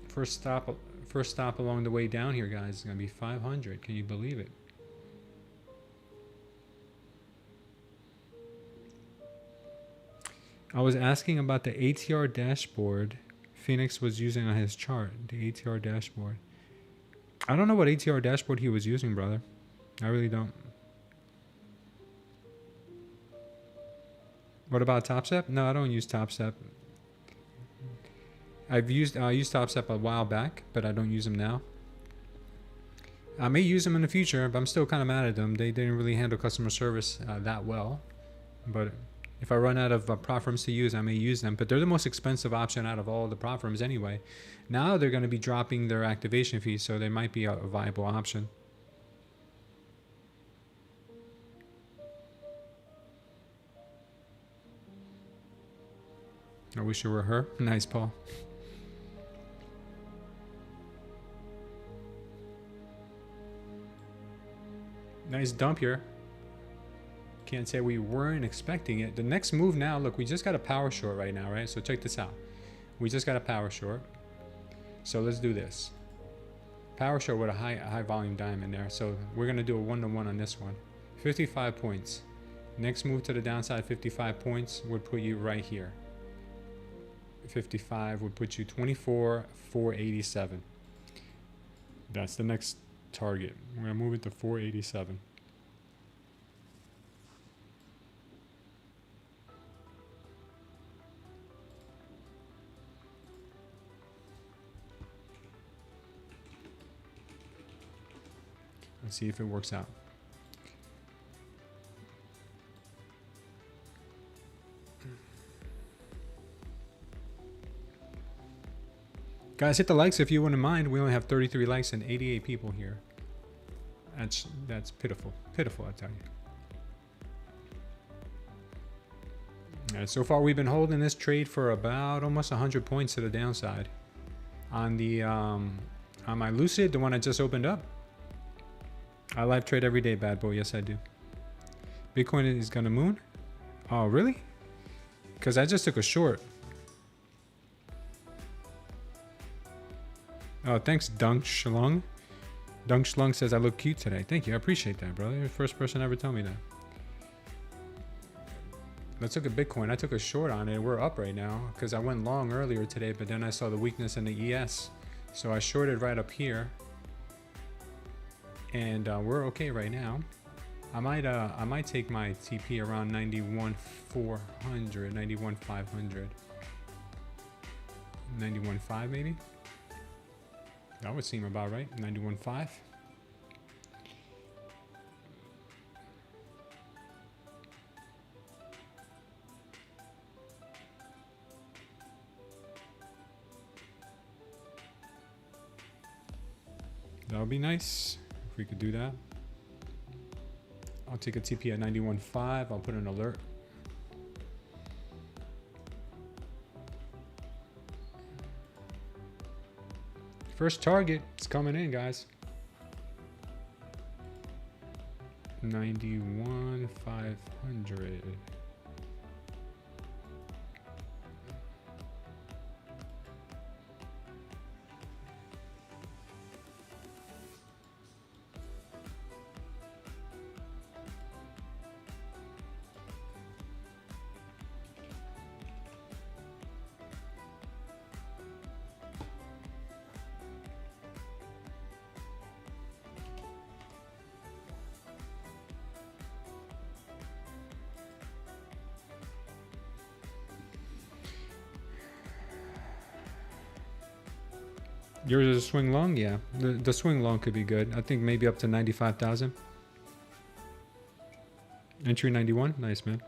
A: First stop along the way down here, guys, is gonna be 500. Can you believe it? I was asking about the ATR dashboard Phoenix was using on his chart. The ATR dashboard. I don't know what ATR dashboard he was using, brother. I really don't. What about TopStep? No, I don't use TopStep. I used TopStep a while back, but I don't use them now. I may use them in the future, but I'm still kind of mad at them. They didn't really handle customer service that well. But if I run out of prop firms to use, I may use them. But they're the most expensive option out of all the prop firms anyway. Now they're going to be dropping their activation fees, so they might be a viable option. I wish it were her. Nice, Paul. Nice dump here. Can't say we weren't expecting it. The next move now, look, we just got a power short right now, right? So check this out. We just got a power short. So let's do this. Power short with a high volume diamond there. So we're going to do a 1-to-1 on this one. 55 points. Next move to the downside, 55 points would put you right here. 55 would put you 24,487. That's the next target. We're going to move it to 487. Let's see if it works out. Guys, hit the likes if you wouldn't mind. We only have 33 likes and 88 people here. That's pitiful. Pitiful, I tell you. So far, we've been holding this trade for about almost 100 points to the downside. On the on my Lucid, the one I just opened up, I live trade every day, bad boy. Yes, I do. Bitcoin is gonna moon. Oh, really? Because I just took a short. Oh, thanks, Dunk Shlung. Dunk Shlung says I look cute today. Thank you. I appreciate that, brother. You're the first person ever tell me that. Let's look at Bitcoin. I took a short on it. We're up right now because I went long earlier today, but then I saw the weakness in the ES. So I shorted right up here. And we're okay right now. I might take my TP around 91,400, 91,500. 91.5 maybe? That would seem about right. 91.5. That would be nice if we could do that. I'll take a TP at 91.5. I'll put an alert. First target is coming in, guys. 91,500. Yours is a swing long? Yeah. The swing long could be good. I think maybe up to 95,000. Entry 91. Nice, man.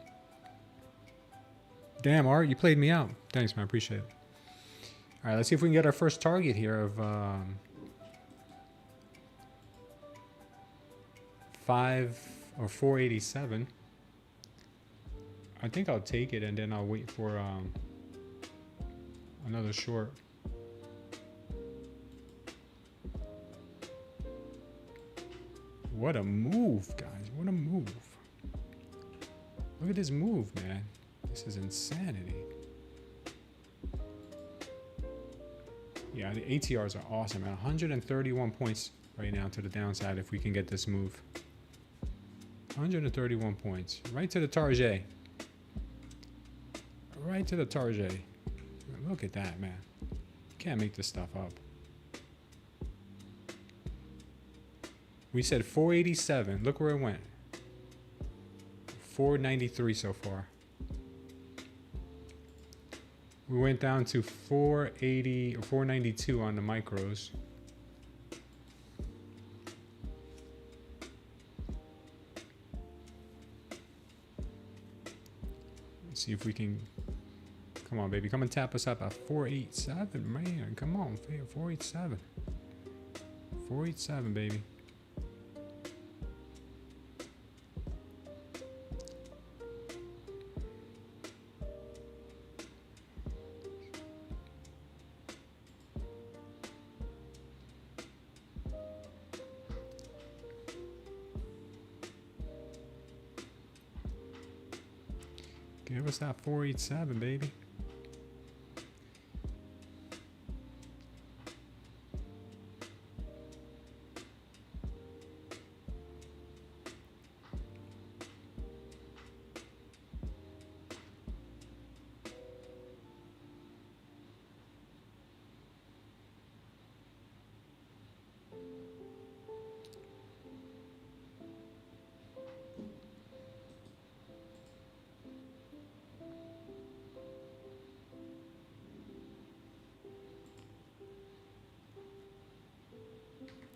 A: Damn, Art, you played me out. Thanks, man. Appreciate it. All right, let's see if we can get our first target here of 487. I think I'll take it and then I'll wait for another short. What a move, guys. What a move. Look at this move, man. This is insanity. Yeah, the ATRs are awesome, man. 131 points right now to the downside if we can get this move. 131 points. Right to the target. Right to the target. Look at that, man. You can't make this stuff up. We said 487. Look where it went. 493 so far. We went down to 480 or 492 on the micros. Let's see if we can. Come on, baby. Come and tap us up at 487, man. Come on, 487. 487, baby. Give us that 487, baby.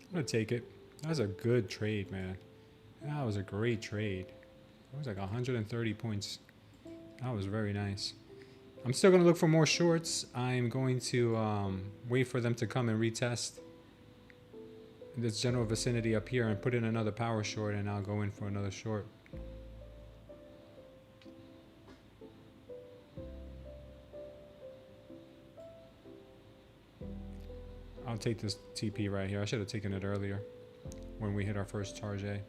A: I'm gonna take it. That was a good trade, man. That was a great trade. It was like 130 points. That was very nice. I'm still gonna look for more shorts. I'm going to wait for them to come and retest this general vicinity up here and put in another power short, and I'll go in for another short. I'll take this TP right here. I should have taken it earlier when we hit our first target.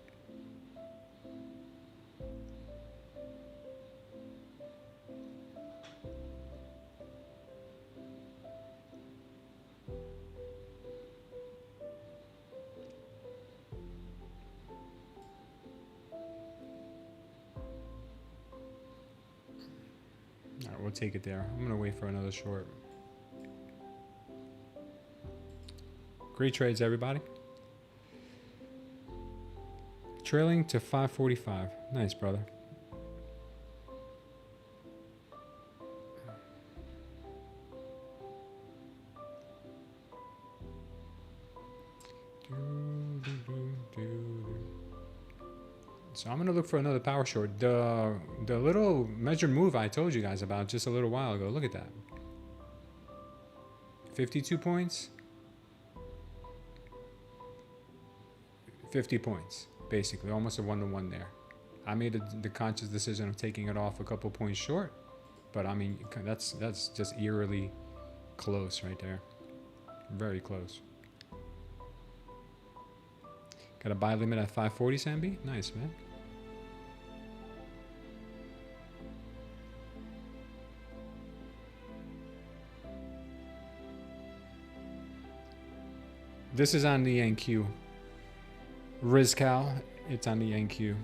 A: All right, we'll take it there. I'm going to wait for another short. Great trades, everybody. Trailing to 545. Nice, brother. So I'm going to look for another power short. The little measured move I told you guys about just a little while ago. Look at that. 52 points. 50 points, basically, almost a 1-to-1 there. I made the conscious decision of taking it off a couple points short, but I mean, that's just eerily close right there. Very close. Got a buy limit at 540, Sambi? Nice, man. This is on the NQ. Rizcal, it's on the NQ.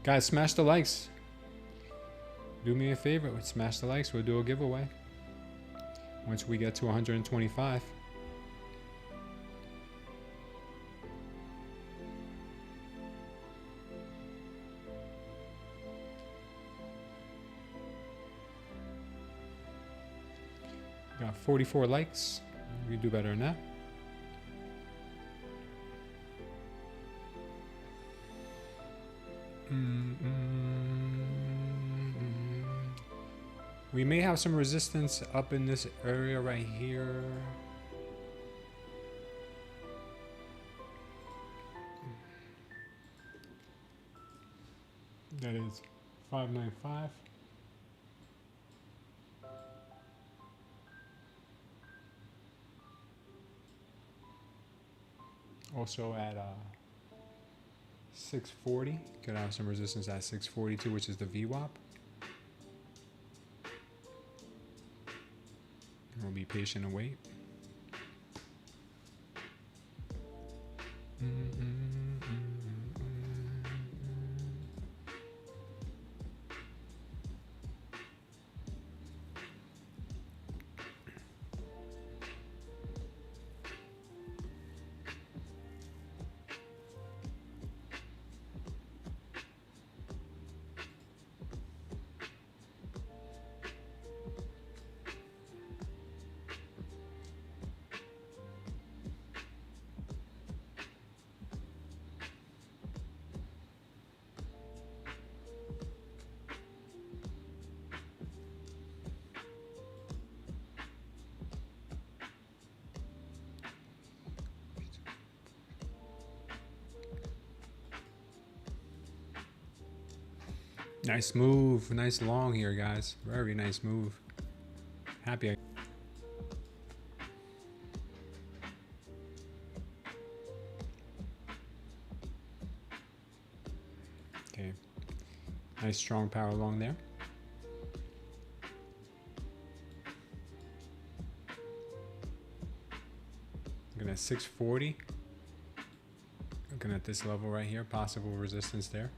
A: Guys, smash the likes. Do me a favor, smash the likes. We'll do a giveaway once we get to 125. Got 44 likes. We do better than that. We may have some resistance up in this area right here. That is 595. Also at 640, could have some resistance at 642, which is the VWAP. We'll be patient and wait. Nice move, nice long here, guys. Very nice move. Happy. Okay, nice strong power long there. Looking at 640. Looking at this level right here, possible resistance there.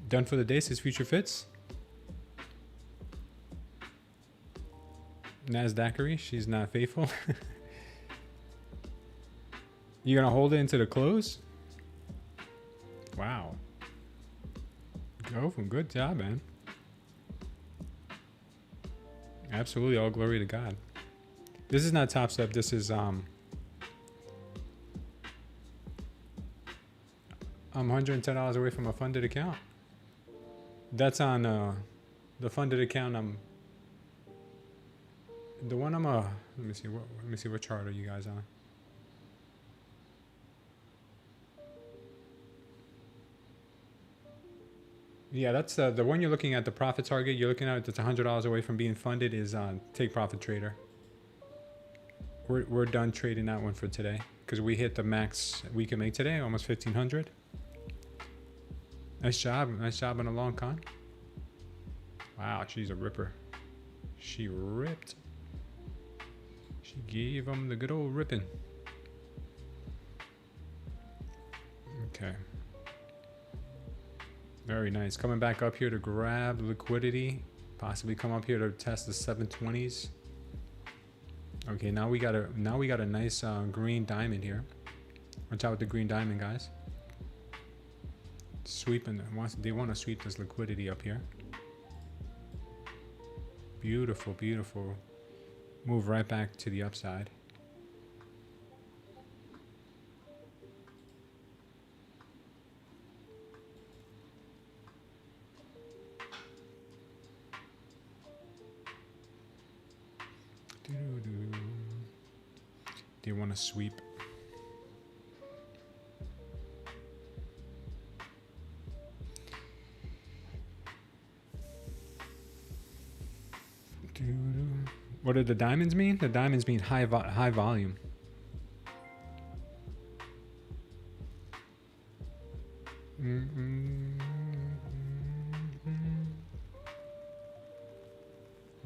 A: Done for the day, says Future Fits. Nasdaqery, she's not faithful. You gonna hold it into the close? Wow. Go from good job, man. Absolutely, all glory to God. This is not TopStep. This is I'm $110 away from a funded account. That's on the funded account. The one I'm let me see what chart are you guys on? Yeah, that's the one you're looking at. The profit target you're looking at that's $100 away from being funded is on Take Profit Trader. We're done trading that one for today because we hit the max we can make today, almost 1,500. Nice job on a long con. Wow, she's a ripper. She ripped. She gave him the good old ripping. Okay. Very nice. Coming back up here to grab liquidity. Possibly come up here to test the 720s. Okay, now we got a nice green diamond here. Watch out with the green diamond, guys. Sweeping. They want to sweep this liquidity up here. Beautiful, beautiful. Move right back to the upside. They want to sweep. What do the diamonds mean? The diamonds mean high volume.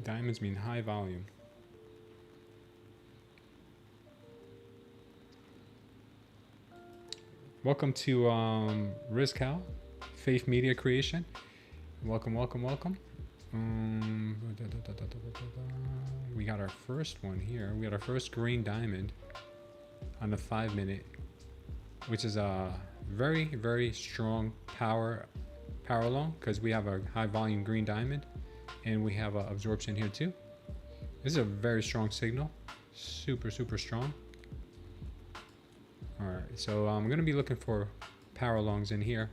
A: Diamonds mean high volume. Welcome to Rizcal, Faith Media Creation. Welcome, welcome, welcome. We got our first one here. We got our first green diamond on the 5 minute, which is a very, very strong power long, because we have a high volume green diamond and we have absorption here too. This is a very strong signal, super strong. All right, so I'm gonna be looking for power longs in here.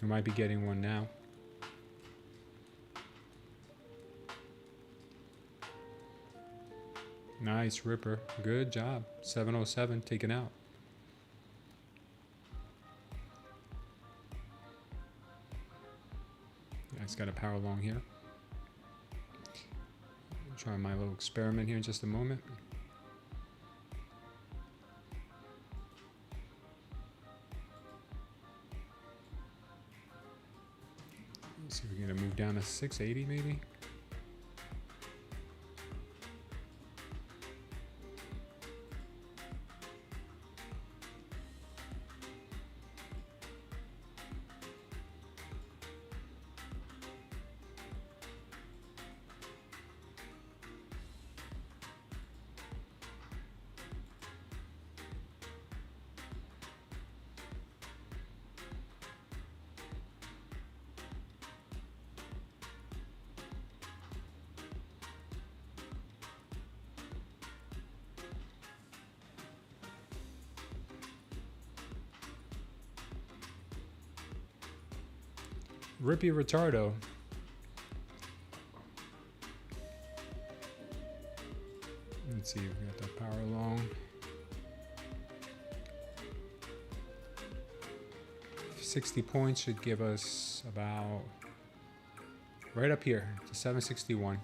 A: We might be getting one now. Nice ripper, good job. 707 taken out. It's got a power long here. Try my little experiment here in just a moment. Let's see if we're gonna move down to 680 maybe. Rippy Retardo. Let's see, we got the power long. 60 points should give us about right up here to 761.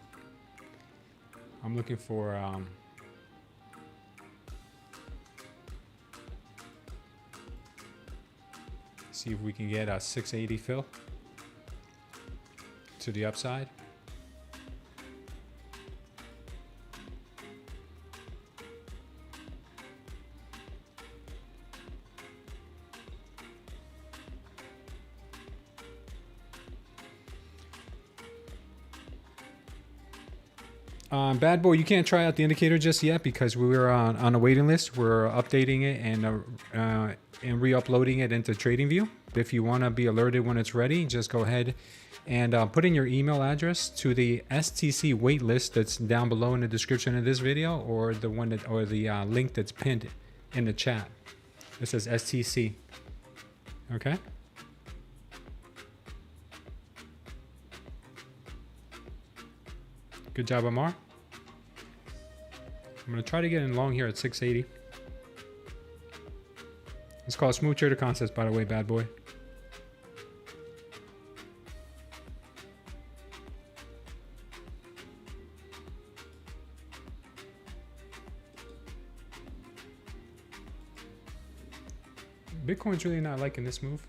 A: I'm looking for see if we can get a 680 fill to the upside. Bad boy, you can't try out the indicator just yet because we were on a waiting list. We're updating it and re-uploading it into TradingView. If you want to be alerted when it's ready, just go ahead and put in your email address to the STC wait list that's down below in the description of this video, or the one that, or the link that's pinned in the chat. It says STC. Okay. Good job, Amar. I'm gonna try to get in long here at 680. It's called Smooth Trader Concepts, by the way, bad boy. Bitcoin's really not liking this move.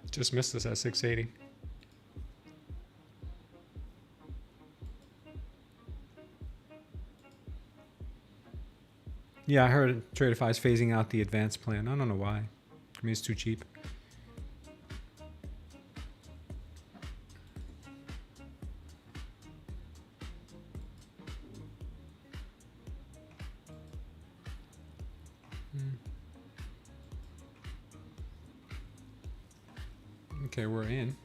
A: Just missed us at 680. Yeah, I heard Tradeify is phasing out the advanced plan. I don't know why. I mean, it's too cheap. Okay, we're in.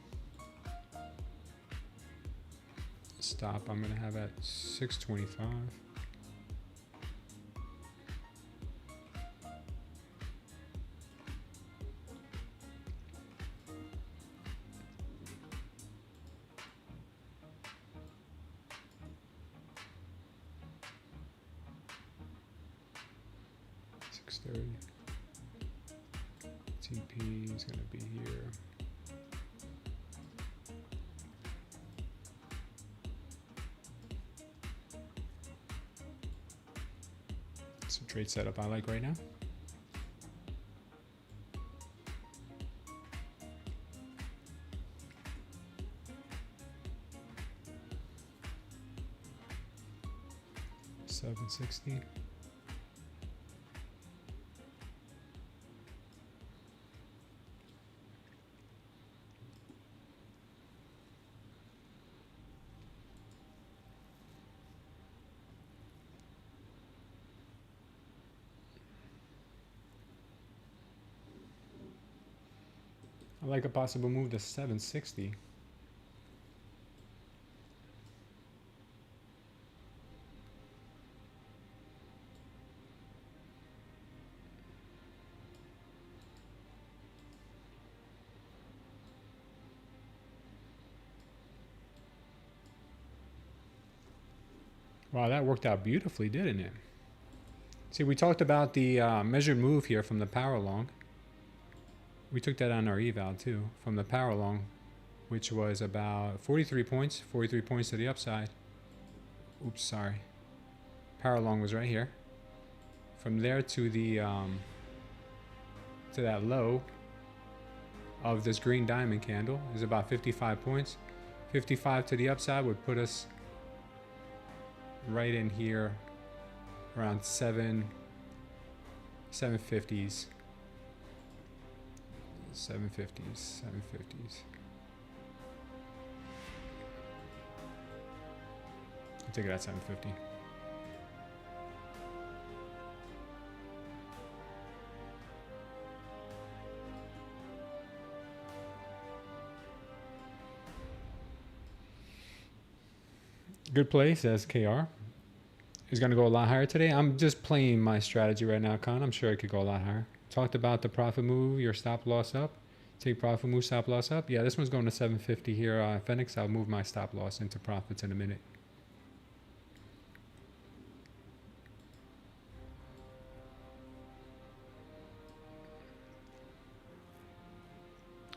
A: Stop, I'm gonna have at 625. TP is going to be here. It's a trade setup I like right now. $760. I like a possible move to 760. Wow, that worked out beautifully, didn't it? See, we talked about the measured move here from the power long. We took that on our eval too, from the power long, which was about 43 points, 43 points to the upside. Oops, sorry. Power long was right here. From there to the to that low of this green diamond candle is about 55 points. 55 to the upside would put us right in here around 750s. 750s. I'll take it at 750. Good play, says KR. Is going to go a lot higher today. I'm just playing my strategy right now, Con. I'm sure it could go a lot higher. Talked about the profit move, your stop loss up. Take profit move, stop loss up. Yeah, this one's going to 750 here. Phoenix, I'll move my stop loss into profits in a minute.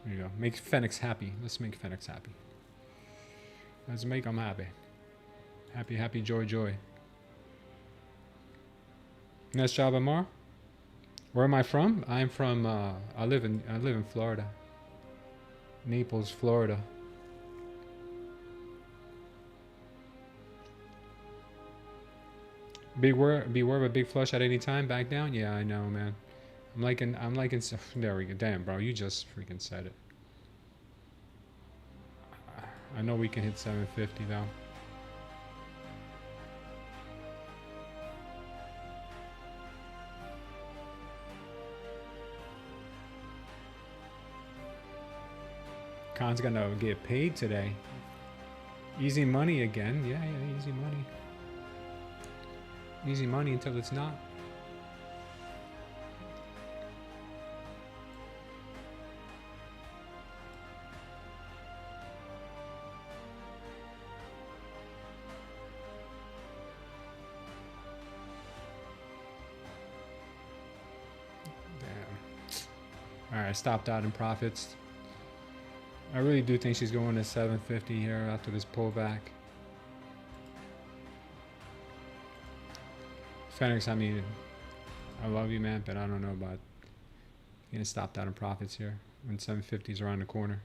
A: There you go. Make Phoenix happy. Let's make Phoenix happy. Let's make them happy. Happy, happy, joy, joy. Nice job, Amar. Where am I from? I'm from. I live in Florida. Naples, Florida. Beware of a big flush at any time. Back down. Yeah, I know, man. I'm liking. There we go. Damn, bro, you just freaking said it. I know we can hit 750 though. Khan's gonna get paid today. Easy money again. Yeah, easy money. Easy money until it's not. Damn. All right, stopped out in profits. I really do think she's going to 750 here after this pullback. Phoenix, I mean, I love you, man, but I don't know about getting stopped out in profits here when 750 is around the corner.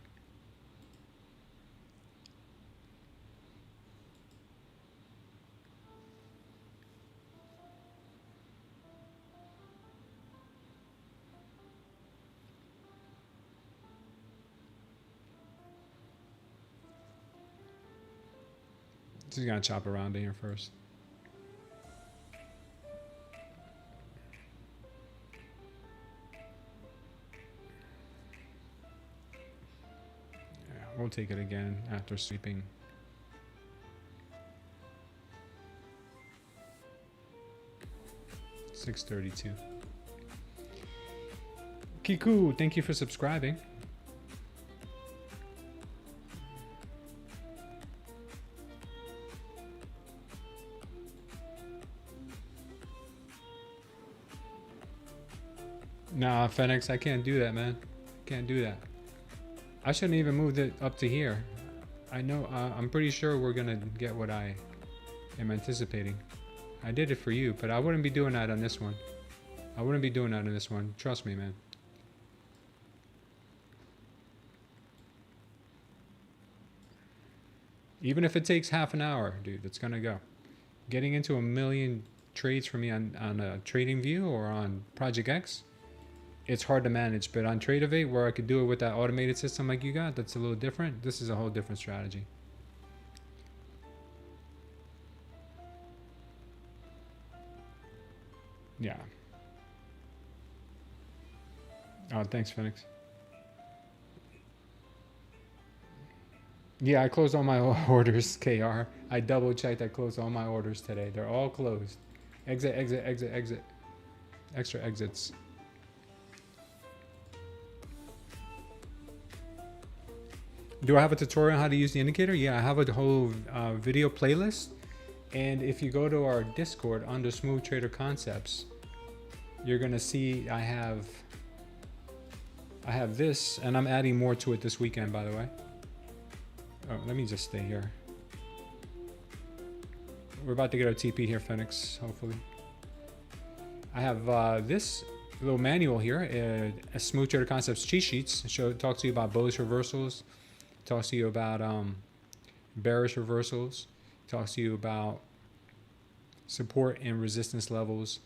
A: Just gonna chop around in here first. Yeah, we'll take it again after sweeping. $632. Kiku, thank you for subscribing. Nah, Phoenix, I can't do that, man. Can't do that. I shouldn't even move it up to here. I know, I'm pretty sure we're gonna get what I am anticipating. I did it for you, but I wouldn't be doing that on this one. I wouldn't be doing that on this one. Trust me, man. Even if it takes half an hour, dude, it's gonna go. Getting into 1,000,000 trades for me on a Trading View or on Project X, it's hard to manage. But on Tradeify, where I could do it with that automated system like you got, that's a little different. This is a whole different strategy. Yeah. Oh, thanks, Phoenix. Yeah, I closed all my orders, KR. I double checked. I closed all my orders today. They're all closed. Exit, exit, exit, exit. Extra exits. Do I have a tutorial on how to use the indicator? Yeah, I have a whole video playlist. And if you go to our Discord under Smooth Trader Concepts, you're gonna see I have this, and I'm adding more to it this weekend, by the way. Oh, let me just stay here. We're about to get our TP here, Phoenix, hopefully. I have this little manual here, a Smooth Trader Concepts cheat sheets. Talks to you about bullish reversals. Talks to you about bearish reversals. Talks to you about support and resistance levels.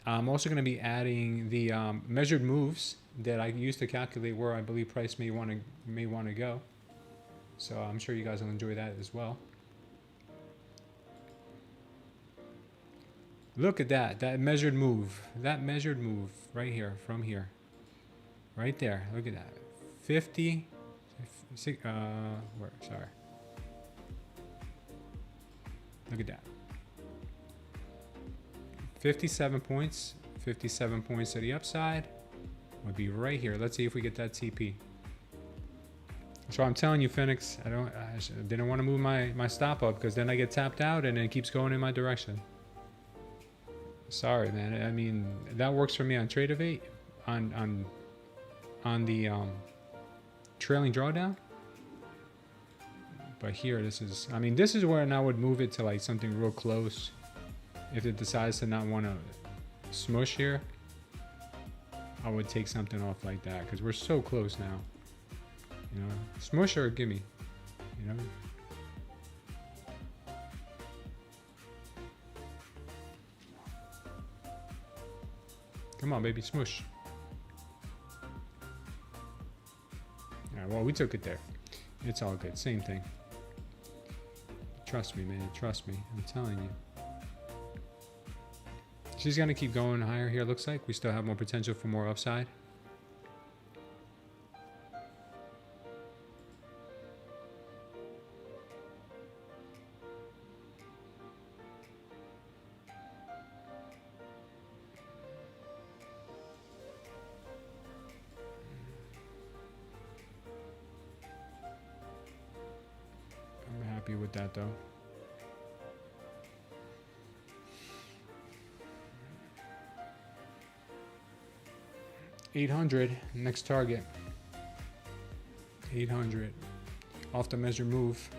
A: I'm also going to be adding the measured moves that I use to calculate where I believe price may want to go. So I'm sure you guys will enjoy that as well. Look at that measured move. That measured move right here, from here. Right there. Look at that. 50. Sorry. Look at that. 57 points. 57 points to the upside. Would be right here. Let's see if we get that TP. So I'm telling you, Phoenix, I didn't want to move my stop up because then I get tapped out and it keeps going in my direction. Sorry, man. I mean, that works for me on Tradeify, on the trailing drawdown. But here, this is where I would move it to like something real close. If it decides to not want to smush here, I would take something off like that because we're so close now. You know, smush or gimme, you know. Come on, baby, smush. All right, well, we took it there. It's all good. Same thing. Trust me, man. Trust me. I'm telling you. She's going to keep going higher here, looks like. We still have more potential for more upside. With that though. $800 next target. 800 off the measure move.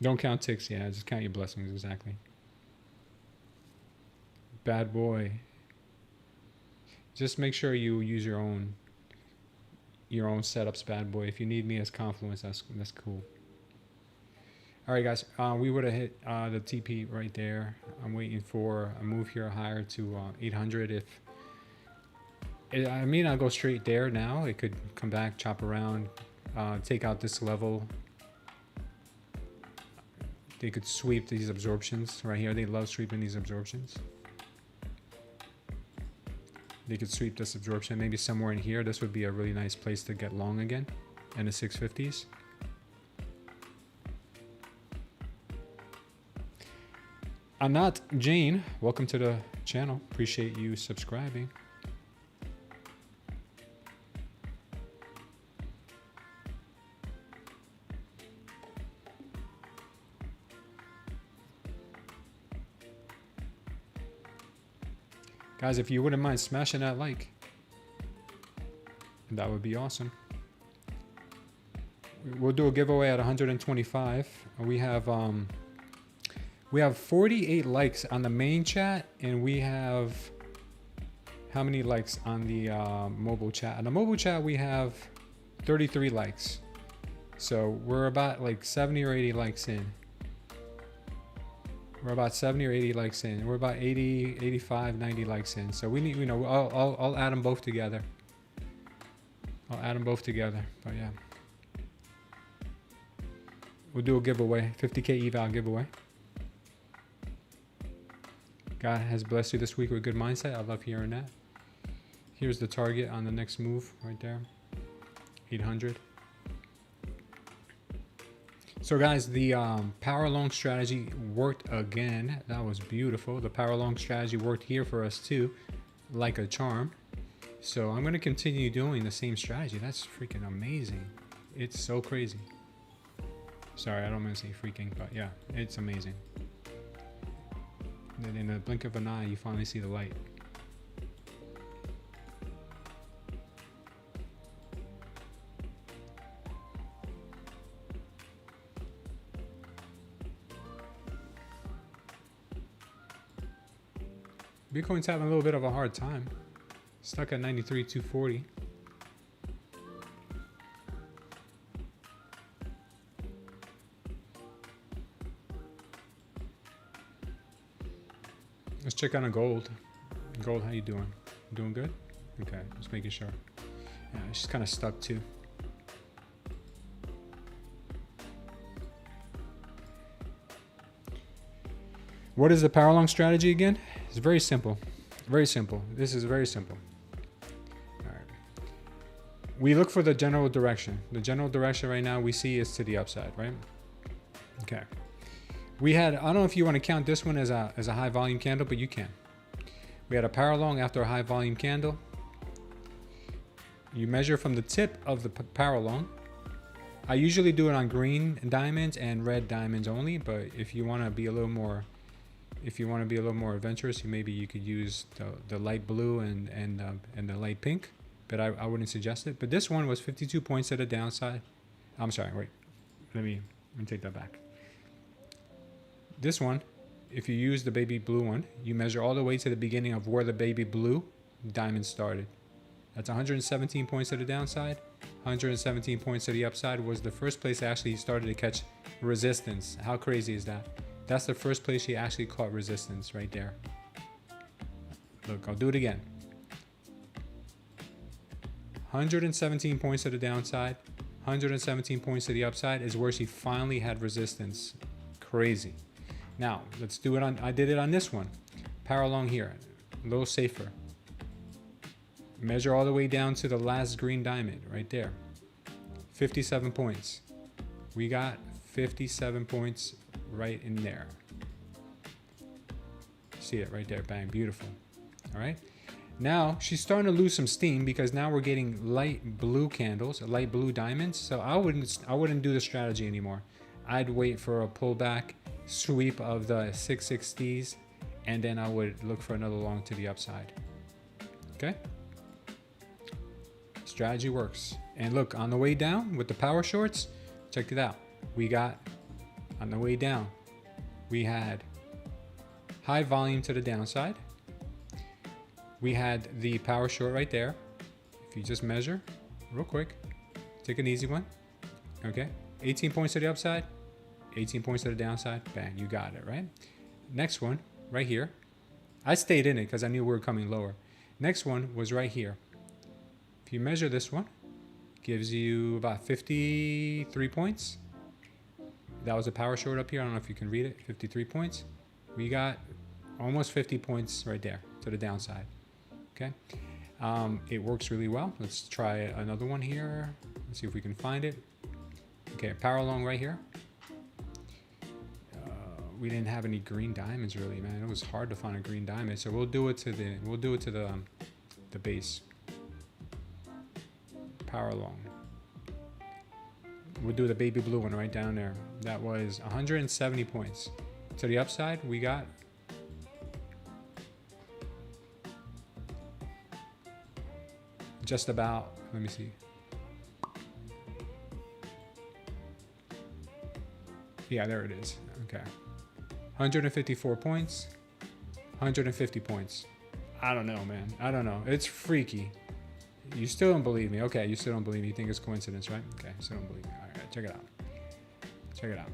A: Don't count ticks, yeah, just count your blessings, exactly. Bad boy. Just make sure you use your own setups, bad boy. If you need me as Confluence, that's cool. All right, guys, we would have hit the TP right there. I'm waiting for a move here higher to 800. I mean, I'll go straight there now. It could come back, chop around, take out this level. They could sweep these absorptions right here. They love sweeping these absorptions. They could sweep this absorption. Maybe somewhere in here, this would be a really nice place to get long again in the 650s. Anat Jane, welcome to the channel. Appreciate you subscribing. Guys, if you wouldn't mind smashing that like, that would be awesome. We'll do a giveaway at 125. We have 48 likes on the main chat, and we have how many likes on the mobile chat? On the mobile chat, we have 33 likes. So we're about like 70 or 80 likes in. We're about 70 or 80 likes in. We're about 80, 85, 90 likes in. So we need, you know, I'll add them both together. I'll add them both together. But yeah, we'll do a giveaway, 50K eval giveaway. God has blessed you this week with good mindset. I love hearing that. Here's the target on the next move right there, 800. So guys, the power long strategy worked again. That was beautiful. The power long strategy worked here for us too, like a charm. So I'm going to continue doing the same strategy. That's freaking amazing. It's so crazy. Sorry, I don't mean to say freaking, but yeah, it's amazing. And then in the blink of an eye, you finally see the light. Bitcoin's having a little bit of a hard time. Stuck at 93,240. Let's check on a gold. Gold, how you doing? Doing good? Okay, just making sure. Yeah, it's just kind of stuck too. What is the power long strategy again? It's very simple. Very simple. This is very simple. All right. We look for the general direction. The general direction right now we see is to the upside, right? Okay. We had, I don't know if you want to count this one as a high volume candle, but you can. We had a power long after a high volume candle. You measure from the tip of the power long. I usually do it on green diamonds and red diamonds only, but if you want to be a little more adventurous, maybe you could use the light blue and the light pink, but I wouldn't suggest it. But this one was 52 points at the downside. I'm sorry, wait, let me take that back. This one, if you use the baby blue one, you measure all the way to the beginning of where the baby blue diamond started. That's 117 points to the downside. 117 points to the upside was the first place I actually started to catch resistance. How crazy is that? That's the first place she actually caught resistance right there. Look, I'll do it again. 117 points to the downside. 117 points to the upside is where she finally had resistance. Crazy. Now, let's do it on, I did it on this one. Power long here, a little safer. Measure all the way down to the last green diamond right there. 57 points. We got 57 points right in there. See it right there, bang, beautiful. All right. Now she's starting to lose some steam because now we're getting light blue candles, light blue diamonds. So I wouldn't do the strategy anymore. I'd wait for a pullback sweep of the 660s, and then I would look for another long to the upside. Okay. Strategy works. And look, on the way down with the power shorts, check it out. We got, on the way down, we had high volume to the downside. We had the power short right there. If you just measure real quick, take an easy one. Okay. 18 points to the upside, 18 points to the downside. Bang, you got it, right? Next one right here. I stayed in it because I knew we were coming lower. Next one was right here. If you measure this one, gives you about 53 points. That was a power short up here. I don't know if you can read it. 53 points. We got almost 50 points right there to the downside. Okay. It works really well. Let's try another one here. Let's see if we can find it. Okay, power long right here. We didn't have any green diamonds really, man. It was hard to find a green diamond, so we'll do it to the base. Power long. We'll do the baby blue one right down there. That was 170 points. To the upside, we got just about, let me see. Yeah, there it is. Okay. 154 points. 150 points. I don't know, man. I don't know. It's freaky. You still don't believe me. Okay, you still don't believe me. You think it's coincidence, right? Okay, still don't believe me. All right, check it out. Check it out.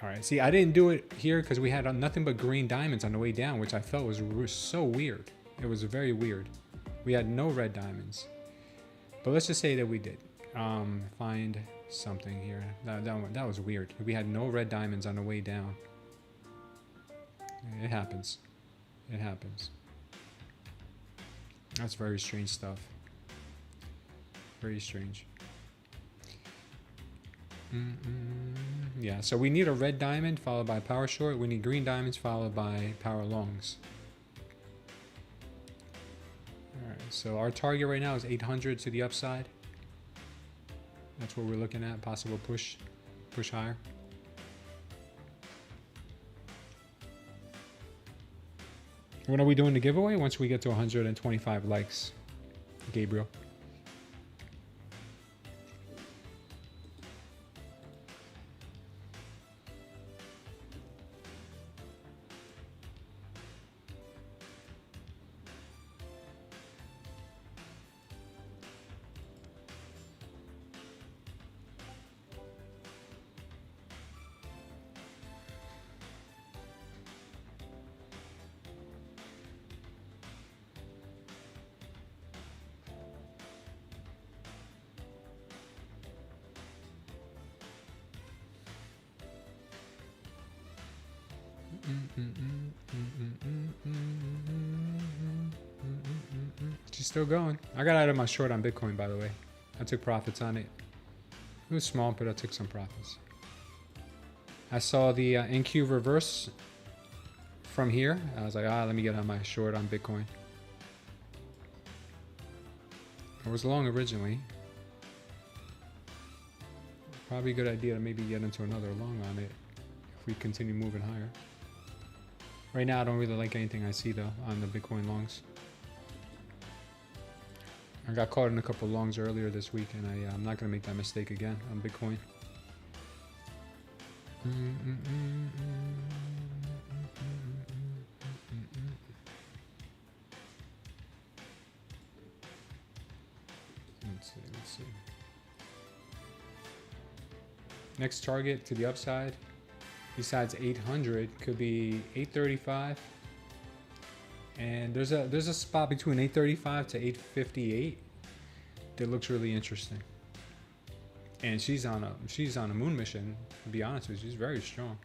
A: All right, see, I didn't do it here because we had nothing but green diamonds on the way down, which I felt was so weird. It was very weird. We had no red diamonds. But let's just say that we did. Find something here. That was weird. We had no red diamonds on the way down. It happens. It happens. That's very strange stuff. Very strange. Yeah, so we need a red diamond followed by power short. We need green diamonds followed by power longs. Alright, so our target right now is 800 to the upside. That's what we're looking at. Possible push higher. When are we doing the giveaway? Once we get to 125 likes, Gabriel. She's still going. I got out of my short on Bitcoin, by the way. I took profits on it. It was small, but I took some profits. I saw the NQ reverse from here. I was like, let me get on my short on Bitcoin. I was long originally. Probably a good idea to maybe get into another long on it if we continue moving higher. Right now, I don't really like anything I see though on the Bitcoin longs. I got caught in a couple longs earlier this week, and I'm not gonna make that mistake again on Bitcoin. Let's see. Next target to the upside, besides 800, could be 835. And there's a spot between 835 to 858 that looks really interesting. And she's on a moon mission. To be honest with you, she's very strong.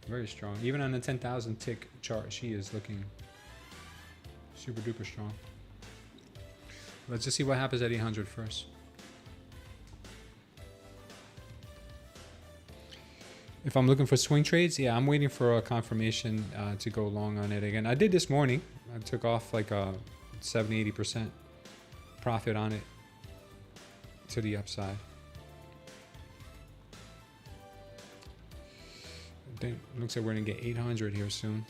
A: Very strong. Even on the 10,000 tick chart, she is looking super duper strong. Let's just see what happens at 800 first. If I'm looking for swing trades, yeah, I'm waiting for a confirmation to go long on it again. I did this morning. I took off like a 70-80% profit on it to the upside. I think looks like we're gonna get 800 here soon.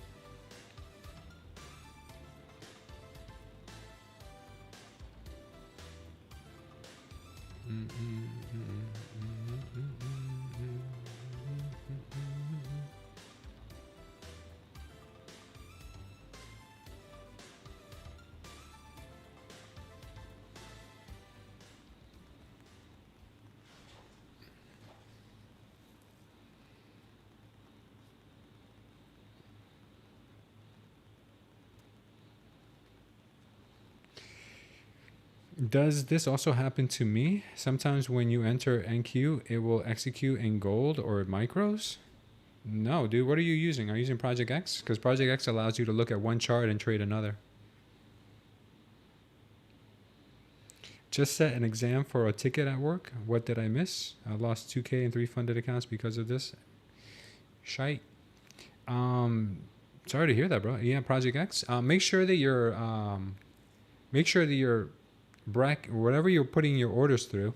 A: Does this also happen to me? Sometimes when you enter NQ, it will execute in gold or micros? No, dude, what are you using? Are you using Project X? Because Project X allows you to look at one chart and trade another. Just set an exam for a ticket at work. What did I miss? I lost 2K in 3 funded accounts because of this. Shite. Sorry to hear that, bro. Yeah, Project X. Make sure that your whatever you're putting your orders through,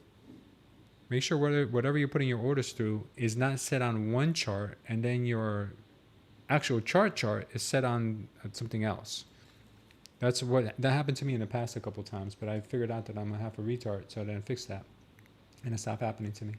A: make sure whatever you're putting your orders through is not set on one chart, and then your actual chart is set on something else. That happened to me in the past a couple times, but I figured out that I'm half a retard, so I didn't fix that, and it stopped happening to me.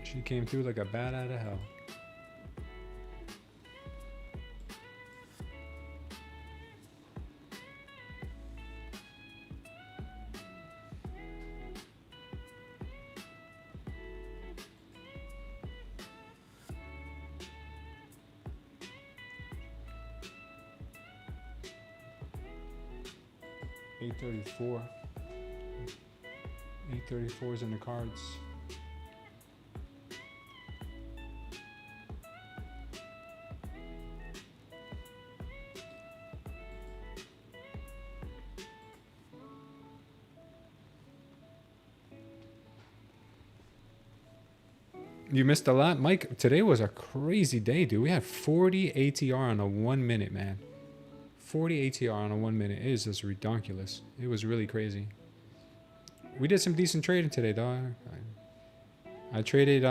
A: She came through like a bat out of hell. $834. 834 is in the cards. You missed a lot, Mike. Today was a crazy day, dude. We had 40 ATR on a 1 minute, man. 40 ATR on a 1 minute. It is just ridiculous. It was really crazy. We did some decent trading today, dog. I traded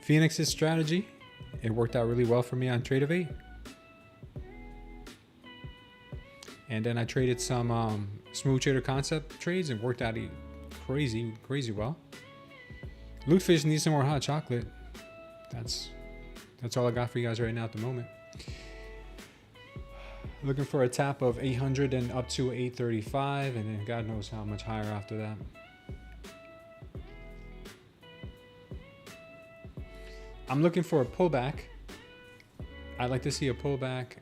A: Phoenix's strategy. It worked out really well for me on Tradeify. And then I traded some smooth trader concept trades and worked out crazy well. Lootfish needs some more hot chocolate. That's all I got for you guys right now at the moment. Looking for a tap of 800 and up to 835, and then God knows how much higher after that. I'm looking for a pullback. I'd like to see a pullback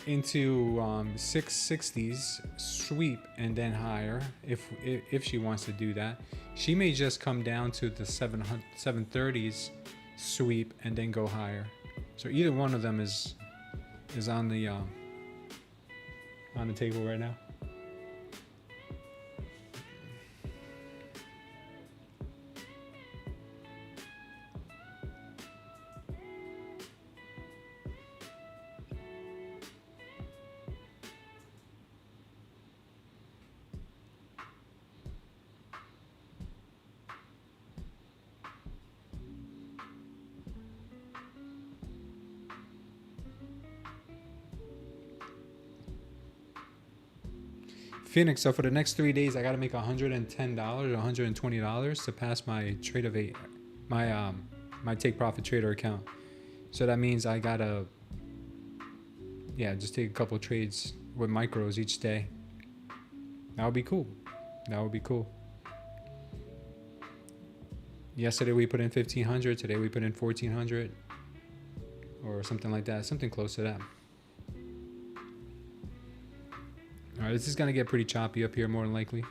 A: into 660s sweep and then higher if she wants to do that. She may just come down to the 730s sweep and then go higher. So either one of them is on the table right now. Phoenix, so for the next 3 days, I got to make $110 or $120 to pass my Tradeify, my take profit trader account. So that means I got to, just take a couple trades with micros each day. That would be cool. That would be cool. Yesterday we put in 1,500. Today we put in 1,400 or something like that. Something close to that. All right, this is going to get pretty choppy up here more than likely.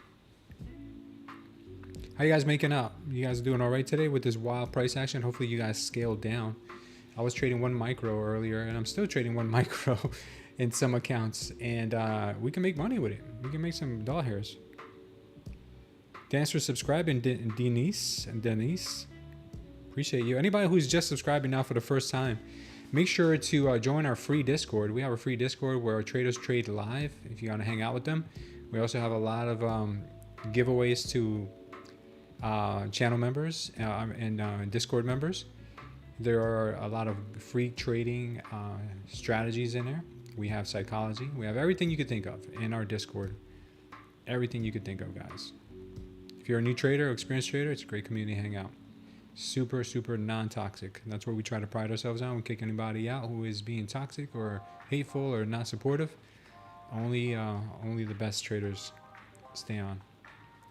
A: How you guys making out? You guys doing all right today with this wild price action? Hopefully you guys scaled down. I was trading 1 micro earlier, and I'm still trading 1 micro in some accounts. And we can make money with it. We can make some doll hairs. Thanks for subscribing, Denise. Appreciate you. Anybody who's just subscribing now for the first time, make sure to join our free Discord. We have a free Discord where our traders trade live if you want to hang out with them. We also have a lot of giveaways to channel members and Discord members. There are a lot of free trading strategies in there. We have psychology. We have everything you could think of in our Discord. Everything you could think of, guys. If you're a new trader or experienced trader, it's a great community to hang out. Super, super non-toxic. That's what we try to pride ourselves on. We kick anybody out who is being toxic or hateful or not supportive. Only the best traders stay on,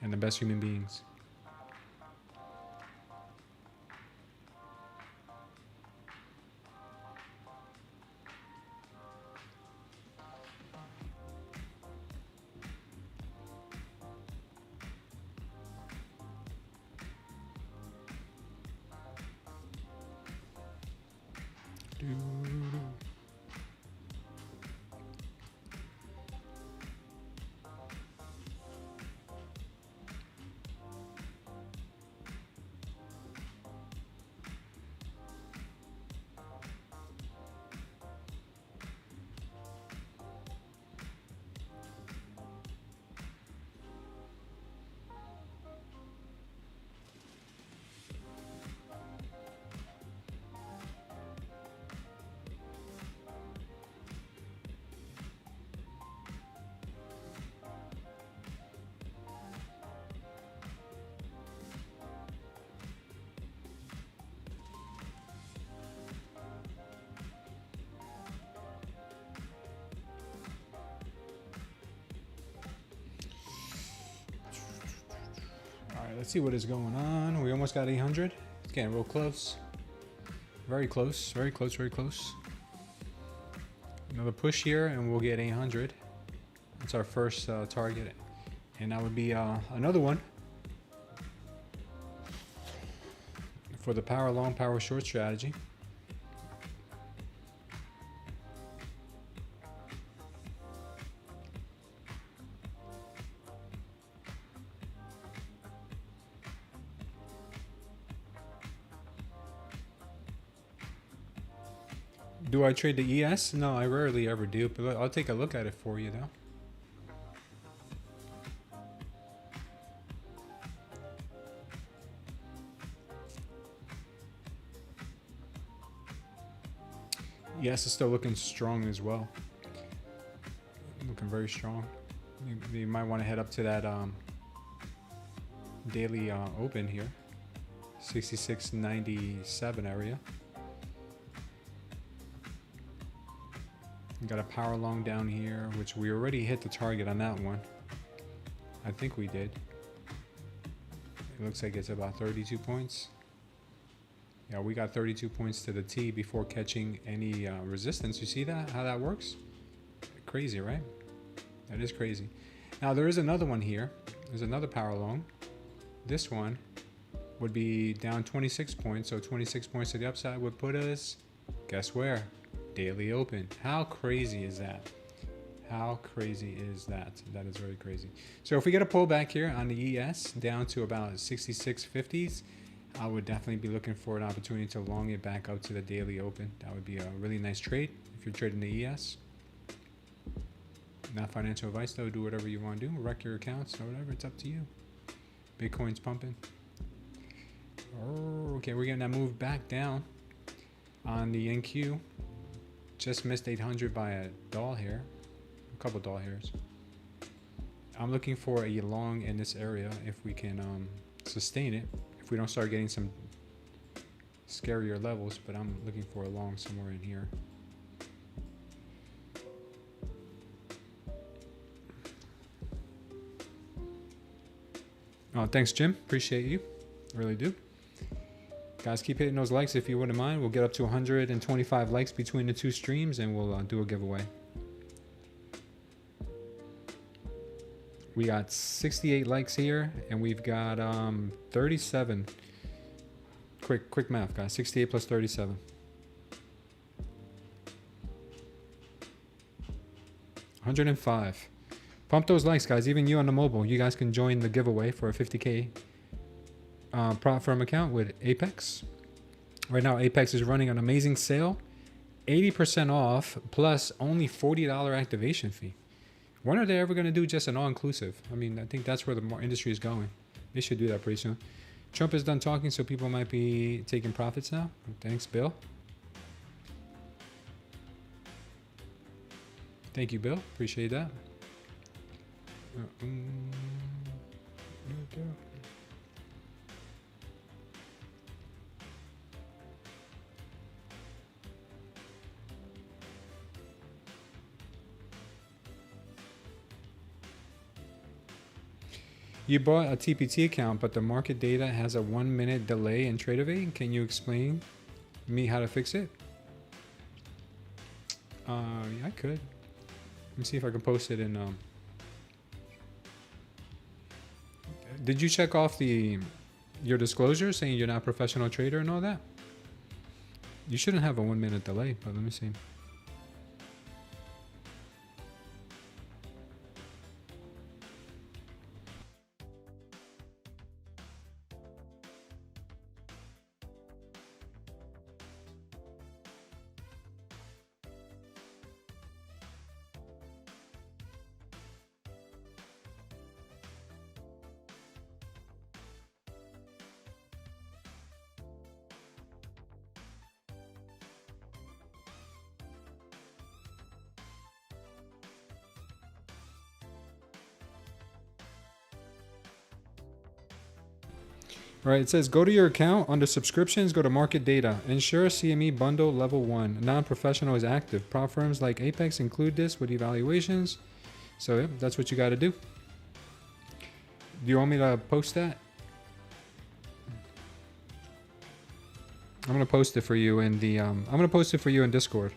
A: and the best human beings. Let's see what is going on. We almost got 800. It's getting real close. Very close, very close, very close. Another push here and we'll get 800. That's our first target. And that would be another one for the power long, power short strategy. Do I trade the ES? No, I rarely ever do, but I'll take a look at it for you though. ES is still looking strong as well. Looking very strong. You might want to head up to that daily open here, 66.97 area. Got a power long down here, which we already hit the target on that one. I think we did. It looks like it's about 32 points. Yeah, we got 32 points to the T before catching any resistance. You see that? How that works? Crazy, right? That is crazy. Now there is another one here. There's another power long. This one would be down 26 points. So 26 points to the upside would put us, guess where? Daily open. How crazy is that? How crazy is that? That is very crazy. So if we get a pullback here on the ES down to about 66.50s, I would definitely be looking for an opportunity to long it back up to the daily open. That would be a really nice trade if you're trading the ES. Not financial advice though. Do whatever you want to do. Wreck your accounts or whatever. It's up to you. Bitcoin's pumping. Oh, okay, we're getting that move back down on the NQ. Just missed 800 by a doll hair, a couple doll hairs. I'm looking for a long in this area if we can sustain it. If we don't start getting some scarier levels, but I'm looking for a long somewhere in here. Oh, thanks, Jim. Appreciate you. Really do. Guys, keep hitting those likes if you wouldn't mind. We'll get up to 125 likes between the two streams and we'll do a giveaway. We got 68 likes here and we've got 37. Quick math, guys. 68 plus 37. $105. Pump those likes, guys. Even you on the mobile, you guys can join the giveaway for a 50K prop firm account with Apex. Right now, Apex is running an amazing sale, 80% off plus only $40 activation fee. When are they ever going to do just an all-inclusive? I mean, I think that's where the industry is going. They should do that pretty soon. Trump is done talking, so people might be taking profits now. Thanks, Bill. Thank you, Bill. Appreciate that. You bought a TPT account, but the market data has a 1 minute delay in Tradeify. Can you explain me how to fix it? Yeah, I could. Let me see if I can post it in. Did you check off your disclosure saying you're not a professional trader and all that? You shouldn't have a 1 minute delay, but let me see. All right, it says go to your account under subscriptions, go to market data, ensure CME bundle level 1, non-professional is active. Prop firms like Apex include this with evaluations. So yeah, that's what you got to do. Do you want me to post that? I'm going to post it for you in the, I'm going to post it for you in Discord.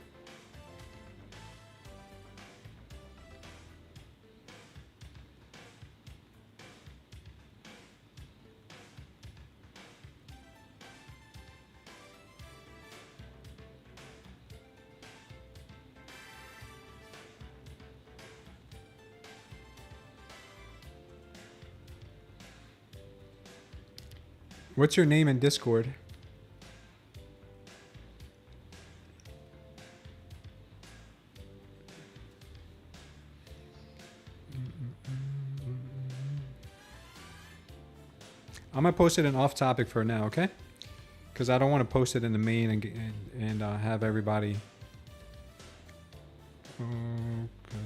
A: What's your name in Discord? I'm gonna post it in off topic for now, okay? Because I don't want to post it in the main and have everybody. Okay.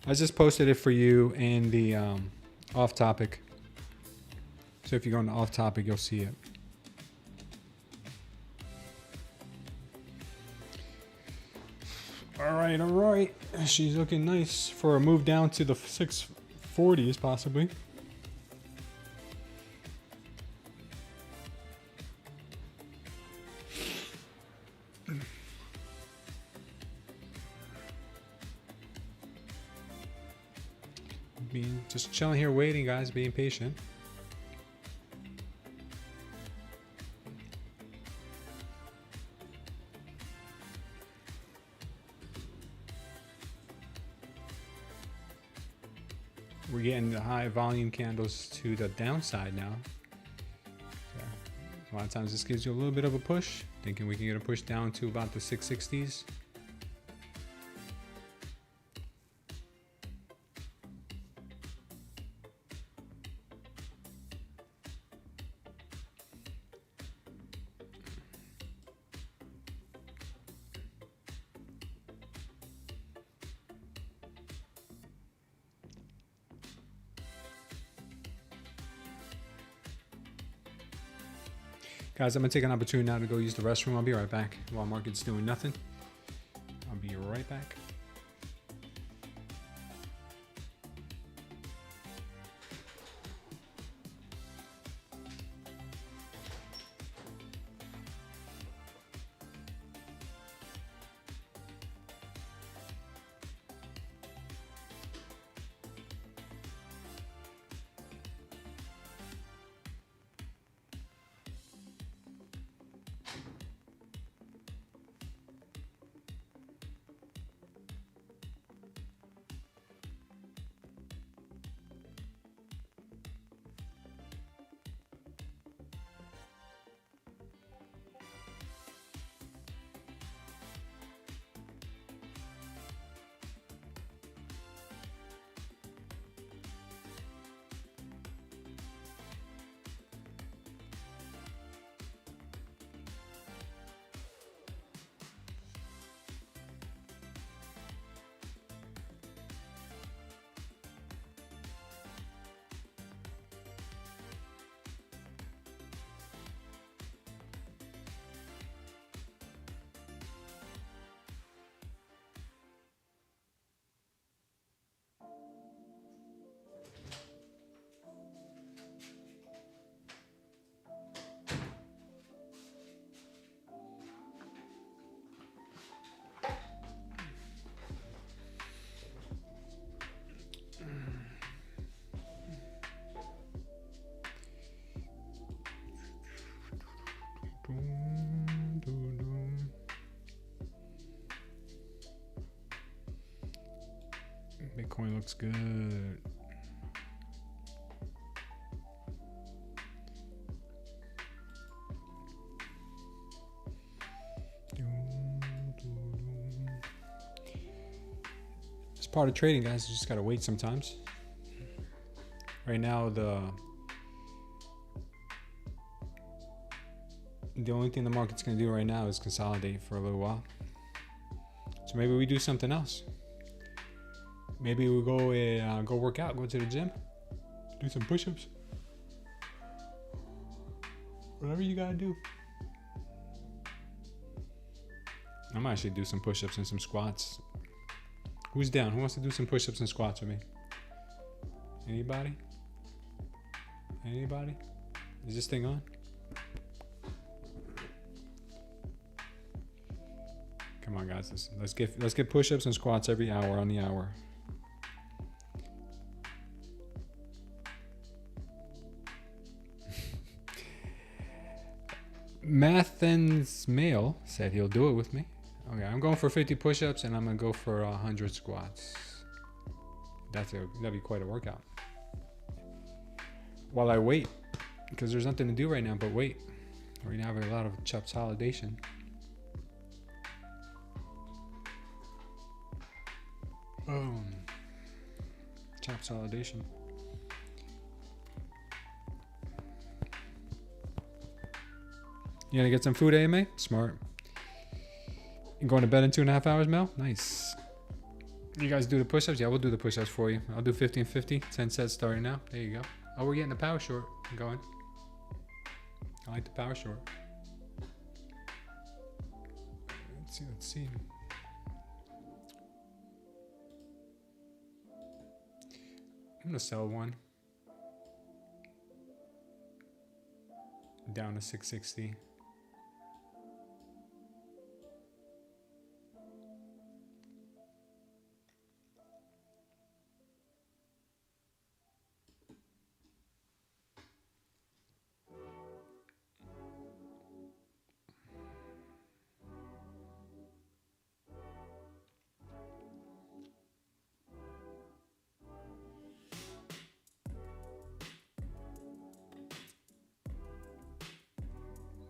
A: I just posted it for you in the off topic. So if you go on the off topic, you'll see it. All right. She's looking nice for a move down to the 640s possibly. Just chilling here waiting, guys, being patient. We're getting the high volume candles to the downside now. So a lot of times this gives you a little bit of a push, thinking we can get a push down to about the 660s. Guys, I'm gonna take an opportunity now to go use the restroom. I'll be right back while market's doing nothing. I'll be right back. Bitcoin looks good. It's part of trading, guys. You just gotta wait sometimes. Right now, the only thing the market's gonna do right now is consolidate for a little while. So maybe we do something else. Maybe we go work out, go to the gym, do some push-ups. Whatever you gotta do. I might actually do some push-ups and some squats. Who's down? Who wants to do some push-ups and squats with me? Anybody? Anybody? Is this thing on? Come on, guys. Let's get push-ups and squats every hour on the hour. Mathens Mail said he'll do it with me. Okay, I'm going for 50 push-ups and I'm gonna go for 100 squats. That'd be quite a workout. While I wait, because there's nothing to do right now but wait. We're gonna have a lot of consolidation. Consolidation. You gonna get some food, AMA? Smart. You going to bed in 2.5 hours, Mel? Nice. You guys do the push-ups? Yeah, we'll do the push-ups for you. I'll do 50 and 50. 10 sets starting now. There you go. Oh, we're getting the power short. I'm going. I like the power short. Let's see. I'm gonna sell one. Down to 660.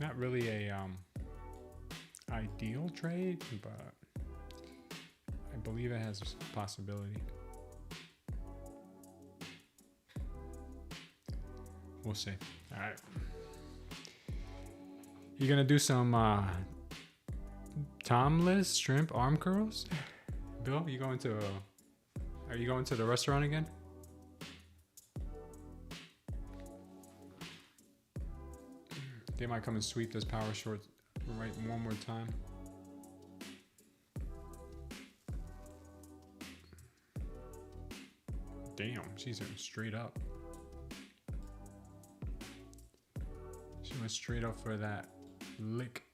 A: Not really a ideal trade, but I believe it has a possibility. We'll see. All right. You gonna do some Tomless shrimp arm curls? Bill, are you going to the restaurant again? They might come and sweep this power short right one more time. Damn, she's straight up. She went straight up for that lick.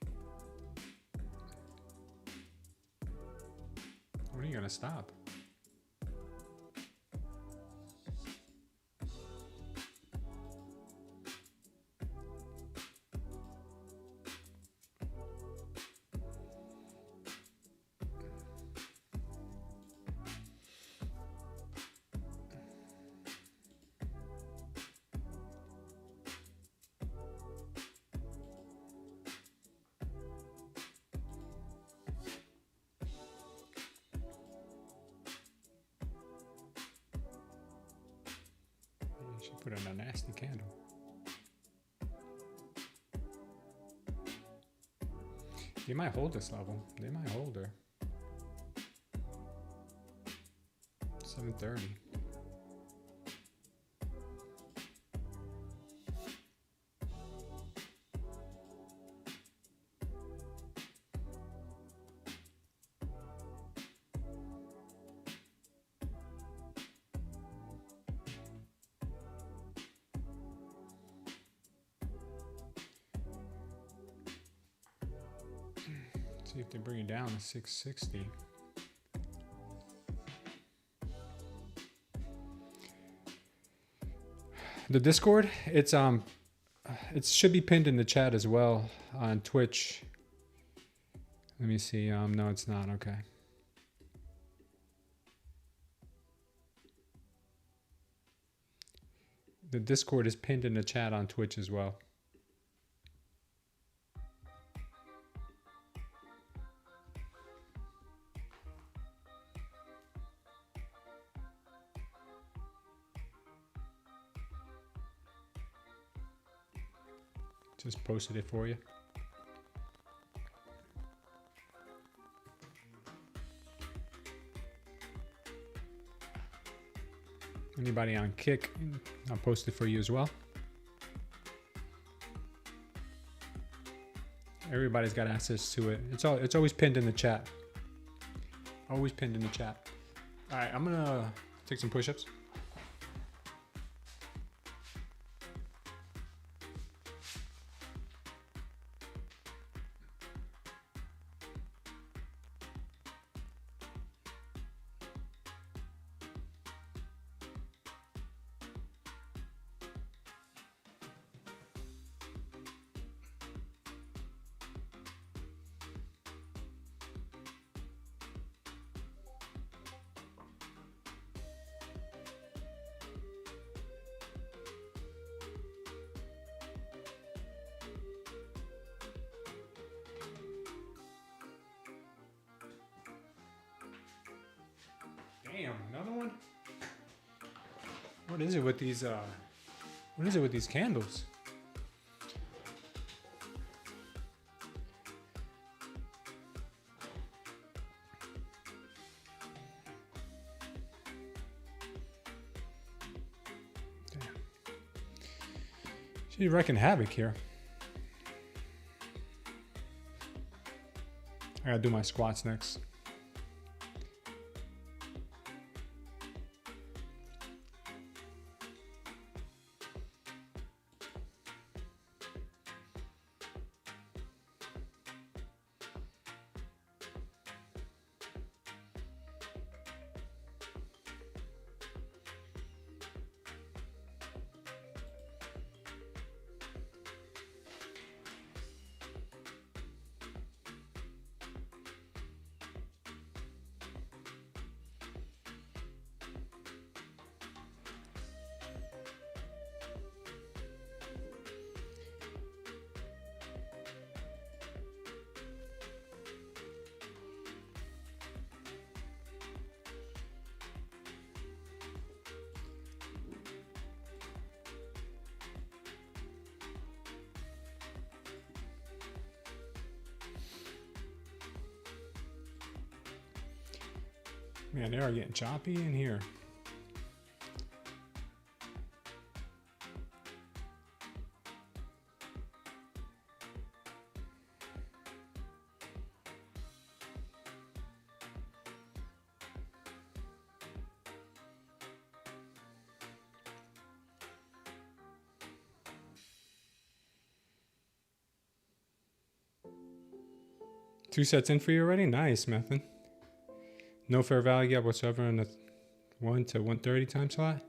A: When are you gonna stop? She put in a nasty candle. They might hold this level. They might hold her. 7:30. See if they bring it down to 660. The Discord, it should be pinned in the chat as well on Twitch. Let me see. No, it's not. Okay. The Discord is pinned in the chat on Twitch as well. Just posted it for you. Anybody on Kick, I'll post it for you as well. Everybody's got access to it. It's always pinned in the chat. Always pinned in the chat. All right, I'm gonna take some push-ups. Damn, another one? What is it with these candles? Damn. She's wrecking havoc here. I gotta do my squats next. Man, they are getting choppy in here. 2 sets in for you already? Nice, Method. No fair value gap whatsoever in the 1 to 130 time slot.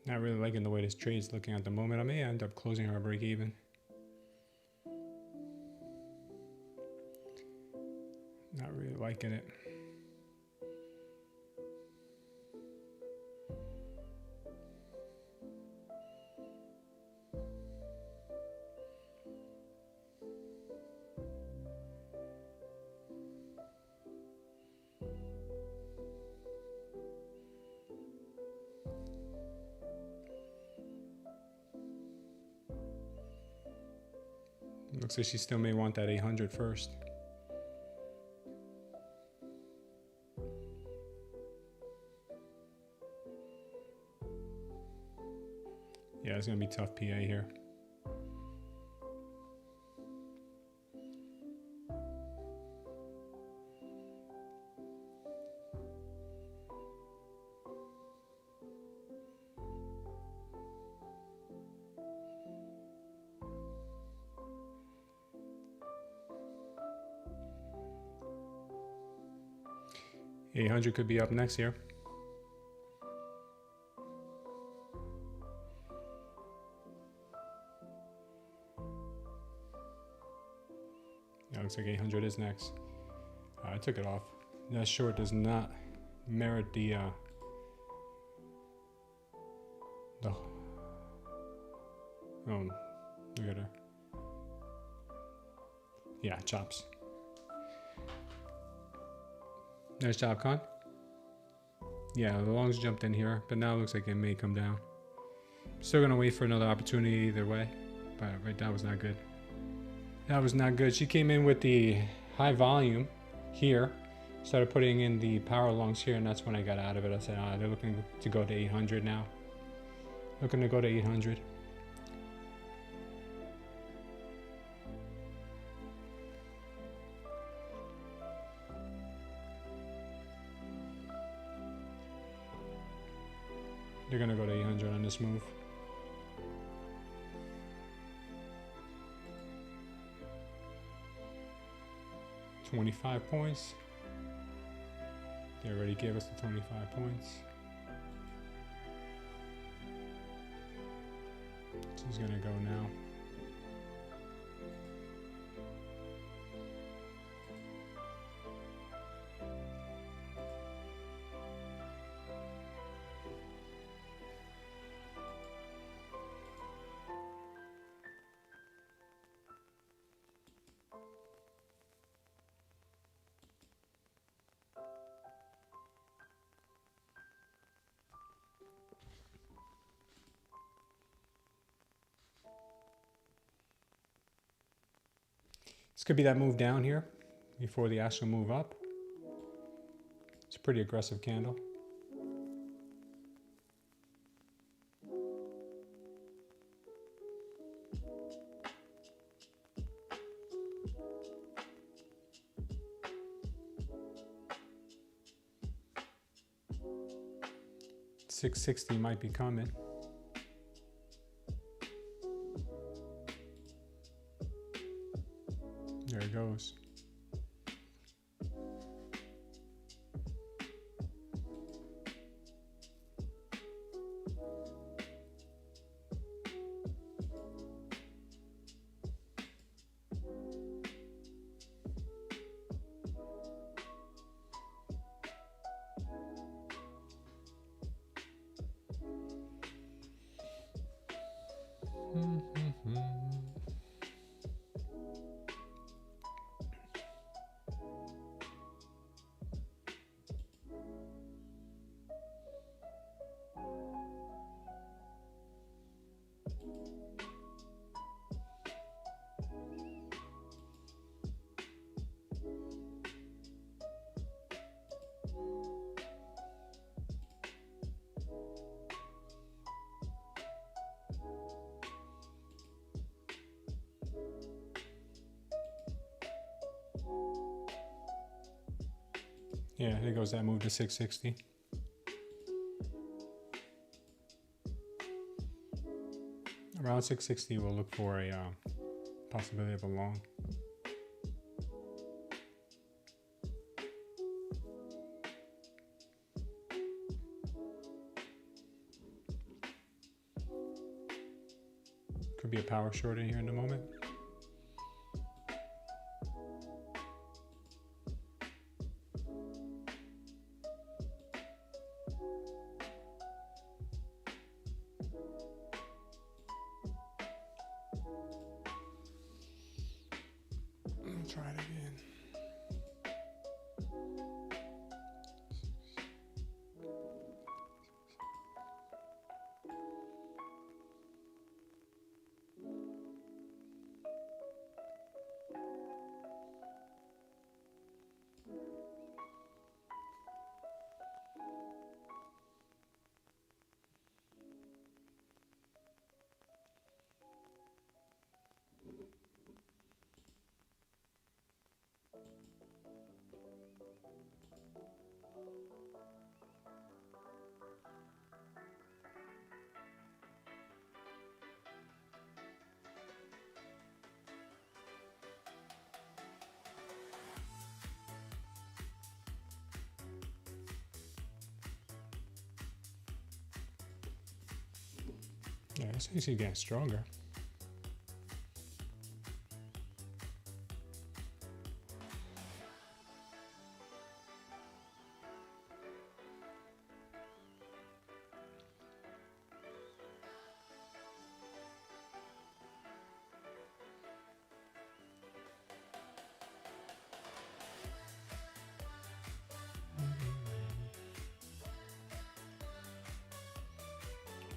A: Not really liking the way this trade's looking at the moment. I may end up closing our break even. Not really liking it. Looks like she still may want that 800 first. Yeah, it's going to be tough PA here. $800 could be up next here. Yeah, looks like 800 is next. I took it off. That short does not merit the oh, look at her. Yeah, chops. Nice job, Con. Yeah, the longs jumped in here, but now it looks like it may come down. Still gonna wait for another opportunity either way, but right, that was not good. That was not good. She came in with the high volume here, started putting in the power longs here, and that's when I got out of it. I said, they're looking to go to 800 now. Looking to go to 800. They're gonna go to 800 on this move. $25 points. They already gave us the 25 points. She's gonna go now. This could be that move down here before the actual move up. It's a pretty aggressive candle. $660 might be coming. There it goes. Yeah, there goes that move to 660. Around 660, we'll look for a possibility of a long. Could be a power short in here in a moment. Try it again. Yeah, this thing's getting stronger.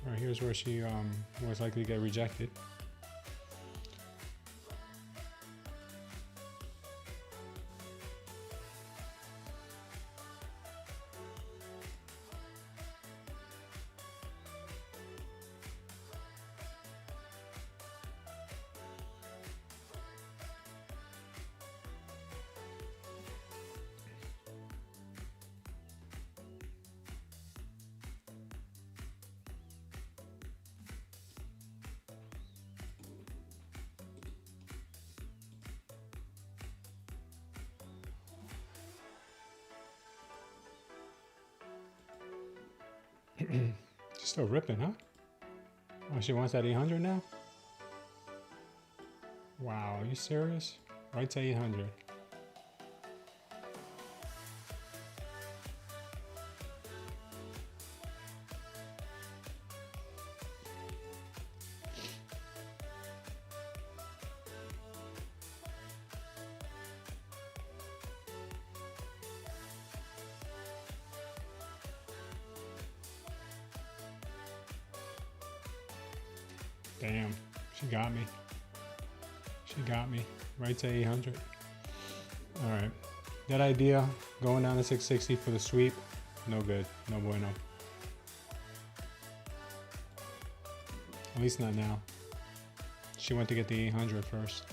A: All right, here's where she most likely get rejected. She's still ripping, huh? Oh, she wants that 800 now? Wow, are you serious? Right to 800. Damn, she got me. She got me right to 800. All right, that idea going down to 660 for the sweep, no good, no bueno. At least not now. She went to get the 800 first.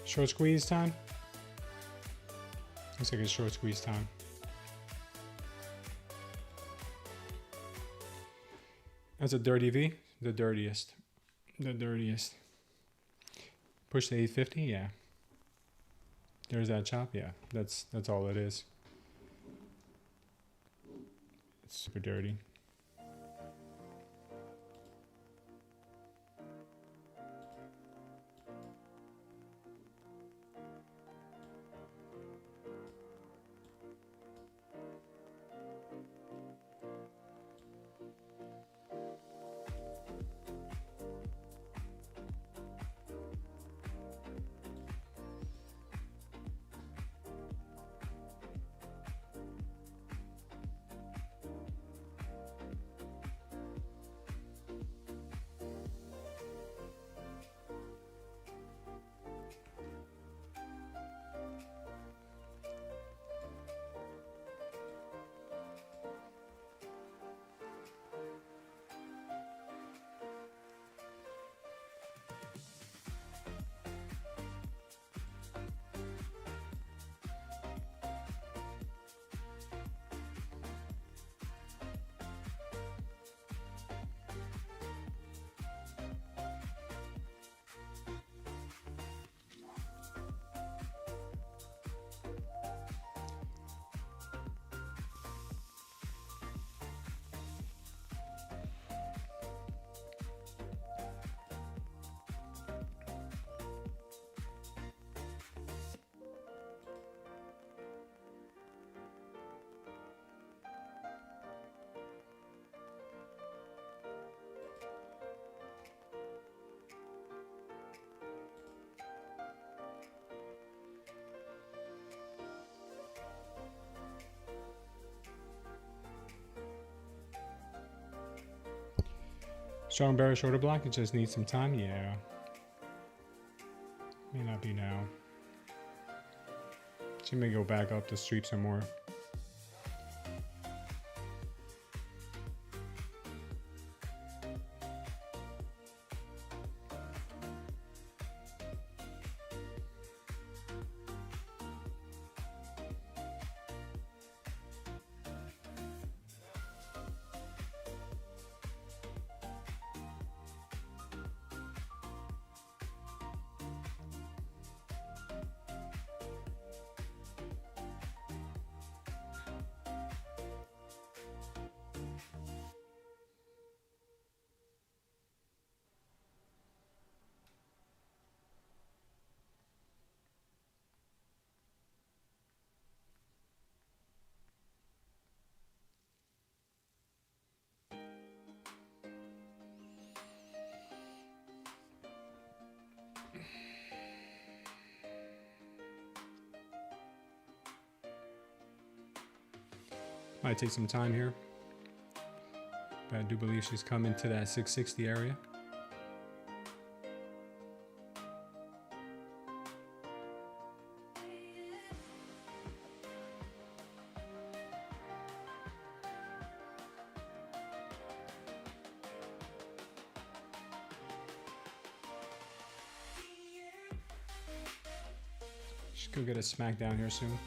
A: Short squeeze time. Looks like it's short squeeze time. That's a dirty V. The dirtiest. The dirtiest. Push the 850. Yeah. There's that chop. Yeah. That's all it is. It's super dirty. Strong bearish order block. It just needs some time. Yeah. May not be now. She may go back up the street some more. Might take some time here, but I do believe she's coming to that 660 area. She's gonna get a smack down here soon.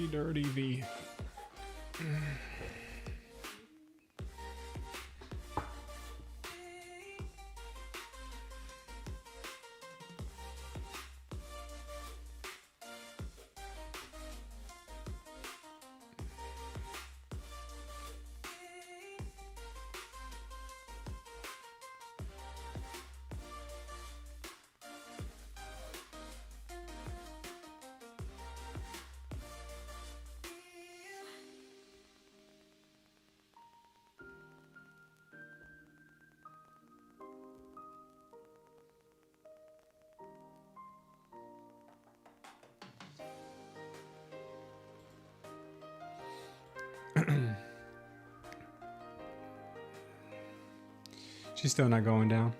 A: Dirty V. She's still not going down.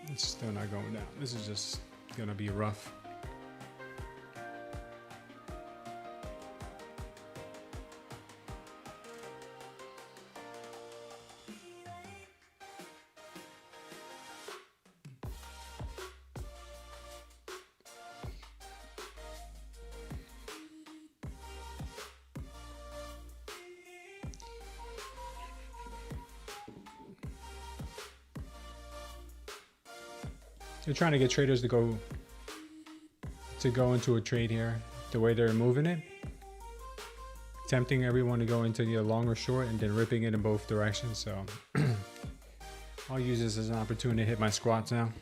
A: It's still not going down. This is just gonna be rough. They're trying to get traders to go into a trade here the way they're moving it, tempting everyone to go into the long or short and then ripping it in both directions. So I'll use this as an opportunity to hit my squats now.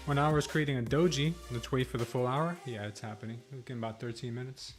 A: One hour is creating a doji. Let's wait for the full hour. Yeah, it's happening. In about 13 minutes.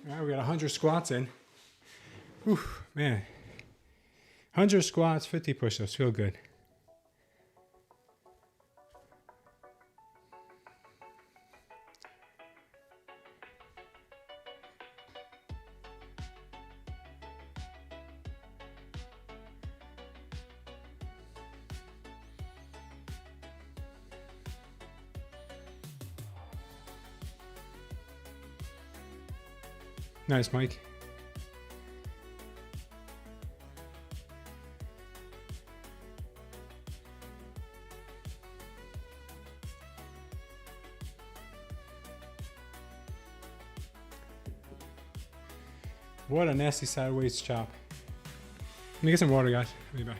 A: All right, we got 100 squats in. Whew, man. 100 squats, 50 push-ups. Feel good. Nice, Mike. What a nasty sideways chop. Let me get some water, guys. I'll be back.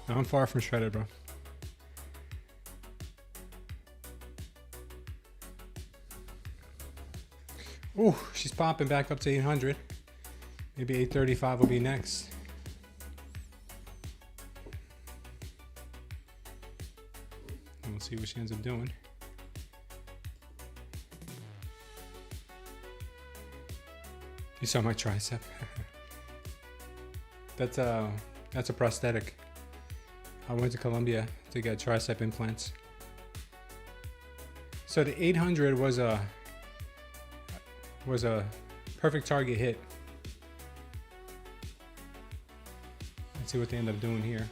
A: No, I'm far from shredded, bro. Ooh, she's popping back up to 800. Maybe 835 will be next. And we'll see what she ends up doing. You saw my tricep. That's a prosthetic. I went to Colombia to get tricep implants. So the 800 was a perfect target hit. Let's see what they end up doing here.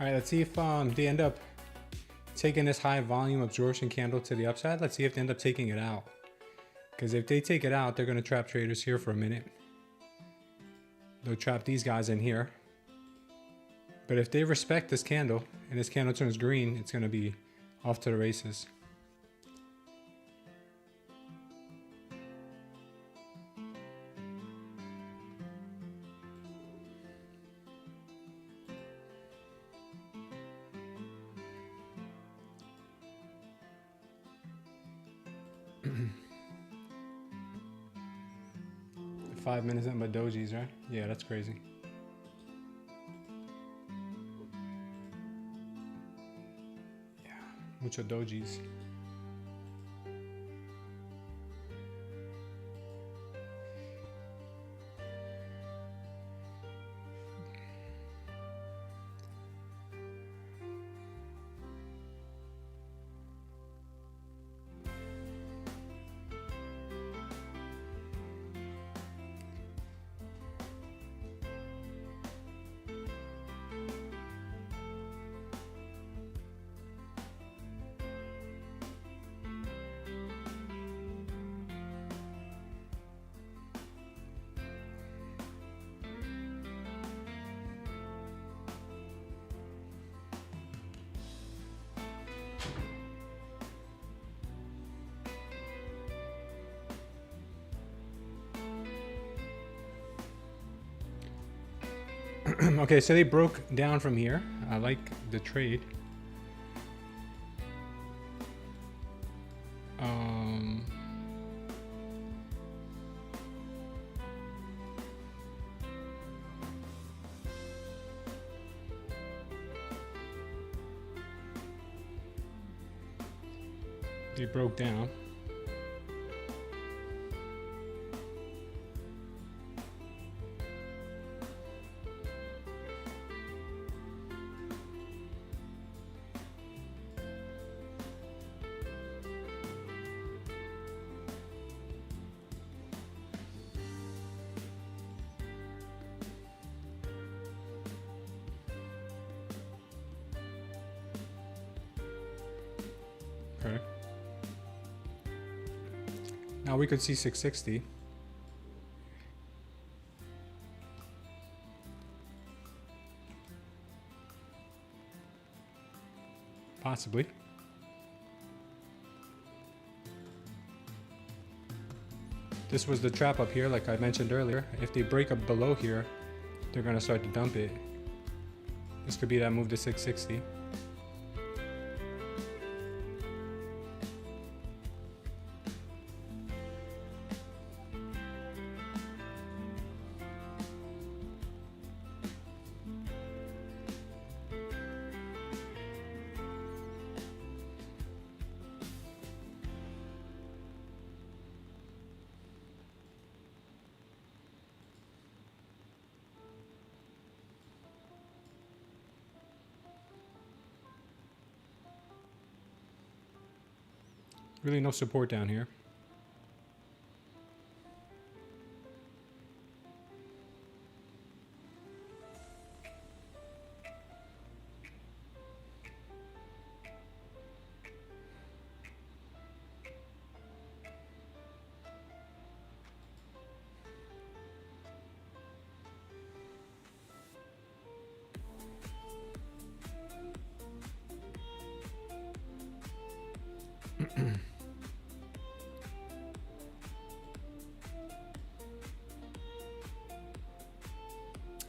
A: All right, let's see if they end up taking this high volume absorption candle to the upside. Let's see if they end up taking it out. Because if they take it out, they're going to trap traders here for a minute. They'll trap these guys in here. But if they respect this candle and this candle turns green, it's going to be off to the races. $5 minutes in my dojis, right? Yeah, that's crazy. Yeah, mucho dojis. Okay, so they broke down from here. I like the trade. They broke down. Okay. Now we could see 660. Possibly. This was the trap up here, like I mentioned earlier. If they break up below here, they're gonna start to dump it. This could be that move to 660. Really no support down here.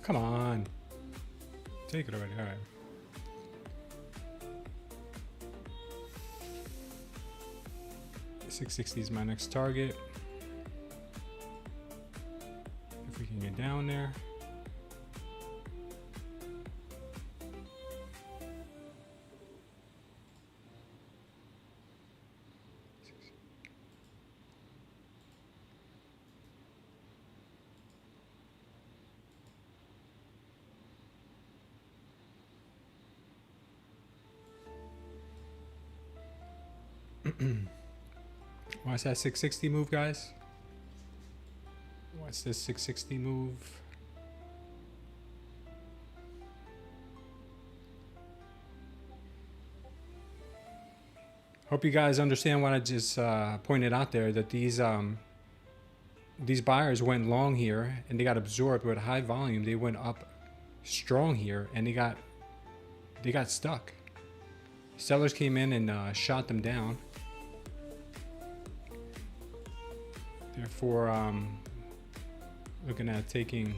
A: Come on. Take it already. All right. $660 is my next target. If we can get down there. Watch that 660 move, guys. Watch this 660 move. Hope you guys understand what I just pointed out there, that these buyers went long here and they got absorbed with high volume. They went up strong here and they got stuck. Sellers came in and shot them down. Therefore, looking at taking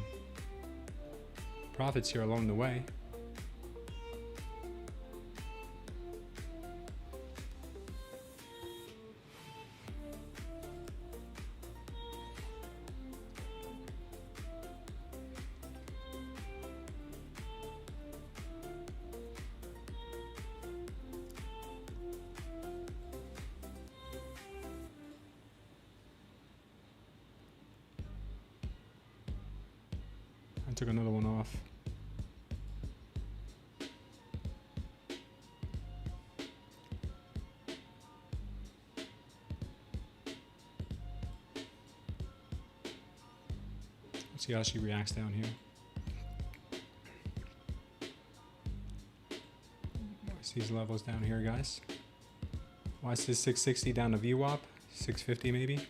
A: profits here along the way. Took another one off. Let's see how she reacts down here. Watch these levels down here, guys. Watch this 660 down to VWAP, 650 maybe.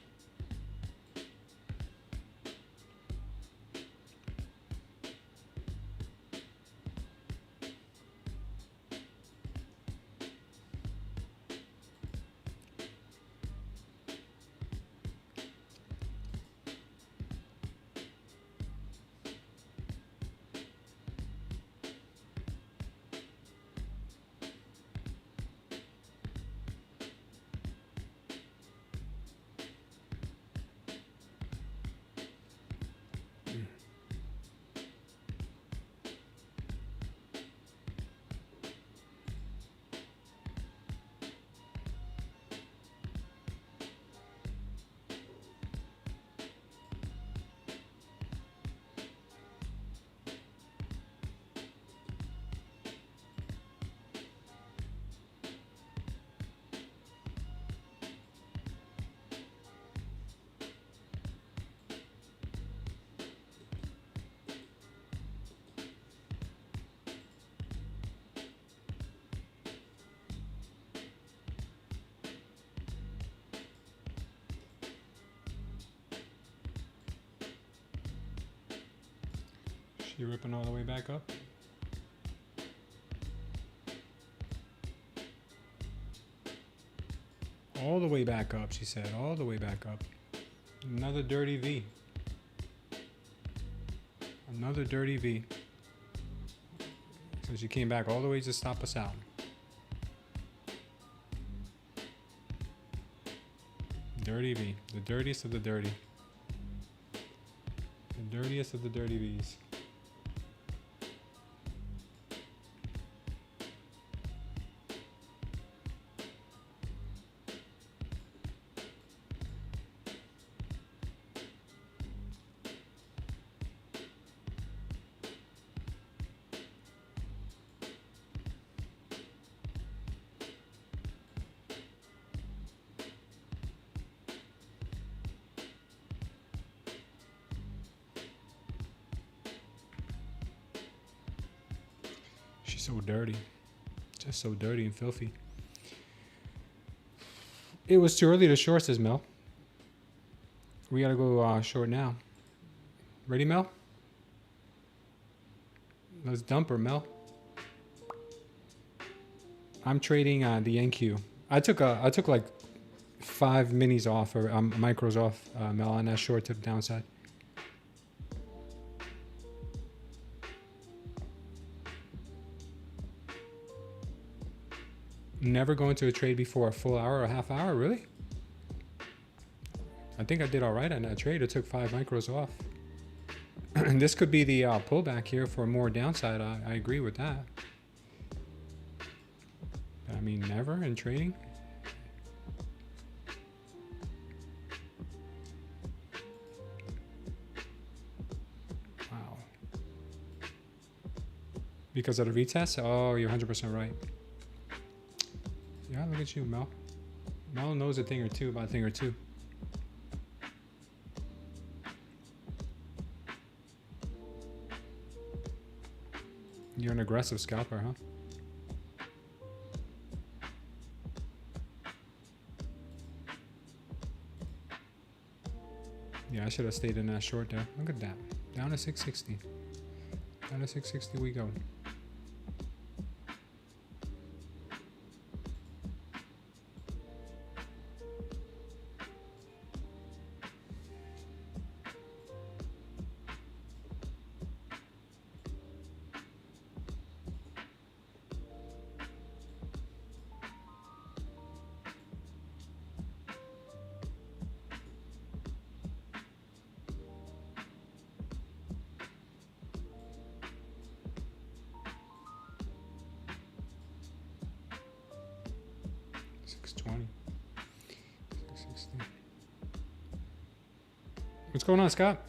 A: She ripping all the way back up. All the way back up, she said. All the way back up. Another dirty V. Another dirty V. So she came back all the way to stop us out. Dirty V. The dirtiest of the dirty. The dirtiest of the dirty Vs. She's so dirty. Just so dirty and filthy. It was too early to short, says Mel. We gotta go short now. Ready, Mel? Let's dump her, Mel. I'm trading the NQ. I took like 5 minis off, or micros off, Mel, on that short tip downside. Never go into a trade before a full hour or a half hour, really? I think I did all right on that trade. It took 5 micros off. And this could be the pullback here for more downside. I agree with that. I mean, never in trading. Wow. Because of the retest? Oh, you're 100% right. Yeah, look at you, Mel. Mel knows a thing or two about a thing or two. You're an aggressive scalper, huh? Yeah, I should have stayed in that short there. Look at that. Down to 660. Down to 660 we go. What's going on, Scott?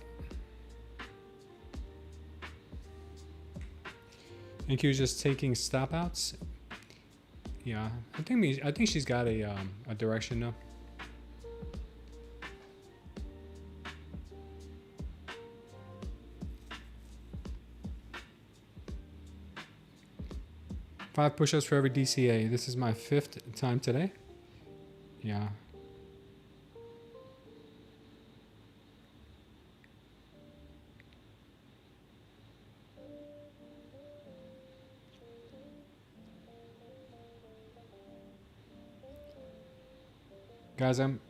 A: Thank you. Just taking stop outs. Yeah, I think she's got a direction though. Five push-ups for every DCA. This is my 5th time today. Yeah. Guys, I'm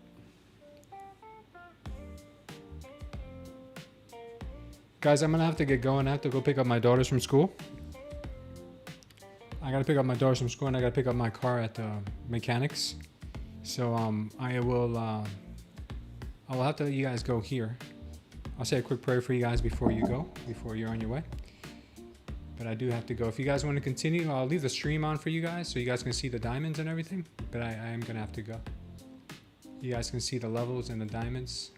A: gonna have to get going. I have to go pick up my daughters from school. I gotta pick up my daughters from school, and I gotta pick up my car at the mechanics. So I will have to let you guys go here. I'll say a quick prayer for you guys before you go, before you're on your way. But I do have to go. If you guys want to continue, I'll leave the stream on for you guys so you guys can see the diamonds and everything. But I am gonna have to go. You guys can see the levels and the diamonds.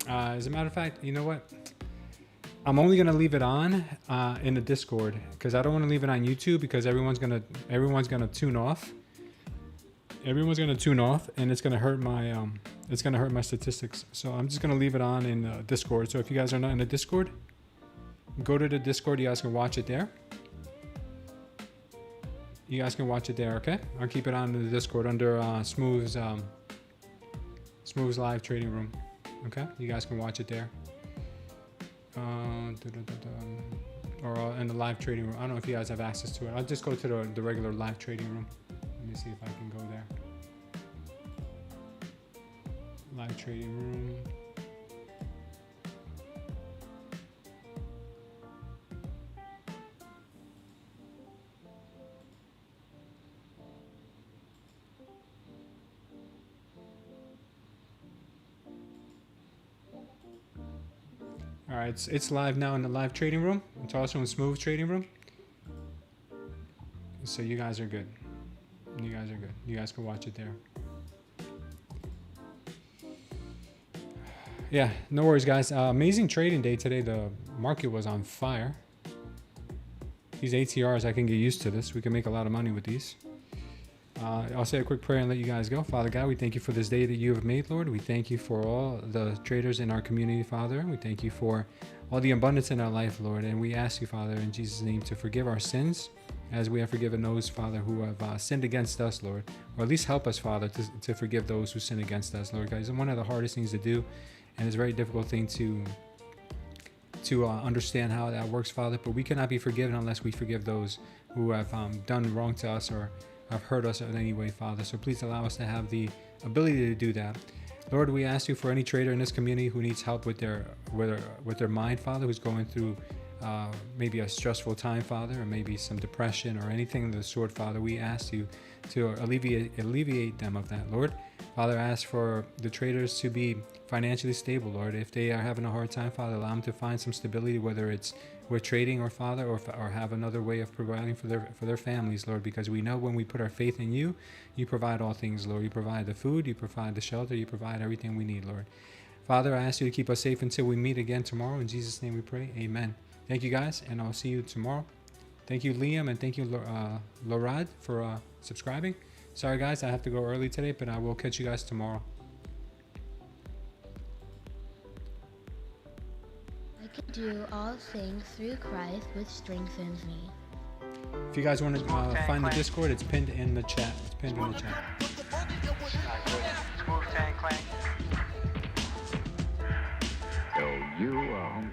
A: As a matter of fact, you know what? I'm only gonna leave it on in the Discord because I don't want to leave it on YouTube because everyone's gonna tune off. Everyone's gonna tune off, and it's gonna hurt my statistics. So I'm just gonna leave it on in the Discord. So if you guys are not in the Discord, go to the Discord. You guys can watch it there. You guys can watch it there, okay? I'll keep it on in the Discord under Smooth's Live Trading Room. Okay? You guys can watch it there. Or in the live trading room. I don't know if you guys have access to it. I'll just go to the regular live trading room. Let me see if I can go there. Live trading room. All right, it's live now in the live trading room. It's also in smooth trading room. So you guys are good. You guys are good. You guys can watch it there. Yeah, no worries, guys. Amazing trading day today. The market was on fire. These ATRs, I can get used to this. We can make a lot of money with these. I'll say a quick prayer and let you guys go. Father God, we thank you for this day that you have made, Lord. We thank you for all the traders in our community, Father. We thank you for all the abundance in our life, Lord. And we ask you, Father, in Jesus' name, to forgive our sins as we have forgiven those, Father, who have sinned against us, Lord. Or at least help us, Father, to forgive those who sin against us, Lord. Guys, it's one of the hardest things to do. And it's a very difficult thing to understand how that works, Father. But we cannot be forgiven unless we forgive those who have done wrong to us or have hurt us in any way, Father. So please allow us to have the ability to do that. Lord, we ask you for any trader in this community who needs help with their mind, Father, who's going through maybe a stressful time, Father, or maybe some depression or anything of the sort, Father. We ask you to alleviate them of that, Lord. Father, I ask for the traders to be financially stable, Lord. If they are having a hard time, Father, allow them to find some stability, whether it's with trading or, Father, or have another way of providing for their families, Lord, because we know when we put our faith in you, you provide all things, Lord. You provide the food, you provide the shelter, you provide everything we need, Lord. Father, I ask you to keep us safe until we meet again tomorrow. In Jesus' name we pray. Amen. Thank you, guys, and I'll see you tomorrow. Thank you, Liam, and thank you, Lorad, for subscribing. Sorry, guys, I have to go early today, but I will catch you guys tomorrow.
D: I can do all things through Christ, which strengthens me.
A: If you guys want to find the Discord, it's pinned in the chat. It's pinned in the chat.
E: So you are home.